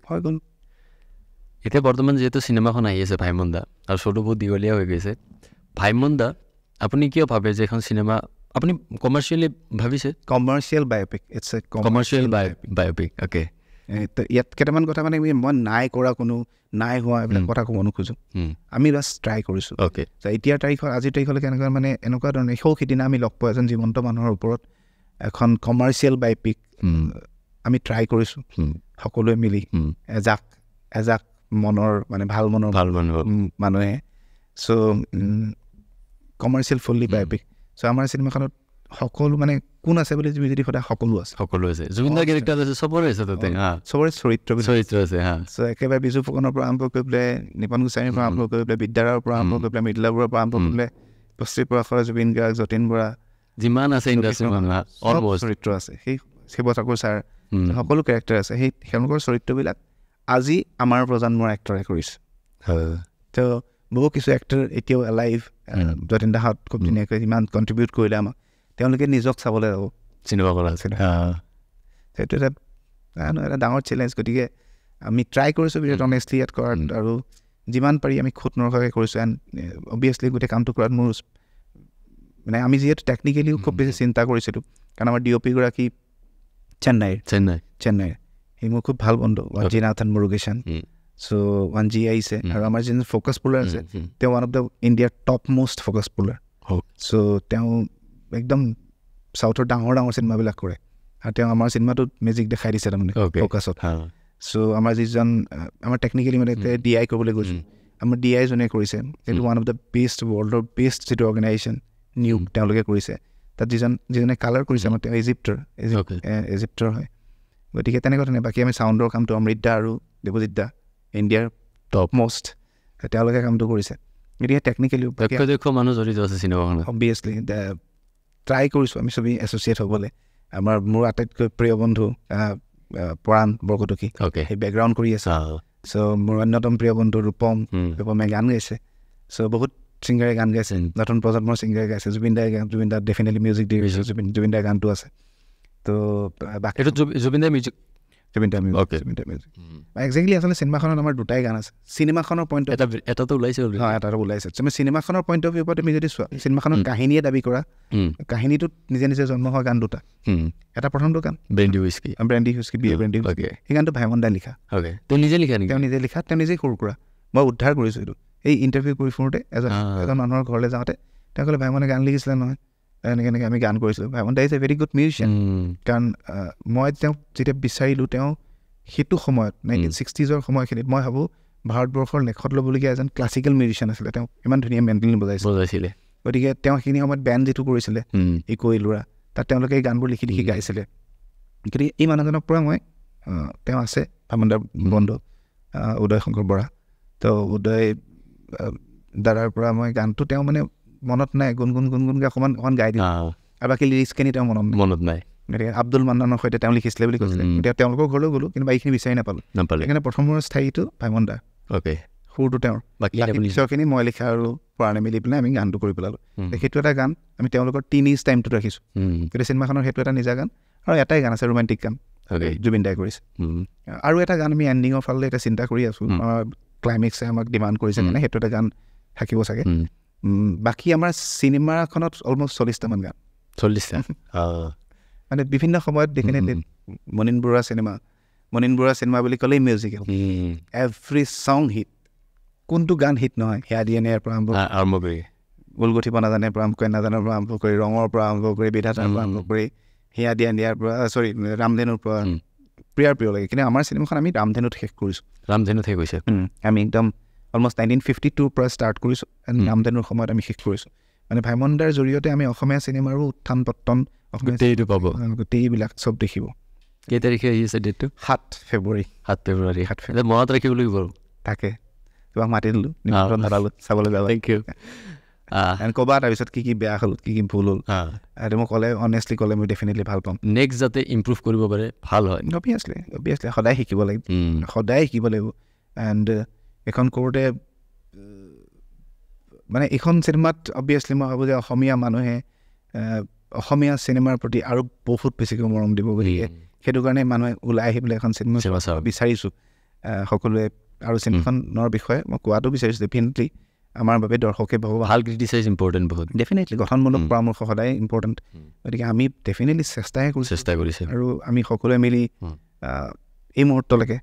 হৈ গ'ল। এতিয়া বৰ্তমান যিহেতু চিনেমাখন আহি আছে ভাইমন দা, আৰু শ্ব'টো বহুত দীঘলীয়া হৈ গৈছে, ভাইমন দা আপুনি কিয় ভাবে যে এখন চিনেমা আপুনি কমাৰ্চিয়েলি ভাবিছে? Commercial biopic, it's a commercial biopic. Okay, ইয়াত কেইটামান কথা মানে মই নাই কৰা কোনো নাই হোৱা এইবিলাক কথা ক'ব নোখোজোঁ। আমি বাছ ট্ৰাই কৰিছোঁ। অ'কে, এতিয়াৰ তাৰিখত আজিৰ তাৰিখলৈকে এনেকুৱা মানে এনেকুৱা ধৰণে সিদিনা আমি লগ পোৱা এজন জীৱন্ত মানুহৰ ওপৰত এখন কমাৰ্চিয়েল বায়'পিক আমি ট্ৰাই কৰিছোঁ সকলোৱে মিলি, এজাক মনৰ মানে ভাল মনৰ মানুহে। চ' কমাৰ্চিয়েল ফুল্লি বায়'পিক। চ' আমাৰ চিনেমাখনত সকলো মানে কোন আছে বুলি তুমি যদি সদায় সকলো আছে। জুবিন দাৰ কেৰেক্টাৰ আছে, চবৰে আছে তাতে, চবৰে চৰিত্ৰ আছে। চ' একেবাৰে বিজু ফুকনৰ পৰা আৰম্ভ কৰি পেলাই নিপন গোস্বামীৰ পৰা আৰম্ভ কৰি পেলাই বিদ্যাৰৰ পৰা আৰম্ভ কৰি পেলাই মৃদুলা বৰুৱাৰ পৰা আৰম্ভ কৰি পেলাই বস্তিৰ পৰাশৰ জুবিন গাৰ্গ, যতীন বৰা, যিমান আছে ইণ্ডাষ্ট্ৰীৰ চৰিত্ৰ আছে। সেই শিৱ ঠাকুৰ ছাৰ, সকলো কেৰেক্টাৰ আছে। সেই তেওঁলোকৰ চৰিত্ৰবিলাক আজি আমাৰ প্ৰজন্মৰ এক্টৰে কৰিছে। তো বহু কিছু এক্টৰ এতিয়াও এলাইভ, যতীন দাহঁত খুব ধুনীয়াকৈ ইমান কণ্ট্ৰিবিউট কৰিলে আমাক, তেওঁলোকে নিজক চাবলৈ যাব চিনেমা কৰা আছে। সেইটো এটা ডাঙৰ চেলেঞ্জ। গতিকে আমি ট্ৰাই কৰিছোঁ বিৰাট অনেষ্টলি ইয়াত কৰাত, আৰু যিমান পাৰি আমি খুঁত নৰখাকৈ কৰিছোঁ। এণ্ড অবভিয়াছলি গোটেই কামটো কৰাত মোৰ মানে আমি যিহেতু টেকনিকেলিও খুব বেছি চিন্তা কৰিছিলোঁ, কাৰণ আমাৰ DOP গৰাকী চেন্নাইৰ, সি মোৰ খুব ভাল বন্ধু, ৱাঞ্জিনাথন মুৰুগেশন। চ' ৱাঞ্জি আহিছে, আৰু আমাৰ যিজন ফ'কাছ পুলাৰ আছে তেওঁ ওৱান অফ দ্য ইণ্ডিয়াৰ টপ মোষ্ট ফ'কাছ পুলাৰ। চ' তেওঁ একদম চাউথৰ ডাঙৰ চিনেমাবিলাক কৰে, আৰু তেওঁ আমাৰ চিনেমাটোত মেজিক দেখাই দিছে তাৰমানে ফ'কাছত। চ' আমাৰ যিজন আমাৰ টেকনিকেলি মানে DI কৰিবলৈ গৈছোঁ, আমাৰ DI জনে কৰিছে। সেইটো ওৱান অফ দ্য বেষ্ট, ৱৰ্ল্ডৰ বেষ্ট যিটো অৰ্গেনাইজেশ্যন নিয়োগ তেওঁলোকে কৰিছে। তাত যিজনে কালাৰ কৰিছে আমাৰ তেওঁ ইজিপ্তৰ হয়। গতিকে তেনেকুৱা ধৰণে বাকী আমি চাউণ্ডৰ কামটো অমৃত দা আৰু দেৱজিৎ দা, ইণ্ডিয়াৰ টপ মোষ্ট, তেওঁলোকে কামটো কৰিছে। গতিকে টেকনিকেলি মানুহ জড়িত আছে চিনেমাখনত। অবভিয়াছলি ট্ৰাই কৰিছোঁ আমি চবেই এছ'চিয়েট হ'বলৈ। মোৰ আটাইতকৈ প্ৰিয় বন্ধু পৰাণ বৰকটকী, সেই বেকগ্ৰাউণ্ড কৰি আছে। চ' মোৰ অন্যতম প্ৰিয় বন্ধু ৰূপমে গান গাইছে। চ' বহুত ছিংগাৰে গান গাইছে, নতুন প্ৰজন্মৰ ছিংগাৰে গাইছে। জুবিন দা ডেফিনেটলি মিউজিক দি জুবিন দাৰ গানটো আছে। তো বাকী জুবিন দাৰ মিউজিক একজেক্টলি আচলতে চিনেমাখনত আমাৰ দুটাই গান আছে। চিনেমাখনৰ পইণ্ট এটাতো ওলাইছে, তুমি চিনেমাখনৰ পইণ্ট অফ ভিউৰ পৰা তুমি যদি চোৱা, চিনেমাখনৰ কাহিনীয়ে দাবী কৰা কাহিনীটোত নিজে জন্ম হোৱা গান দুটা। এটা প্ৰথমটো গান ব্ৰেণ্ডি হুইস্কি, সেই গানটো ভাইমন দাই লিখা। তেওঁ নিজে লিখা, তেওঁ নিজেই সৰু কৰা। মই উদ্ধাৰ কৰিছোঁ এইটো। এই ইণ্টাৰভিউ কৰি ফুৰোঁতে এজন মানুহৰ ঘৰলৈ যাওঁতে তেওঁ ক'লে ভাইমনে গান লিখিছিলে নহয়, এনেকৈ আমি গান কৰিছিলোঁ। Bhaimon da is a very good musician. কাৰণ মই তেওঁক যেতিয়া বিচাৰিলোঁ, তেওঁ সেইটো সময়ত 1960s সময়খিনিত মই ভাবোঁ ভাৰতবৰ্ষৰ লেখত ল'বলগীয়া এজন ক্লাছিকেল মিউজিচিয়ান আছিলে। তেওঁ ইমান ধুনীয়া মেণ্ডেলিন বজাইছিলে। গতিকে তেওঁ সেইখিনি সময়ত বেণ্ড যিটো কৰিছিলে ইকোই ল'ৰা, তাত তেওঁলোকে এই গানবোৰ লিখি গাইছিলে। গতিকে এই মানুহজনৰ পৰা মই তেওঁ আছে ভাইমন দাৰ বন্ধু উদয় শংকৰ বৰা। তো উদয় দাদাৰ পৰা মই গানটো তেওঁ মানে মনত নাই, গুণগুণকৈ অকণমান গাই দিওঁ, আৰু বাকী লিৰিক্সখিনি তেওঁ মনত নাই। গতিকে আব্দুল মান্নানৰ সৈতে তেওঁ লিখিছিলে বুলি কৈছিলে। এতিয়া তেওঁলোকৰ ঘৰলৈ গ'লোঁ, কিন্তু এইখিনি বিচাৰি নাপালোঁ। সেইকাৰণে প্ৰথমৰ স্থায়ীটো ভাইমন দা, সুৰটো তেওঁৰ, পিছৰখিনি মই লিখা আৰু পৰাণে মিলি পেলাই আমি গানটো কৰি পেলালোঁ। সেইটো এটা গান আমি তেওঁলোকৰ টিনিজ টাইমটোত ৰাখিছোঁ। গতিকে চিনেমাখনৰ সেইটো এটা নিজা গান, আৰু এটাই গান আছে ৰোমেণ্টিক গান জুবিন দাই কৰিছে। আৰু এটা গান আমি এণ্ডিঙৰ ফালে এতিয়া চিন্তা কৰি আছোঁ, ক্লাইমেক্সে আমাক ডিমাণ্ড কৰিছে মানে সেইটো এটা গান থাকিব চাগে। বাকী আমাৰ চিনেমাখনত অলমষ্ট 40টামান গান, 40টা মানে বিভিন্ন সময়ত ডেফিনেটলি মনিন বৰুৱা চিনেমা বুলি ক'লেই মিউজিকেল, এভৰি ছং হিট, কোনটো গান হিট নহয় সেয়া দিয়ে ইয়াৰ পৰা আৰম্ভ কৰি গোল গঠিব নাজানে পৰা আৰম্ভ কৰি নাজানৰ পৰা আৰম্ভ কৰি ৰঙৰ পৰা আৰম্ভ কৰি বিধাতাৰ পৰা আৰম্ভ কৰি সেয়া দিয়াৰ পৰা ৰামধেনুৰ পৰা প্ৰিয় লাগে কিন্তু আমাৰ চিনেমাখন আমি ৰামধেনুত শেষ কৰিছোঁ ৰামধেনুত শেষ হৈছে আমি একদম অলমষ্ট 1952 পৰা ষ্টাৰ্ট কৰিছোঁ ৰামধেনুৰ সময়ত আমি শেষ কৰিছোঁ মানে ভাইমন দাৰ জৰিয়তে আমি অসমীয়া চিনেমাৰো উত্থান পতন গোটেইটো পাব গোটেইবিলাক চব দেখিব কেই তাৰিখে আহিছে ডেটটো 7 ফেব্ৰুৱাৰী মনত ৰাখিব লাগিব বাৰু তাকে তোমাক মাতি দিলোঁ চাবলৈ যাবা থেংক ইউ ক'বা তাৰপিছত কি বেয়া হ'ল কি ভুল হ'ল আৰু মোক ক'লে অনেষ্টলি ক'লে মই ডেফিনেটলি ভাল পাম নেক্সট যাতে ইম্প্ৰুভ কৰিব পাৰে ভাল হয় অভিয়াছলি সদায় শিকিব লাগিব এণ্ড এখন কৰোঁতে মানে এইখন চিনেমাত অভিয়াছলি মই ভাবোঁ যে অসমীয়া মানুহে অসমীয়া চিনেমাৰ প্ৰতি আৰু বহুত বেছিকৈ মৰম দিব গতিকে সেইটো কাৰণে মানুহে ওলাই আহি পেলাই এখন চিনেমা বিচাৰিছোঁ সকলোৱে আৰু চিনেমাখনৰ বিষয়ে মই কোৱাটো বিচাৰিছোঁ ডেফিনেটলি আমাৰ বাবে দৰ্শকে ভাল ক্ৰিটিচাইজ ইম্পৰ্টেণ্ট বহুত ডেফিনেটলি গঠনমূলক পৰামৰ্শ সদায় ইম্পৰ্টেণ্ট গতিকে আমি ডেফিনেটলি চেষ্টা কৰিছোঁ আৰু আমি সকলোৱে মিলি এই মুহূৰ্তলৈকে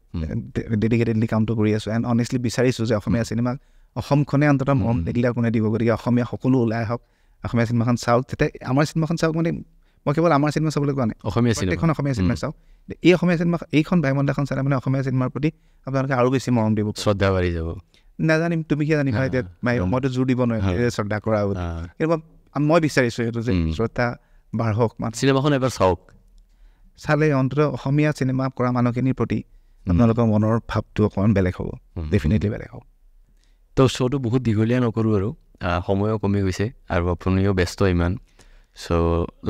ডেডিকেটেডলি কামটো কৰি আছোঁ এণ্ড অনেষ্টলি বিচাৰিছোঁ যে অসমীয়া চিনেমাক অসমখনে অন্ততঃ মৰম নিদিলে কোনে দিব গতিকে অসমীয়া সকলো ওলাই আহক অসমীয়া চিনেমাখন চাওক তেতিয়া আমাৰ চিনেমাখন চাওক মানে মই কেৱল আমাৰ চিনেমা চাবলৈ কোৱা নাই প্ৰত্যেকখন অসমীয়া চিনেমা চাওক এই অসমীয়া চিনেমা এইখন ভাইমন দাখন চালে মানে অসমীয়া চিনেমাৰ প্ৰতি আপোনালোকে আৰু বেছি মৰম দিব শ্ৰদ্ধা বাঢ়ি যাব নাজানিম তুমি কি জানিবা এতিয়া মইতো জোৰ দিব নোৱাৰিম শ্ৰদ্ধা কৰা কিন্তু মই বিচাৰিছোঁ সেইটো যে শ্ৰদ্ধা বাঢ়ক চিনেমাখন এবাৰ চাওক চালে অন্ততঃ অসমীয়া চিনেমা কৰা মানুহখিনিৰ প্ৰতি আপোনালোকৰ মনৰ ভাৱটো অকণমান বেলেগ হ'ব ডেফিনেটলি বেলেগ হ'ব তো শ্ব'টো বহুত দীঘলীয়া নকৰোঁ আৰু সময়ো কমি গৈছে আৰু আপুনিও ব্যস্ত ইমান চ'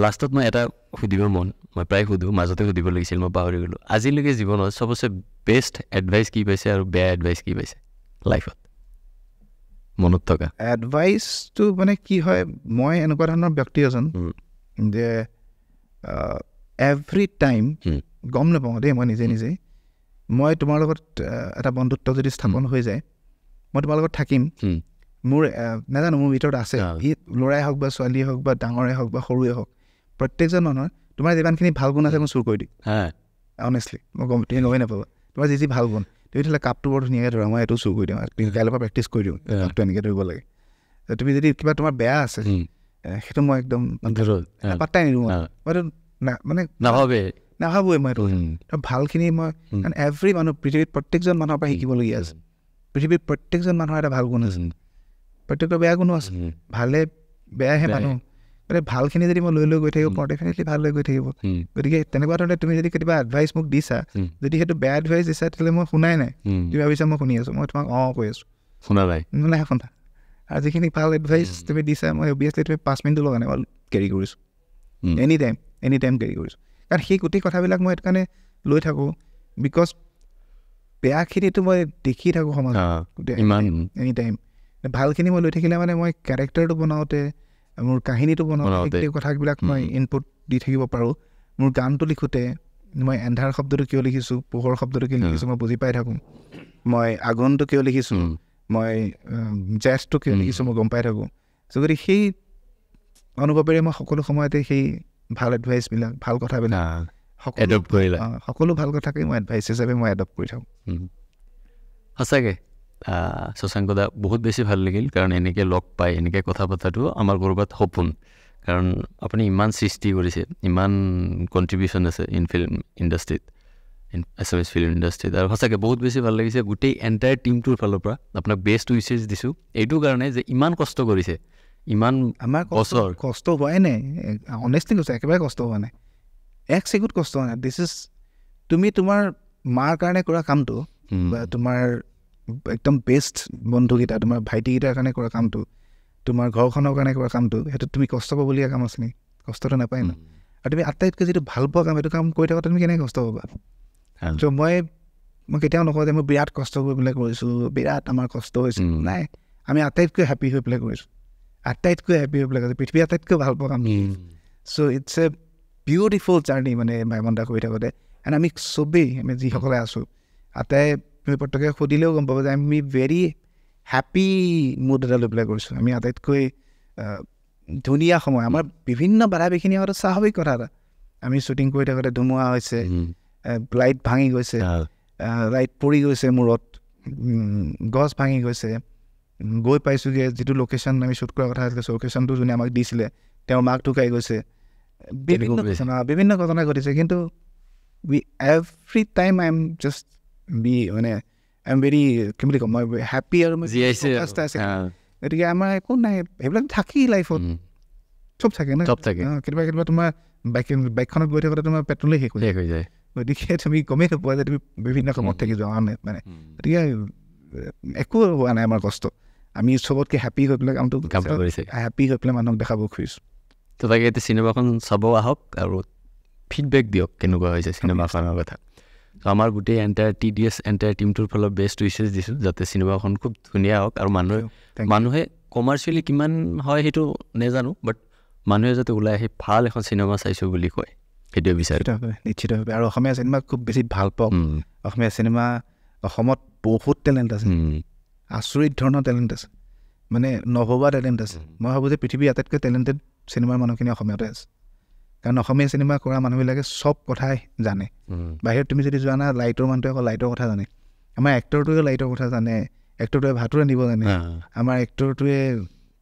লাষ্টত মই এটা সুধিব মই প্ৰায় সুধোঁ মাজতে সুধিব লাগিছিল মই পাহৰি গ'লোঁ আজিলৈকে জীৱনত চবচে বেষ্ট এডভাইচ কি পাইছে আৰু বেয়া এডভাইচ কি পাইছে লাইফত মনত থকা এডভাইচটো মানে কি হয় মই এনেকুৱা ধৰণৰ ব্যক্তি এজন যে এভৰি টাইম গম নাপাওঁ দেই মই নিজে মই তোমাৰ লগত এটা বন্ধুত্ব যদি স্থাপন হৈ যায় মই তোমাৰ লগত থাকিম মোৰ নাজানো মোৰ ভিতৰত আছে সি ল'ৰাই হওক বা ছোৱালীয়ে হওক বা ডাঙৰে হওক বা সৰুৱে হওক প্ৰত্যেকজন মানুহৰ তোমাৰ যিমানখিনি ভাল গুণ আছে মই চুৰ কৰি দিম অনেষ্টলি মই তুমি গমেই নাপাবা তোমাৰ যি ভাল গুণ তুমি তেতিয়াহ'লে কাপটো বৰ ধুনীয়াকৈ ধৰা মই এইটো চুৰ কৰি দিওঁ কাইলৈৰ পৰা প্ৰেক্টিচ কৰি দিওঁ কাপটো এনেকৈ ধৰিব লাগে তুমি যদি কিবা তোমাৰ বেয়া আছে সেইটো মই একদম পাত্তাই নিদিওঁ মইতো মানে নাভাবোৱে মই এইটো ভালখিনি মই কাৰণ এভৰি মানুহ পৃথিৱীত প্ৰত্যেকজন মানুহৰ পৰা শিকিবলগীয়া আছে পৃথিৱীত প্ৰত্যেকজন মানুহৰ এটা ভাল গুণ আছে প্ৰত্যেকৰ বেয়া গুণো আছে ভালে বেয়াহে মানুহ গতিকে ভালখিনি যদি মই লৈ গৈ থাকিব পাৰোঁ ডেফিনেটলি ভাল লৈ গৈ থাকিব গতিকে তেনেকুৱা ধৰণে তুমি যদি কেতিয়াবা এডভাইচ মোক দিছা যদি সেইটো বেয়া এডভাইচ দিছা তেতিয়াহ'লে মই শুনাই নাই তুমি ভাবিছা মই শুনি আছোঁ মই তোমাক কৈ আছোঁ শুনা নাই শুনা আৰু যিখিনি ভাল এডভাইচ তুমি দিছা মই অভিয়াছলি তুমি 5 মিনিটৰ লগা নাই মই কেৰি কৰিছোঁ এনি টাইম কেৰি কৰিছোঁ কাৰণ সেই গোটেই কথাবিলাক মই এইটো কাৰণে লৈ থাকোঁ বিকজ বেয়াখিনিতো মই দেখি থাকোঁ সমাজত এনি টাইম ভালখিনি মই লৈ থাকিলে মানে মই কেৰেক্টাৰটো বনাওঁতে মোৰ কাহিনীটো বনাওঁতে গোটেই কথাবিলাক মই ইনপুট দি থাকিব পাৰোঁ মোৰ গানটো লিখোঁতে মই এন্ধাৰ শব্দটো কিয় লিখিছোঁ পোহৰ শব্দটো কিয় লিখিছোঁ মই বুজি পাই থাকোঁ মই আগুনটো কিয় লিখিছোঁ মই জেছটো কিয় লিখিছোঁ মই গম পাই থাকোঁ চ' গতিকে সেই অনুভৱেৰে মই সকলো সময়তে সেই ভাল এডভাইচবিলাক ভাল কথাবিলাক সকলো ভাল কথাকেই মই এডভাইচ হিচাপে মই এডপ্ট কৰি থাকোঁ সঁচাকৈ শশাংক দা বহুত বেছি ভাল লাগিল কাৰণ এনেকৈ লগ পাই এনেকৈ কথা পতাটো আমাৰ ক'ৰবাত সপোন কাৰণ আপুনি ইমান সৃষ্টি কৰিছে ইমান কণ্ট্ৰিবিউশ্যন আছে ইন ফিল্ম ইণ্ডাষ্ট্ৰীত আছামিজ ফিল্ম ইণ্ডাষ্ট্ৰীত আৰু সঁচাকৈ বহুত বেছি ভাল লাগিছে গোটেই এণ্টায়াৰ টিমটোৰ ফালৰ পৰা আপোনাক বেষ্ট উইচেছ দিছোঁ এইটো কাৰণে যে ইমান কষ্ট কৰিছে ইমান আমাৰ বছৰ কষ্ট হোৱাই নাই অনেষ্টলি কৈছোঁ একেবাৰে কষ্ট হোৱা নাই এক ছেকেণ্ড কষ্ট হোৱা নাই দিছ ইজ তুমি তোমাৰ মাৰ কাৰণে কৰা কামটো বা তোমাৰ একদম বেষ্ট বন্ধুকেইটা তোমাৰ ভাইটিকেইটাৰ কাৰণে কৰা কামটো তোমাৰ ঘৰখনৰ কাৰণে কৰা কামটো সেইটোত তুমি কষ্ট পাবলগীয়া কাম আছে নেকি কষ্টটো নাপায় ন আৰু তুমি আটাইতকৈ যিটো ভাল পোৱা কাম সেইটো কাম কৰি থাকোঁ তুমি কেনেকৈ কষ্ট পাবা চ' মই কেতিয়াও নকওঁ যে মই বিৰাট কষ্ট কৰি পেলাই কৰিছোঁ বিৰাট আমাৰ কষ্ট হৈছে নাই আমি আটাইতকৈ হেপী হৈ পেলাই কৰিছোঁ আটাইতকৈ হেপী হৈ পেলাই কৰিছোঁ পৃথিৱী আটাইতকৈ ভাল পোৱা কাম চ' ইটছ এ বিউটিফুল জাৰ্ণি মানে ভাইমন দা কৰি থাকোঁতে এণ্ড আমি চবেই আমি যিসকলে আছোঁ আটাই তুমি প্ৰত্যেকে সুধিলেও গম পাব যে আমি ভেৰি হেপী মুড এটা লৈ পেলাই কৰিছোঁ আমি আটাইতকৈ ধুনীয়া সময় আমাৰ বিভিন্ন বাধা বিঘিনি হোৱাটো স্বাভাৱিক কথা এটা আমি শ্বুটিং কৰি থাকোঁতে ধুমুহা হৈছে লাইট ভাঙি গৈছে লাইট পৰি গৈছে মূৰত গছ ভাঙি গৈছে, গৈ পাইছোঁগৈ যিটো লোকেশ্যন আমি শ্বুট কৰাৰ কথা আছিলে, লোকেশ্যনটো যোনে আমাক দিছিলে তেওঁৰ মাক ঢুকাই গৈছে, বিভিন্ন ঘটনা ঘটিছে। কিন্তু every time I am just মানে আই এম ভেৰি কি বুলি ক'ম, মই হেপ্পী আৰু গতিকে আমাৰ একো নাই, সেইবিলাক থাকেই লাইফত, চব থাকে ন, কেতিয়াবা কেতিয়াবা তোমাৰ বাইকখনত গৈ থাকোঁতে তোমাৰ পেট্ৰলেই শেষ হৈ যায়, গতিকে তুমি গমেই নোপোৱা যে তুমি বিভিন্ন কামত থাকি যোৱা মানে। গতিকে একো হোৱা নাই আমাৰ কষ্ট, আমি চবতকৈ হেপ্পী হৈ পেলাই কামটো হেপ্পী হৈ পেলাই মানুহক দেখাব খুজিছোঁ। তো তাকে এতিয়া চিনেমাখন চাব আহক আৰু ফিডবেক দিয়ক কেনেকুৱা হৈছে চিনেমাখনৰ কথা। ত' আমাৰ গোটেই TDS এণ্টায়াৰ টিমটোৰ ফালৰ বেষ্ট উইচেছ দিছোঁ যাতে চিনেমাখন খুব ধুনীয়া হওক, আৰু মানুহে কমাৰ্চিয়েলি কিমান হয় সেইটো নাজানো, বাট মানুহে যাতে ওলাই আহি ভাল এখন চিনেমা চাইছোঁ বুলি কয়, সেইটোৱে বিচাৰোঁ। নিশ্চিতভাৱে, আৰু অসমীয়া চিনেমা খুব বেছি ভাল পাওঁ। অসমীয়া চিনেমা, অসমত বহুত টেলেণ্ট আছে, আচৰিত ধৰণৰ টেলেণ্ট আছে, মানে নভবা টেলেণ্ট আছে। মই ভাবোঁ যে পৃথিৱীৰ আটাইতকৈ টেলেণ্টেড চিনেমাৰ মানুহখিনি অসমীয়াতে আছে, কাৰণ অসমীয়া চিনেমা কৰা মানুহবিলাকে চব কথাই জানে। বাহিৰত তুমি যদি যোৱা না, লাইটৰ মানুহটোৱে অকল লাইটৰ কথা জানে, আমাৰ এক্টৰটোৱে লাইটৰ কথা জানে, এক্টৰটোৱে ভাতো ৰান্ধিব জানে, আমাৰ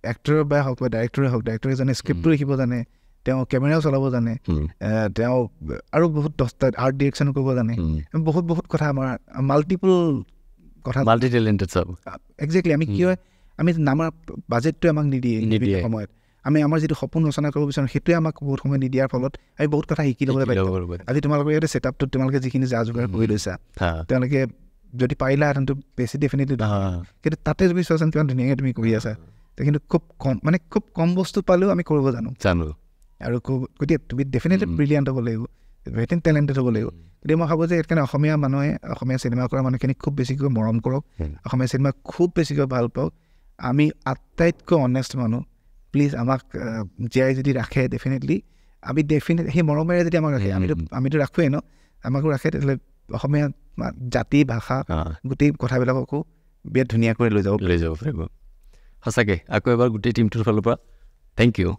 এক্টৰৰ বা হওক বা ডাইৰেক্টৰে হওক, ডাইৰেক্টৰে জানে স্ক্ৰিপ্টটো লিখিব জানে, তেওঁ কেমেৰাও চলাব জানে, তেওঁ আৰু বহুত 10টা আৰ্ট ডিৰেকশ্যন কৰিব জানে, বহুত কথা, আমাৰ মাল্টিপল কথা, মাল্টি টেলেণ্টেড চব। একজেক্টলি, আমি কি হয়, আমি আমাৰ বাজেটটোৱে আমাক নিদিয়ে সময়ত, আমি আমাৰ যিটো সপোন ৰচনা কৰিব বিচাৰোঁ সেইটোৱে আমাক বহুত সময় নিদিয়াৰ ফলত আমি বহুত কথা শিকি ল'বলৈ পাইছোঁ। আজি তোমালোকৰ ইয়াতে ছেটআপটোত তোমালোকে যিখিনি যা যোগাৰ কৰি লৈছা, তেওঁলোকে যদি পাৰিলাহেঁতেনতো বেছি ডেফিনেটলি, কিন্তু তাতে তুমি চোৱাচোন কিমান ধুনীয়াকৈ তুমি কৰি আছা। কিন্তু খুব কম বস্তু পালেও আমি কৰিব জানো, আৰু গতিকে তুমি ডেফিনেটলি ব্ৰিলিয়াণ্ট হ'ব লাগিব, ভেৰি টেলেণ্টেড হ'ব লাগিব। গতিকে মই ভাবোঁ যে সেইকাৰণে অসমীয়া মানুহে, অসমীয়া চিনেমা কৰা মানুহখিনিক খুব বেছিকৈ মৰম কৰক, অসমীয়া চিনেমা খুব বেছিকৈ ভাল পাওক। আমি আটাইতকৈ অনেষ্ট মানুহ, প্লিজ আমাক জীয়াই যদি ৰাখে ডেফিনেটলি সেই মৰমেৰে যদি আমাক ৰাখে, আমিতো ৰাখোৱেই ন, আমাকো ৰাখে, তেতিয়াহ'লে অসমীয়া জাতি ভাষা গোটেই কথাবিলাককো বিৰাট ধুনীয়াকৈ লৈ যাব পাৰিব। সঁচাকৈ আকৌ এবাৰ গোটেই টিমটোৰ ফালৰ পৰা থেংক ইউ।